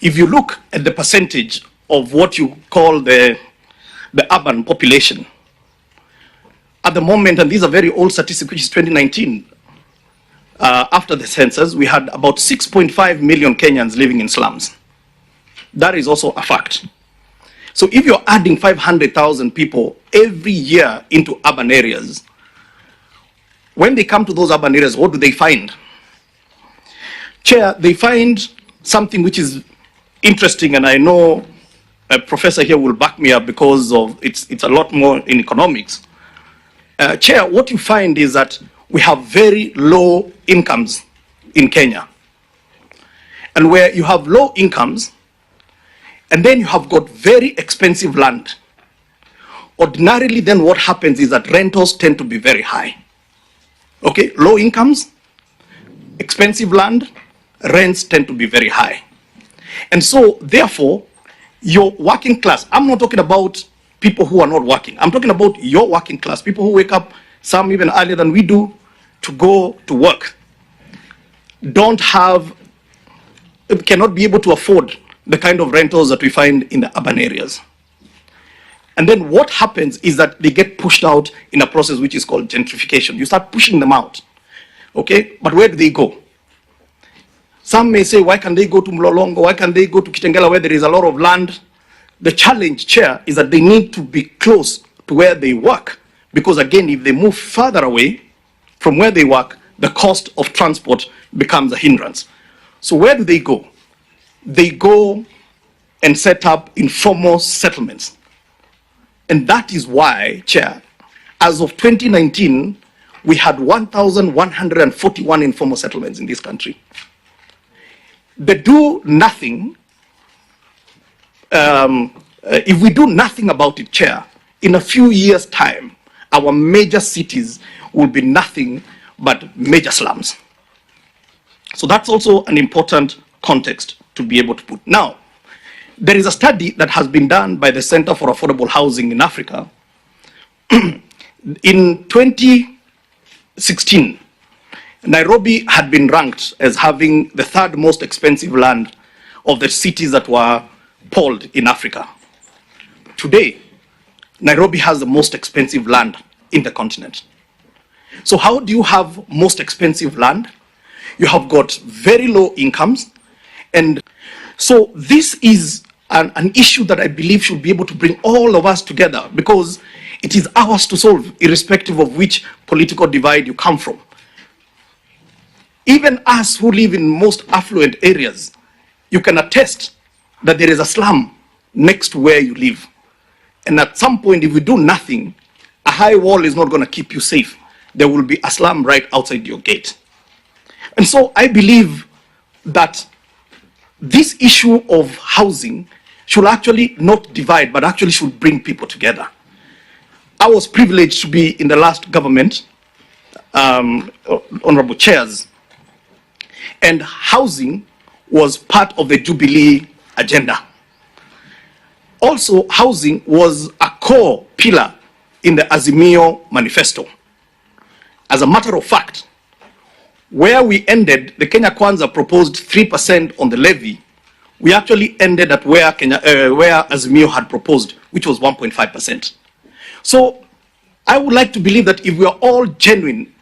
if you look at the percentage of what you call the urban population, at the moment, and these are very old statistics, which is 2019, after the census, we had about 6.5 million Kenyans living in slums. That is also a fact. So if you're adding 500,000 people every year into urban areas, when they come to those urban areas, what do they find? Chair, they find something which is interesting, and I know a professor here will back me up because of it's a lot more in economics. Chair, what you find is that we have very low incomes in Kenya. And where you have low incomes, and then you have got very expensive land, ordinarily then what happens is that rentals tend to be very high. Okay, low incomes, expensive land, rents tend to be very high. And so, therefore, your working class, I'm not talking about people who are not working, I'm talking about your working class, people who wake up, some even earlier than we do, to go to work, cannot be able to afford the kind of rentals that we find in the urban areas. And then what happens is that they get pushed out in a process which is called gentrification. You start pushing them out, okay? But where do they go? Some may say, why can't they go to Mlolongo? Why can't they go to Kitengela where there is a lot of land? The challenge, Chair, is that they need to be close to where they work. Because again, if they move further away from where they work, the cost of transport becomes a hindrance. So where do they go? They go and set up informal settlements. And that is why, Chair, as of 2019, we had 1,141 informal settlements in this country. The do nothing, if we do nothing about it, Chair, in a few years' time, our major cities will be nothing but major slums. So that's also an important context to be able to put. Now, there is a study that has been done by the Center for Affordable Housing in Africa. In 2016, Nairobi had been ranked as having the third most expensive land of the cities that were polled in Africa. Today, Nairobi has the most expensive land in the continent. So how do you have most expensive land? You have got very low incomes. And so this is an issue that I believe should be able to bring all of us together, because it is ours to solve, irrespective of which political divide you come from. Even us who live in most affluent areas, you can attest that there is a slum next to where you live. And at some point, if we do nothing, a high wall is not going to keep you safe. There will be a slum right outside your gate. And so I believe that this issue of housing should actually not divide, but actually should bring people together. I was privileged to be in the last government, honorable chairs, and housing was part of the Jubilee agenda. Also, housing was a core pillar in the Azimio manifesto. As a matter of fact, where we ended, the Kenya Kwanza proposed 3% on the levy. We actually ended at where Azimio had proposed, which was 1.5%. So I would like to believe that if we are all genuine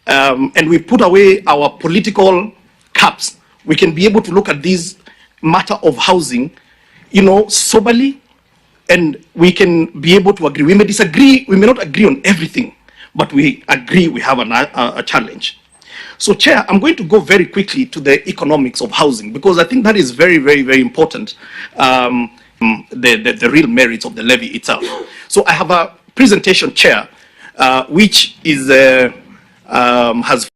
and we put away our political caps, we can be able to look at this matter of housing, soberly, and we can be able to agree. We may disagree, we may not agree on everything, but we agree we have a challenge. So, Chair, I'm going to go very quickly to the economics of housing, because I think that is very, very, very important, the real merits of the levy itself. So I have a presentation, Chair, which is has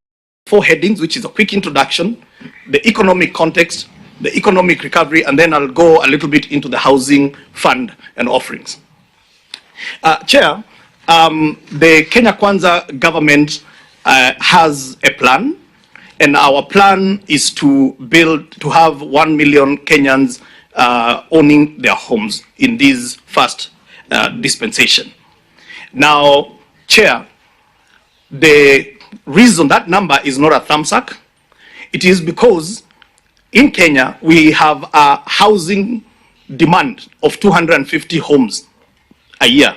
4 headings, which is a quick introduction, the economic context, the economic recovery, and then I'll go a little bit into the housing fund and offerings. Chair, the Kenya Kwanza government has a plan, and our plan is to have 1 million Kenyans owning their homes in this first dispensation. Now, Chair, the reason that number is not a thumbsuck, it is because in Kenya we have a housing demand of 250 homes a year.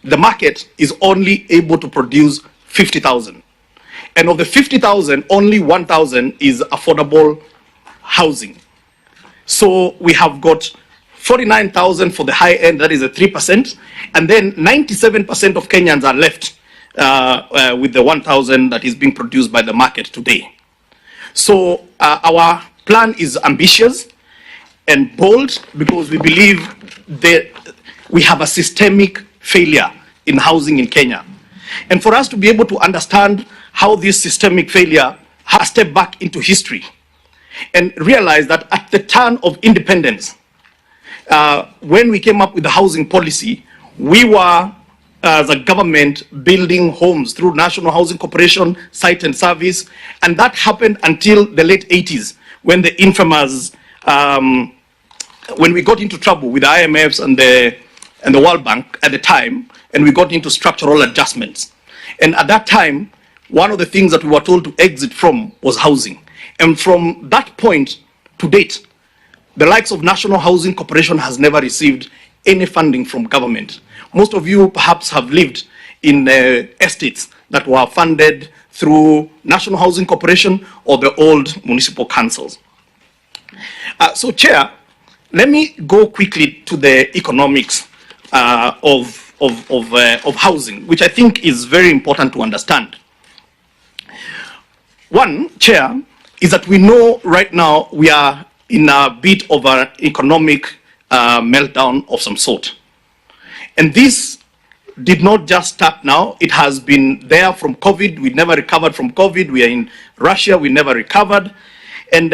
The market is only able to produce 50,000. And of the 50,000, only 1,000 is affordable housing. So we have got 49,000 for the high end, that is a 3%, and then 97% of Kenyans are left with the 1,000 that is being produced by the market today. So our plan is ambitious and bold because we believe that we have a systemic failure in housing in Kenya. And for us to be able to understand how this systemic failure has stepped back into history and realize that at the turn of independence, when we came up with the housing policy, we were, as a government, building homes through National Housing Corporation, site and service, and that happened until the late 80s, when the infamous, when we got into trouble with the IMFs and the World Bank at the time, and we got into structural adjustments. And at that time, one of the things that we were told to exit from was housing. And from that point to date, the likes of National Housing Corporation has never received any funding from government. Most of you perhaps have lived in estates that were funded through National Housing Corporation or the old municipal councils. So, Chair, let me go quickly to the economics of housing, which I think is very important to understand. One, Chair, is that we know right now we are in a bit of an economic meltdown of some sort. And this did not just start now. It has been there from COVID. We never recovered from COVID. We are in Russia. We never recovered. And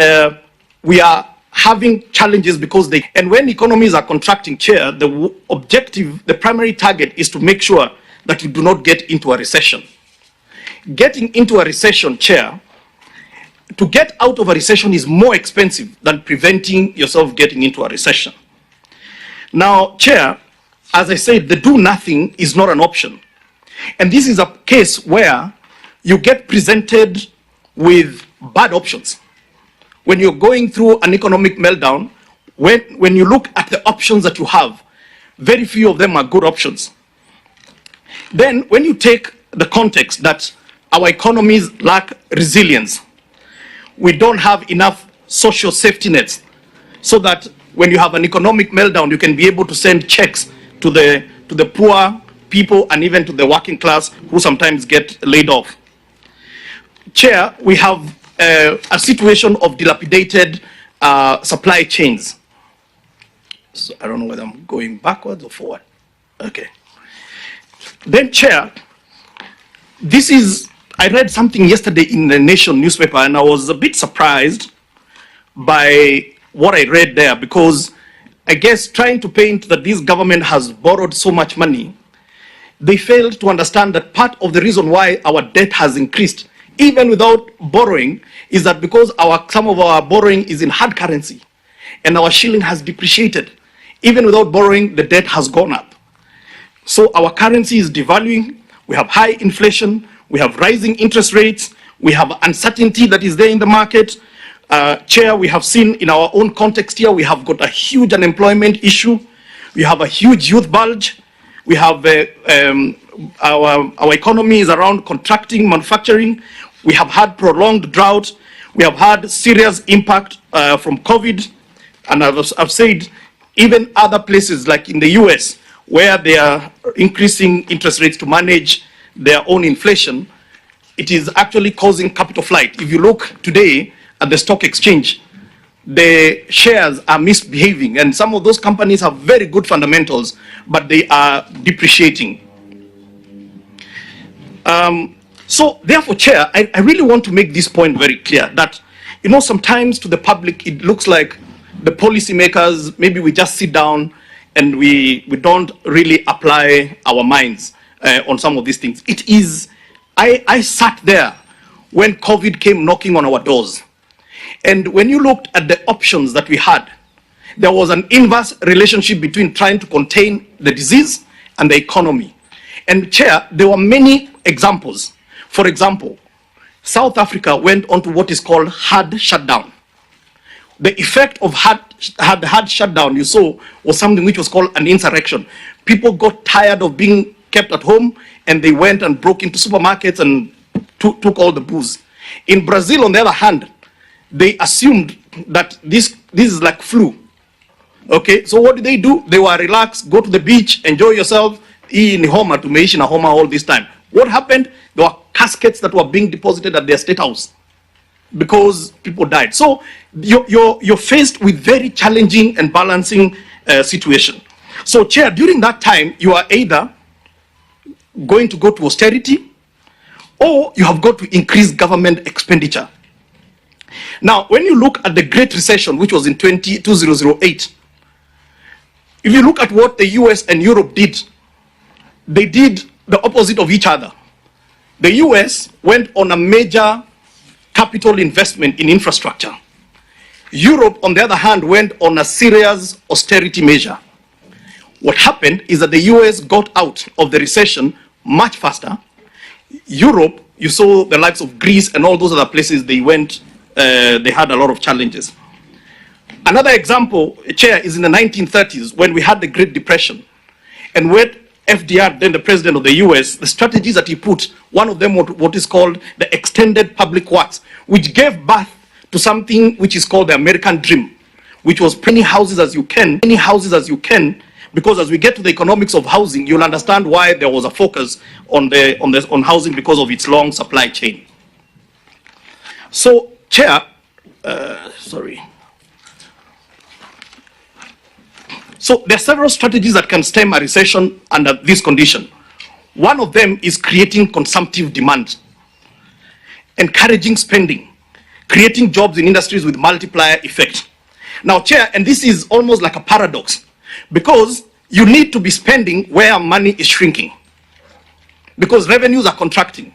we are having challenges because and when economies are contracting, Chair, the objective, the primary target is to make sure that you do not get into a recession. Getting into a recession, Chair, to get out of a recession is more expensive than preventing yourself getting into a recession. Now, Chair, as I said, the do nothing is not an option. And this is a case where you get presented with bad options. When you're going through an economic meltdown, when you look at the options that you have, very few of them are good options. Then when you take the context that our economies lack resilience, we don't have enough social safety nets so that when you have an economic meltdown, you can be able to send checks to the poor people and even to the working class who sometimes get laid off. Chair, we have a situation of dilapidated supply chains. So I don't know whether I'm going backwards or forward. Okay. Then, Chair, this is, I read something yesterday in the Nation newspaper and I was a bit surprised by what I read there, because I guess trying to paint that this government has borrowed so much money, they failed to understand that part of the reason why our debt has increased, even without borrowing, is that because some of our borrowing is in hard currency and our shilling has depreciated. Even without borrowing, the debt has gone up. So our currency is devaluing, we have high inflation, we have rising interest rates, we have uncertainty that is there in the market. Chair, we have seen in our own context here, we have got a huge unemployment issue, we have a huge youth bulge, we have our economy is around contracting, manufacturing, we have had prolonged drought, we have had serious impact from COVID, and I've said even other places like in the US, where they are increasing interest rates to manage their own inflation, it is actually causing capital flight. If you look today at the stock exchange, the shares are misbehaving, and some of those companies have very good fundamentals, but they are depreciating. So therefore, Chair, I really want to make this point very clear, that You know, sometimes to the public, it looks like the policymakers, maybe we just sit down and we don't really apply our minds on some of these things. It is, I sat there when COVID came knocking on our doors. And when you looked at the options that we had, there was an inverse relationship between trying to contain the disease and the economy. And Chair, there were many examples. For example, South Africa went on to what is called hard shutdown. The effect of hard shutdown, you saw, was something which was called an insurrection. People got tired of being kept at home, and they went and broke into supermarkets and took all the booze. In Brazil, on the other hand, they assumed that this is like flu. Okay, so what did they do? They were relaxed, go to the beach, enjoy yourself, in Homa, to Meishi na Homa all this time. What happened? There were caskets that were being deposited at their state house because people died. So you're faced with very challenging and balancing situation. So Chair, during that time, you are either going to go to austerity or you have got to increase government expenditure. Now, when you look at the Great Recession, which was in 2008, if you look at what the US and Europe did, they did the opposite of each other. The US went on a major capital investment in infrastructure. Europe, on the other hand, went on a serious austerity measure. What happened is that the US got out of the recession much faster. Europe, you saw the likes of Greece and all those other places they went, they had a lot of challenges. Another example, Chair, is in the 1930s when we had the Great Depression. And when FDR, then the president of the US, the strategies that he put, one of them was what is called the extended public works, which gave birth to something which is called the American Dream, which was many houses as you can, because as we get to the economics of housing, you'll understand why there was a focus on housing because of its long supply chain. So, Chair, So there are several strategies that can stem a recession under this condition. One of them is creating consumptive demand, encouraging spending, creating jobs in industries with multiplier effect. Now, Chair, and this is almost like a paradox, because you need to be spending where money is shrinking, because revenues are contracting.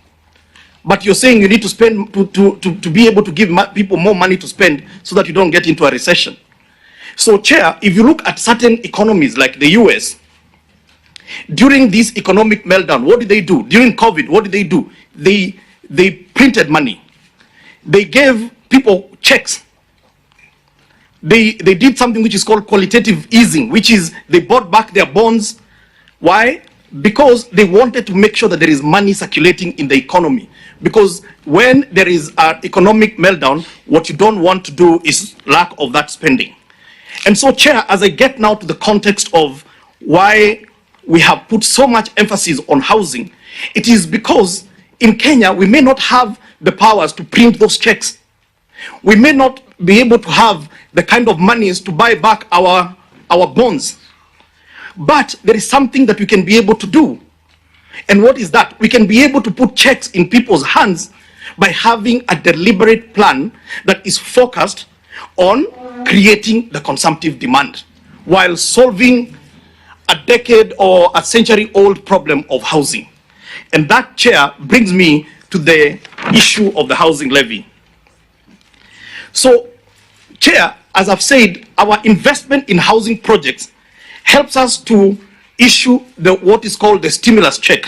But you're saying you need to spend to be able to give people more money to spend so that you don't get into a recession. So, Chair, if you look at certain economies like the US, during this economic meltdown, what did they do? During COVID, what did they do? They printed money. They gave people checks. They did something which is called qualitative easing, which is they bought back their bonds. Why? Because they wanted to make sure that there is money circulating in the economy. Because when there is an economic meltdown, what you don't want to do is lack of that spending. And so, Chair, as I get now to the context of why we have put so much emphasis on housing, it is because in Kenya, we may not have the powers to print those checks. We may not be able to have the kind of monies to buy back our bonds. But there is something that we can be able to do. And what is that? We can be able to put checks in people's hands by having a deliberate plan that is focused on creating the consumptive demand while solving a decade or a century-old problem of housing. And that, Chair, brings me to the issue of the housing levy. So, Chair, as I've said, our investment in housing projects helps us to issue what is called the stimulus check,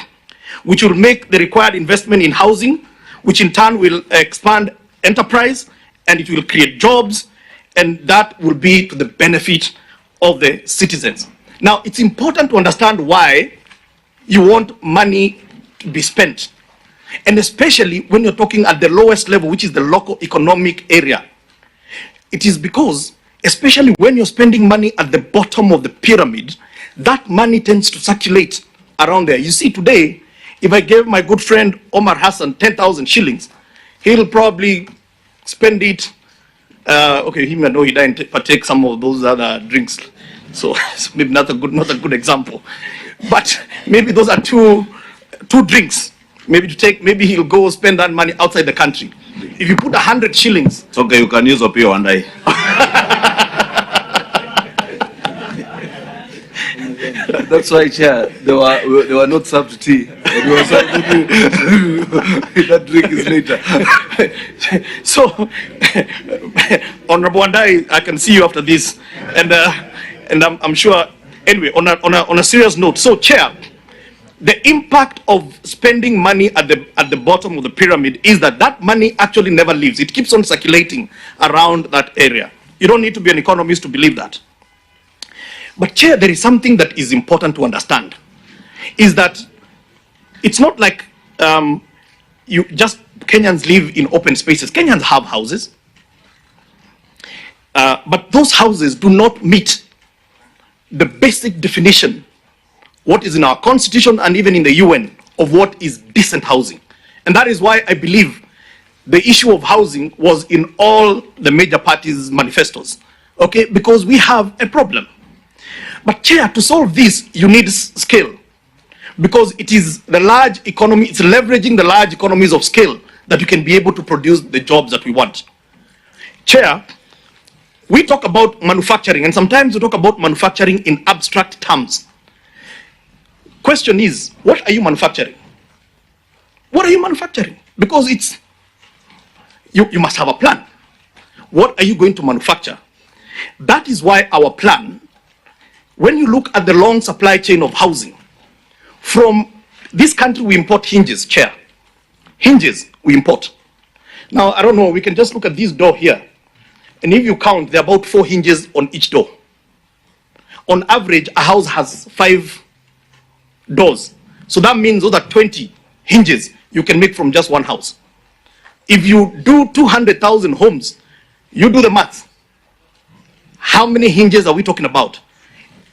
which will make the required investment in housing, which in turn will expand enterprise, and it will create jobs, and that will be to the benefit of the citizens. Now, it's important to understand why you want money to be spent, and especially when you're talking at the lowest level, which is the local economic area. It is because, especially when you're spending money at the bottom of the pyramid, that money tends to circulate around there. You see, today, if I gave my good friend Omar Hassan 10,000 shillings, he'll probably spend it. Okay, he may know he didn't partake some of those other drinks, so maybe not a good example. But maybe those are two drinks. Maybe he'll go spend that money outside the country. if you put 100 shillings. It's okay, you can use Opio and I. That's why, Chair, they were not served to tea. That drink is later. So, Honorable Wandai, I can see you after this, and I'm sure. Anyway, on a serious note, so Chair, the impact of spending money at the bottom of the pyramid is that money actually never leaves. It keeps on circulating around that area. You don't need to be an economist to believe that. But Chair, there is something that is important to understand, is that it's not like Kenyans live in open spaces. Kenyans have houses, but those houses do not meet the basic definition, what is in our constitution and even in the UN, of what is decent housing. And that is why I believe the issue of housing was in all the major parties' manifestos, okay, because we have a problem. But Chair, to solve this, you need scale, because it is the large economy, it's leveraging the large economies of scale that you can be able to produce the jobs that we want. Chair, we talk about manufacturing, and sometimes we talk about manufacturing in abstract terms. Question is, what are you manufacturing? What are you manufacturing? Because it's, you must have a plan. What are you going to manufacture? That is why our plan, when you look at the long supply chain of housing, from this country we import hinges, Chair. Hinges we import. Now, I don't know, we can just look at this door here. And if you count, there are about 4 hinges on each door. On average, a house has 5 doors. So that means those are 20 hinges you can make from just one house. If you do 200,000 homes, you do the math. How many hinges are we talking about?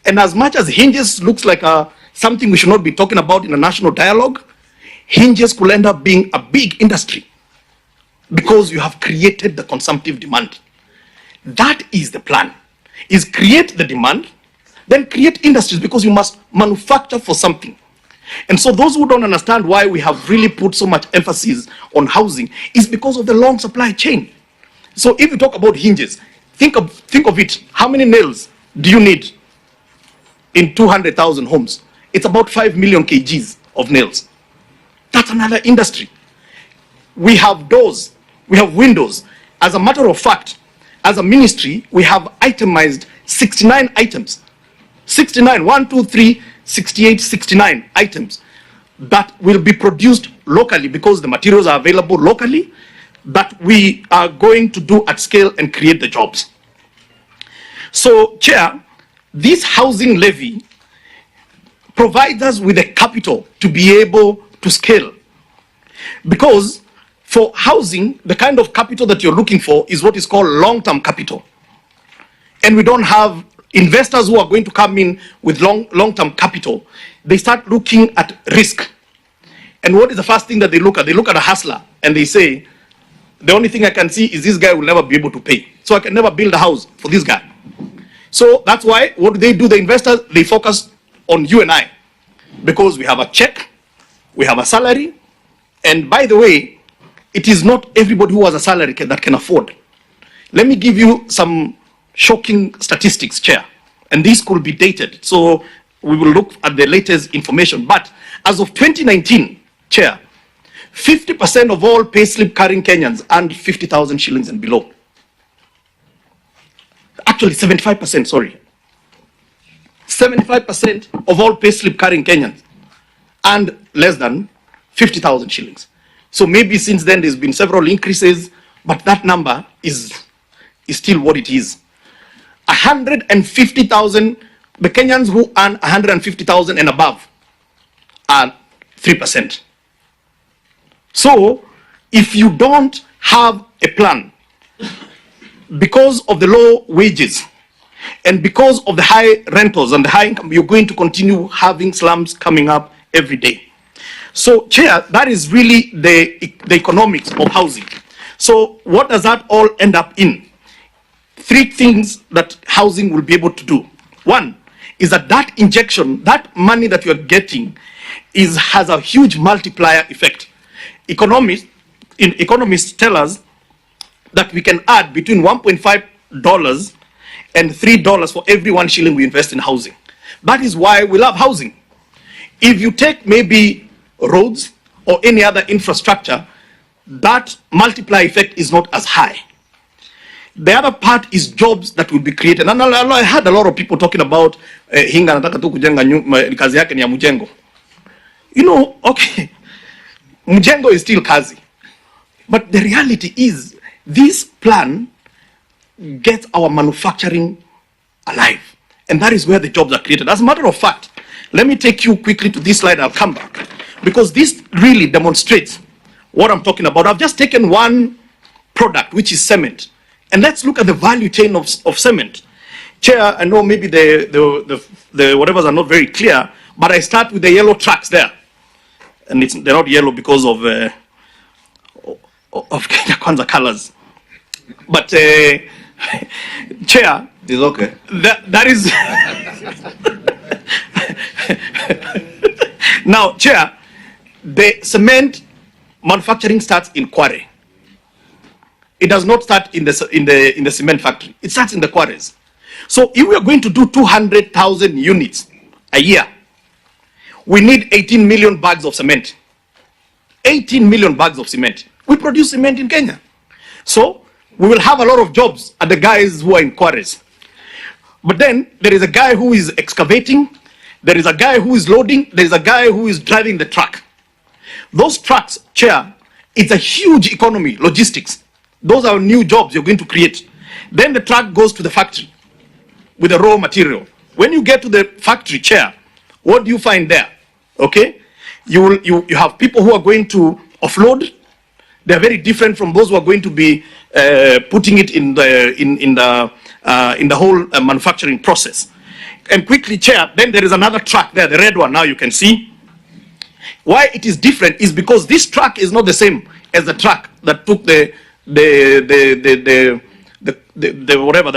And as much as hinges looks like something we should not be talking about in a national dialogue, hinges could end up being a big industry because you have created the consumptive demand. That is the plan, is create the demand, then create industries, because you must manufacture for something. And so those who don't understand why we have really put so much emphasis on housing is because of the long supply chain. So if you talk about hinges, think of it. How many nails do you need in 200,000 homes? It's about 5 million kgs of nails. That's another industry. We have doors, we have windows. As a matter of fact, as a ministry, we have itemized 69 items. 69, 1, 2, 3, 68, 69 items that will be produced locally because the materials are available locally, that we are going to do at scale and create the jobs. So, Chair, this housing levy provides us with the capital to be able to scale. Because for housing, the kind of capital that you're looking for is what is called long-term capital. And we don't have investors who are going to come in with long-term capital. They start looking at risk. And what is the first thing that they look at? They look at a hustler and they say, the only thing I can see is this guy will never be able to pay. So I can never build a house for this guy. So that's why, what do? The investors, they focus on you and I. Because we have a check, we have a salary, and by the way, it is not everybody who has a salary that can afford. Let me give you some shocking statistics, Chair, and these could be dated, so we will look at the latest information. But as of 2019, Chair, 50% of all payslip carrying Kenyans earned 50,000 shillings and below. Actually, 75%, sorry. 75% of all payslip carrying Kenyans earned less than 50,000 shillings. So maybe since then there's been several increases, but that number is still what it is. 150,000, the Kenyans who earn 150,000 and above are 3%. So if you don't have a plan, because of the low wages and because of the high rentals and the high income, you're going to continue having slums coming up every day. So, Chair, that is really the economics of housing. So what does that all end up in? 3 things that housing will be able to do. One is that injection, that money that you're getting has a huge multiplier effect. Economists tell us that we can add between $1.5 and $3 for every 1 shilling we invest in housing. That is why we love housing. If you take maybe roads or any other infrastructure, that multiplier effect is not as high. The other part is jobs that will be created. And I heard a lot of people talking about Hinga nataka tu kujenga kazi yake ni ya Mujengo. You know, okay, Mujengo is still kazi. But the reality is, this plan gets our manufacturing alive. And that is where the jobs are created. As a matter of fact, let me take you quickly to this slide, I'll come back. Because this really demonstrates what I'm talking about. I've just taken one product, which is cement. And let's look at the value chain of cement. Chair, I know maybe the whatevers are not very clear, but I start with the yellow tracks there. And they're not yellow because of Kenya Kwanza colors. But Chair, it's okay. That is now, Chair, the cement manufacturing starts in quarry. It does not start in the cement factory. It starts in the quarries. So if we are going to do 200,000 units a year, we need 18 million bags of cement. 18 million bags of cement. We produce cement in Kenya. So we will have a lot of jobs at the guys who are in quarries. But then there is a guy who is excavating, there is a guy who is loading, there is a guy who is driving the truck. Those trucks, Chair, it's a huge economy, logistics. Those are new jobs you're going to create. Then the truck goes to the factory with the raw material. When you get to the factory, Chair, what do you find there? Okay, you have people who are going to offload. They are very different from those who are going to be putting it in the whole manufacturing process. And quickly, Chair, then there is another truck there, the red one. Now you can see why it is different is because this truck is not the same as the truck that took the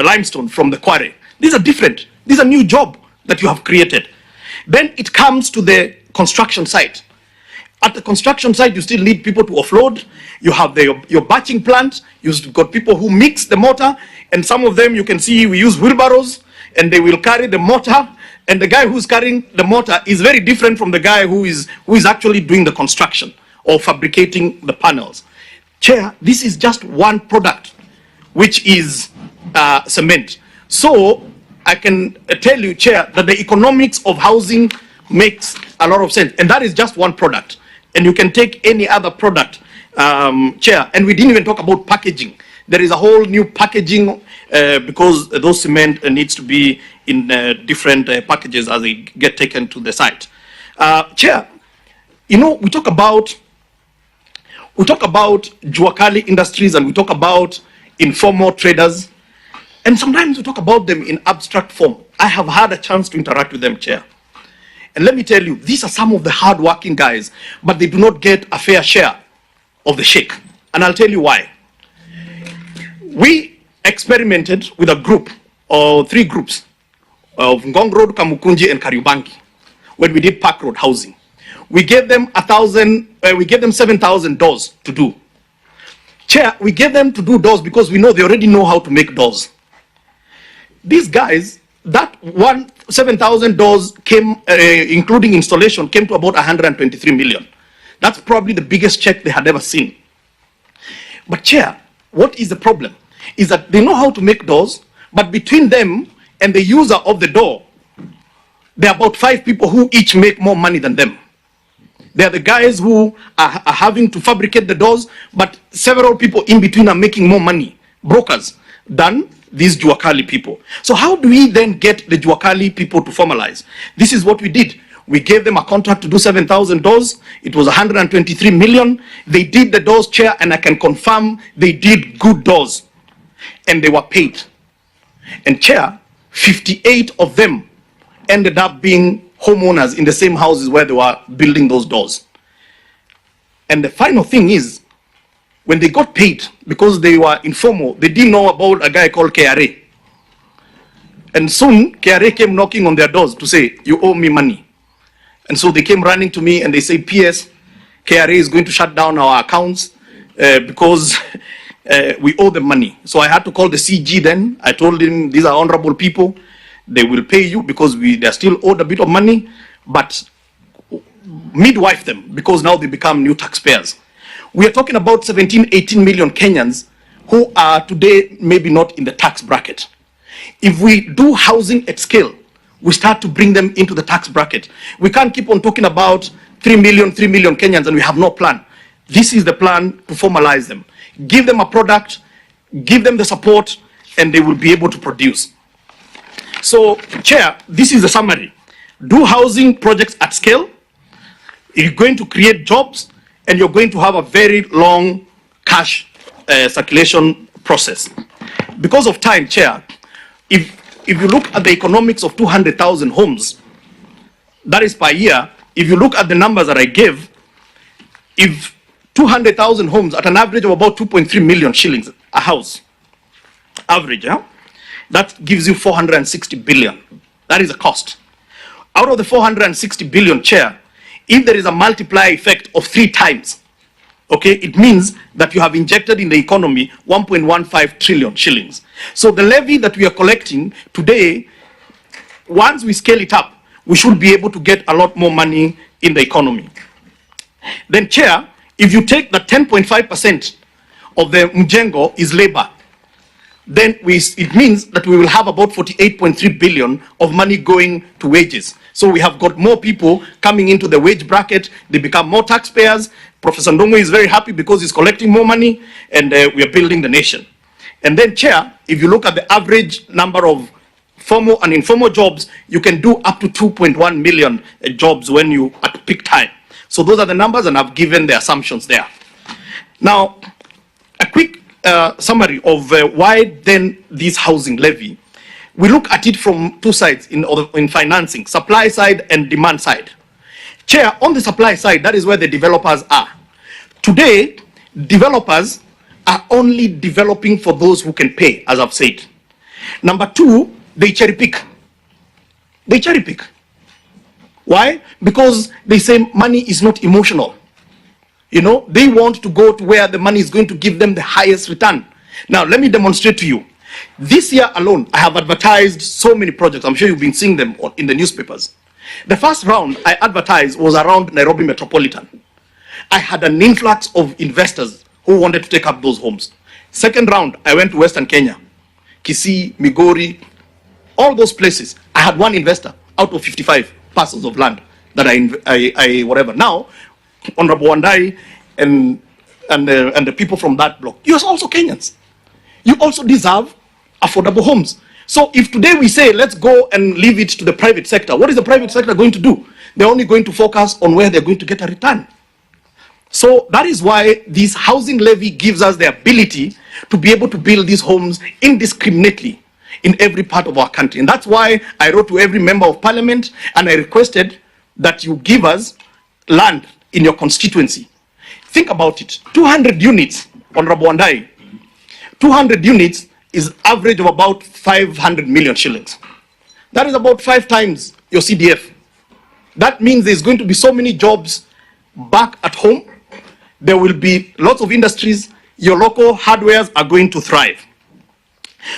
limestone from the quarry. These are different. These are new job that you have created. Then it comes to the construction site. At the construction site, you still need people to offload. You have your batching plant. You've got people who mix the mortar, and some of them you can see we use wheelbarrows, and they will carry the mortar. And the guy who's carrying the mortar is very different from the guy who is actually doing the construction or fabricating the panels. Chair, this is just one product, which is cement. So I can tell you, Chair, that the economics of housing makes a lot of sense. And that is just one product. And you can take any other product, Chair. And we didn't even talk about packaging. There is a whole new packaging because those cement needs to be in different packages as they get taken to the site. Chair, you know, we talk about Juakali industries and we talk about informal traders, and sometimes we talk about them in abstract form. I have had a chance to interact with them, Chair. And let me tell you, these are some of the hard-working guys, but they do not get a fair share of the shake. And I'll tell you why. We experimented with a group, or 3 groups, of Ngong Road, Kamukunji, and Kariobangi, when we did Park Road housing. We gave them 7,000 doors to do. Chair, we gave them to do doors because we know they already know how to make doors. These guys, that 7,000 doors came, including installation, came to about 123 million. That's probably the biggest check they had ever seen. But Chair, what is the problem? Is that they know how to make doors, but between them and the user of the door, there are about 5 people who each make more money than them. They are the guys who are having to fabricate the doors, but several people in between are making more money, brokers, than these Juakali people. So how do we then get the Juakali people to formalize? This is what we did. We gave them a contract to do 7,000 doors. It was 123 million. They did the doors, Chair, and I can confirm they did good doors. And they were paid. And Chair, 58 of them ended up being homeowners in the same houses where they were building those doors. And the final thing is, when they got paid, because they were informal, they didn't know about a guy called KRA. And soon, KRA came knocking on their doors to say, you owe me money. And so they came running to me and they say, PS, KRA is going to shut down our accounts because we owe them money. So I had to call the CG then. I told him, these are honorable people. They will pay you because they're still owed a bit of money, but midwife them because now they become new taxpayers. We are talking about 17, 18 million Kenyans who are today maybe not in the tax bracket. If we do housing at scale, we start to bring them into the tax bracket. We can't keep on talking about 3 million Kenyans and we have no plan. This is the plan to formalize them. Give them a product, give them the support, and they will be able to produce. So, Chair, this is the summary. Do housing projects at scale. You're going to create jobs, and you're going to have a very long cash circulation process. Because of time, Chair, if you look at the economics of 200,000 homes, that is per year, if you look at the numbers that I gave, if 200,000 homes at an average of about 2.3 million shillings a house, average, that gives you 460 billion. That is a cost. Out of the 460 billion, Chair, if there is a multiplier effect of 3 times, okay, it means that you have injected in the economy 1.15 trillion shillings. So the levy that we are collecting today, once we scale it up, we should be able to get a lot more money in the economy. Then, Chair, if you take the 10.5% of the mjengo is labor, then it means that we will have about 48.3 billion of money going to wages. So we have got more people coming into the wage bracket, they become more taxpayers. Professor Ndongo is very happy because he's collecting more money, and we are building the nation. And then, Chair, if you look at the average number of formal and informal jobs, you can do up to 2.1 million jobs when you at peak time. So those are the numbers, and I've given the assumptions there. Now, a quick summary of why then this housing levy. We look at it from 2 sides in financing, supply side and demand side. Chair, on the supply side, that is where the developers are. Today, developers are only developing for those who can pay, as I've said. Number 2, they cherry pick. They cherry pick. Why? Because they say money is not emotional. You know, they want to go to where the money is going to give them the highest return. Now, let me demonstrate to you. This year alone, I have advertised so many projects. I'm sure you've been seeing them in the newspapers. The first round I advertised was around Nairobi Metropolitan. I had an influx of investors who wanted to take up those homes. Second round, I went to Western Kenya, Kisii, Migori, all those places. I had one investor out of 55 parcels of land that I whatever. Now, Honorable Wandai and the people from that block, you're also Kenyans. You also deserve affordable homes. So if today we say, let's go and leave it to the private sector, what is the private sector going to do? They're only going to focus on where they're going to get a return. So that is why this housing levy gives us the ability to be able to build these homes indiscriminately in every part of our country. And that's why I wrote to every member of parliament and I requested that you give us land in your constituency. Think about it. 200 units, Honorable Wandai, 200 units is average of about 500 million shillings. That is about 5 times your CDF. That means there's going to be so many jobs back at home. There will be lots of industries. Your local hardwares are going to thrive.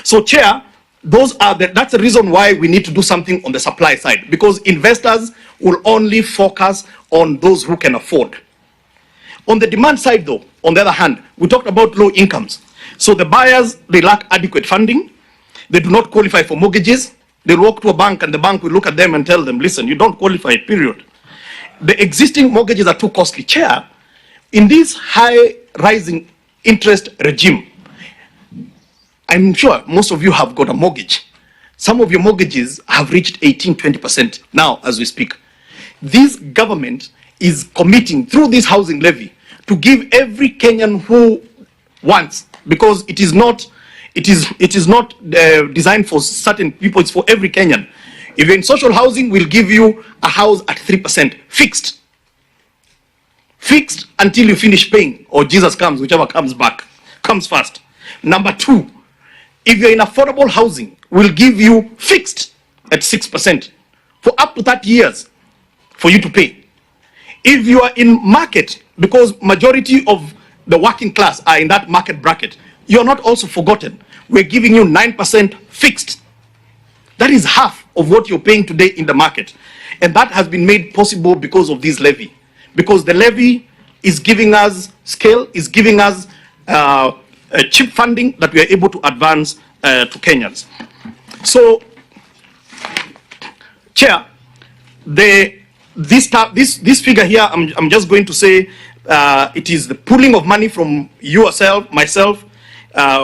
So, Chair, that's the reason why we need to do something on the supply side, because investors will only focus on those who can afford. On the demand side, though, on the other hand, we talked about low incomes. So the buyers, they lack adequate funding. They do not qualify for mortgages. They walk to a bank and the bank will look at them and tell them, listen, you don't qualify, period. The existing mortgages are too costly. Chair, in this high rising interest regime, I'm sure most of you have got a mortgage. Some of your mortgages have reached 18-20% now as we speak. This government is committing through this housing levy to give every Kenyan who wants, because it is not designed for certain people, it's for every Kenyan. If you're in social housing, we'll give you a house at 3%, fixed. Fixed until you finish paying, or Jesus comes, whichever comes first. Number 2, if you're in affordable housing, we'll give you fixed at 6% for up to 30 years for you to pay. If you are in market, because majority of the working class are in that market bracket, you're not also forgotten. We're giving you 9% fixed. That is half of what you're paying today in the market. And that has been made possible because of this levy. Because the levy is giving us scale, is giving us cheap funding that we are able to advance to Kenyans. So, Chair, this figure here, I'm just going to say it is the pooling of money from yourself, myself.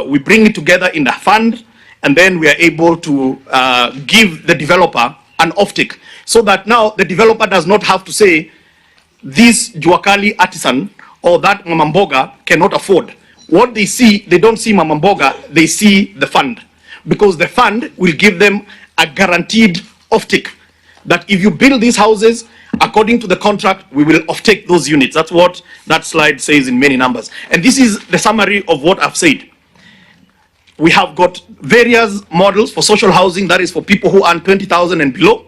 We bring it together in the fund, and then we are able to give the developer an offtake, so that now the developer does not have to say this Juakali artisan or that Mamamboga cannot afford. What they see, they don't see Mamamboga, they see the fund, because the fund will give them a guaranteed offtake, that if you build these houses according to the contract, we will offtake those units. That's what that slide says in many numbers. And this is the summary of what I've said. We have got various models for social housing, that is for people who earn 20,000 and below.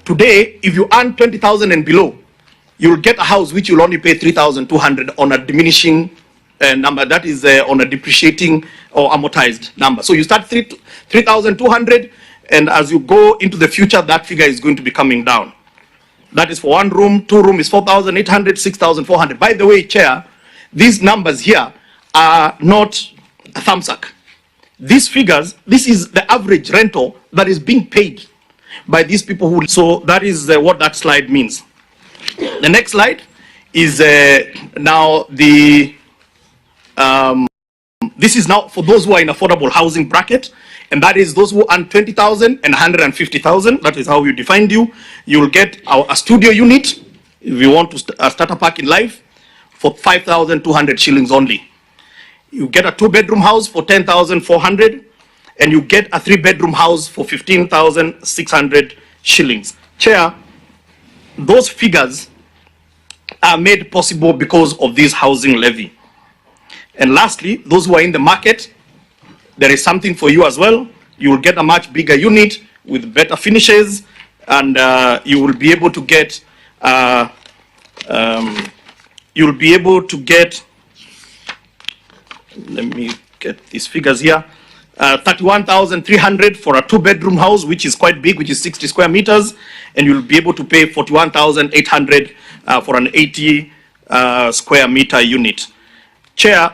Today, if you earn 20,000 and below, you'll get a house which you'll only pay 3,200 on a diminishing number, that is on a depreciating or amortized number. So you start 3,200, and as you go into the future, that figure is going to be coming down. That is for 1 room, 2 room is 4,800, 6,400. By the way, Chair, these numbers here are not a thumbsuck. These figures, this is the average rental that is being paid by these people who, so that is what that slide means. The next slide is now the, this is now for those who are in affordable housing bracket, and that is those who earn 20,000 and 150,000. That is how we defined you. You will get a studio unit, if you want to start a park in life, for 5,200 shillings only. You get a 2-bedroom house for 10,400, and you get a 3-bedroom house for 15,600 shillings. Chair, those figures are made possible because of this housing levy. And lastly, those who are in the market, there is something for you as well. You will get a much bigger unit with better finishes, and you will be able to get, let me get these figures here, 31,300 for a 2-bedroom house, which is quite big, which is 60 square meters, and you'll be able to pay 41,800 for an 80 square meter unit. Chair,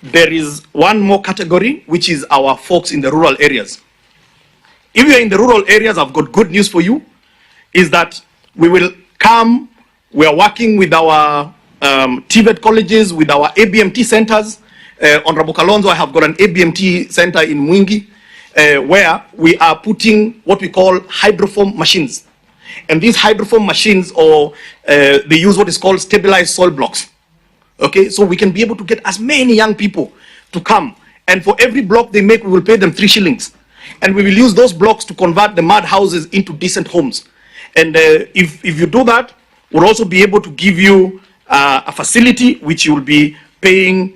there is one more category, which is our folks in the rural areas. If you're in the rural areas, I've got good news for you, is that we will come, we are working with our TVET colleges, with our ABMT centers. Honorable Kalonzo, I have got an ABMT center in Mwingi, where we are putting what we call hydroform machines. And these hydroform machines, or they use what is called stabilized soil blocks. Okay, so we can be able to get as many young people to come. And for every block they make, we will pay them 3 shillings. And we will use those blocks to convert the mud houses into decent homes. And if you do that, we'll also be able to give you a facility which you will be paying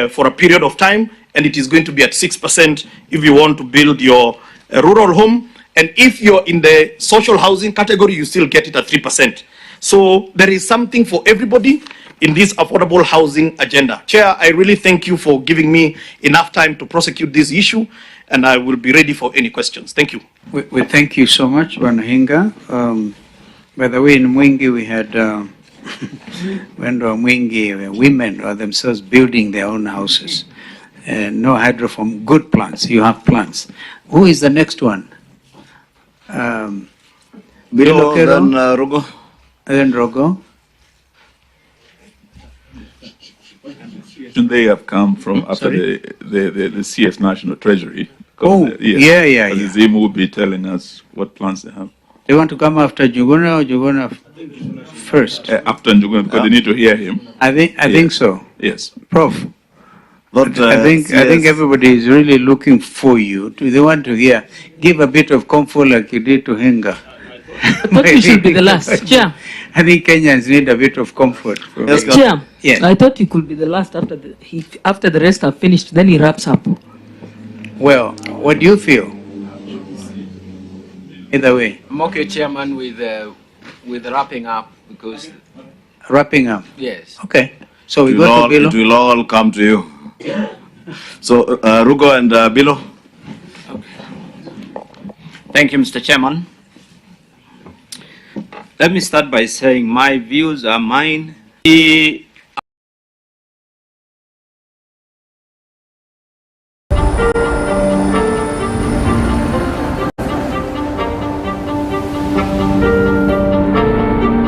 for a period of time, and it is going to be at 6% if you want to build your rural home. And if you're in the social housing category, you still get it at 3%. So there is something for everybody in this affordable housing agenda. Chair, I really thank you for giving me enough time to prosecute this issue, and I will be ready for any questions. Thank you. We thank you so much, Wanahinga. By the way, in Mwingi we had when Mwingi women are themselves building their own houses. No hydroform, good plants. You have plants. Who is the next one? Below, then Rogo. Then Rogo. They have come from after the CS National Treasury. Oh, yeah. Azimio will be telling us what plans they have. They want to come after Juguna or Juguna first? After Juguna, because they need to hear him. I think so. Yes. Prof. But, I think everybody is really looking for you. They want to hear. Give a bit of comfort like you did to Hinga. I thought you should be the last. Chair. I think Kenyans need a bit of comfort. Yes, Chair. Yes. I thought you could be the last after the rest have finished, then he wraps up. Well, what do you feel? Either way. I'm okay, Chairman, with wrapping up, because... Wrapping up? Yes. Okay. So we go to Bilo. It will all come to you. So, Rugo and Bilo. Thank you, Mr. Chairman. Let me start by saying my views are mine. The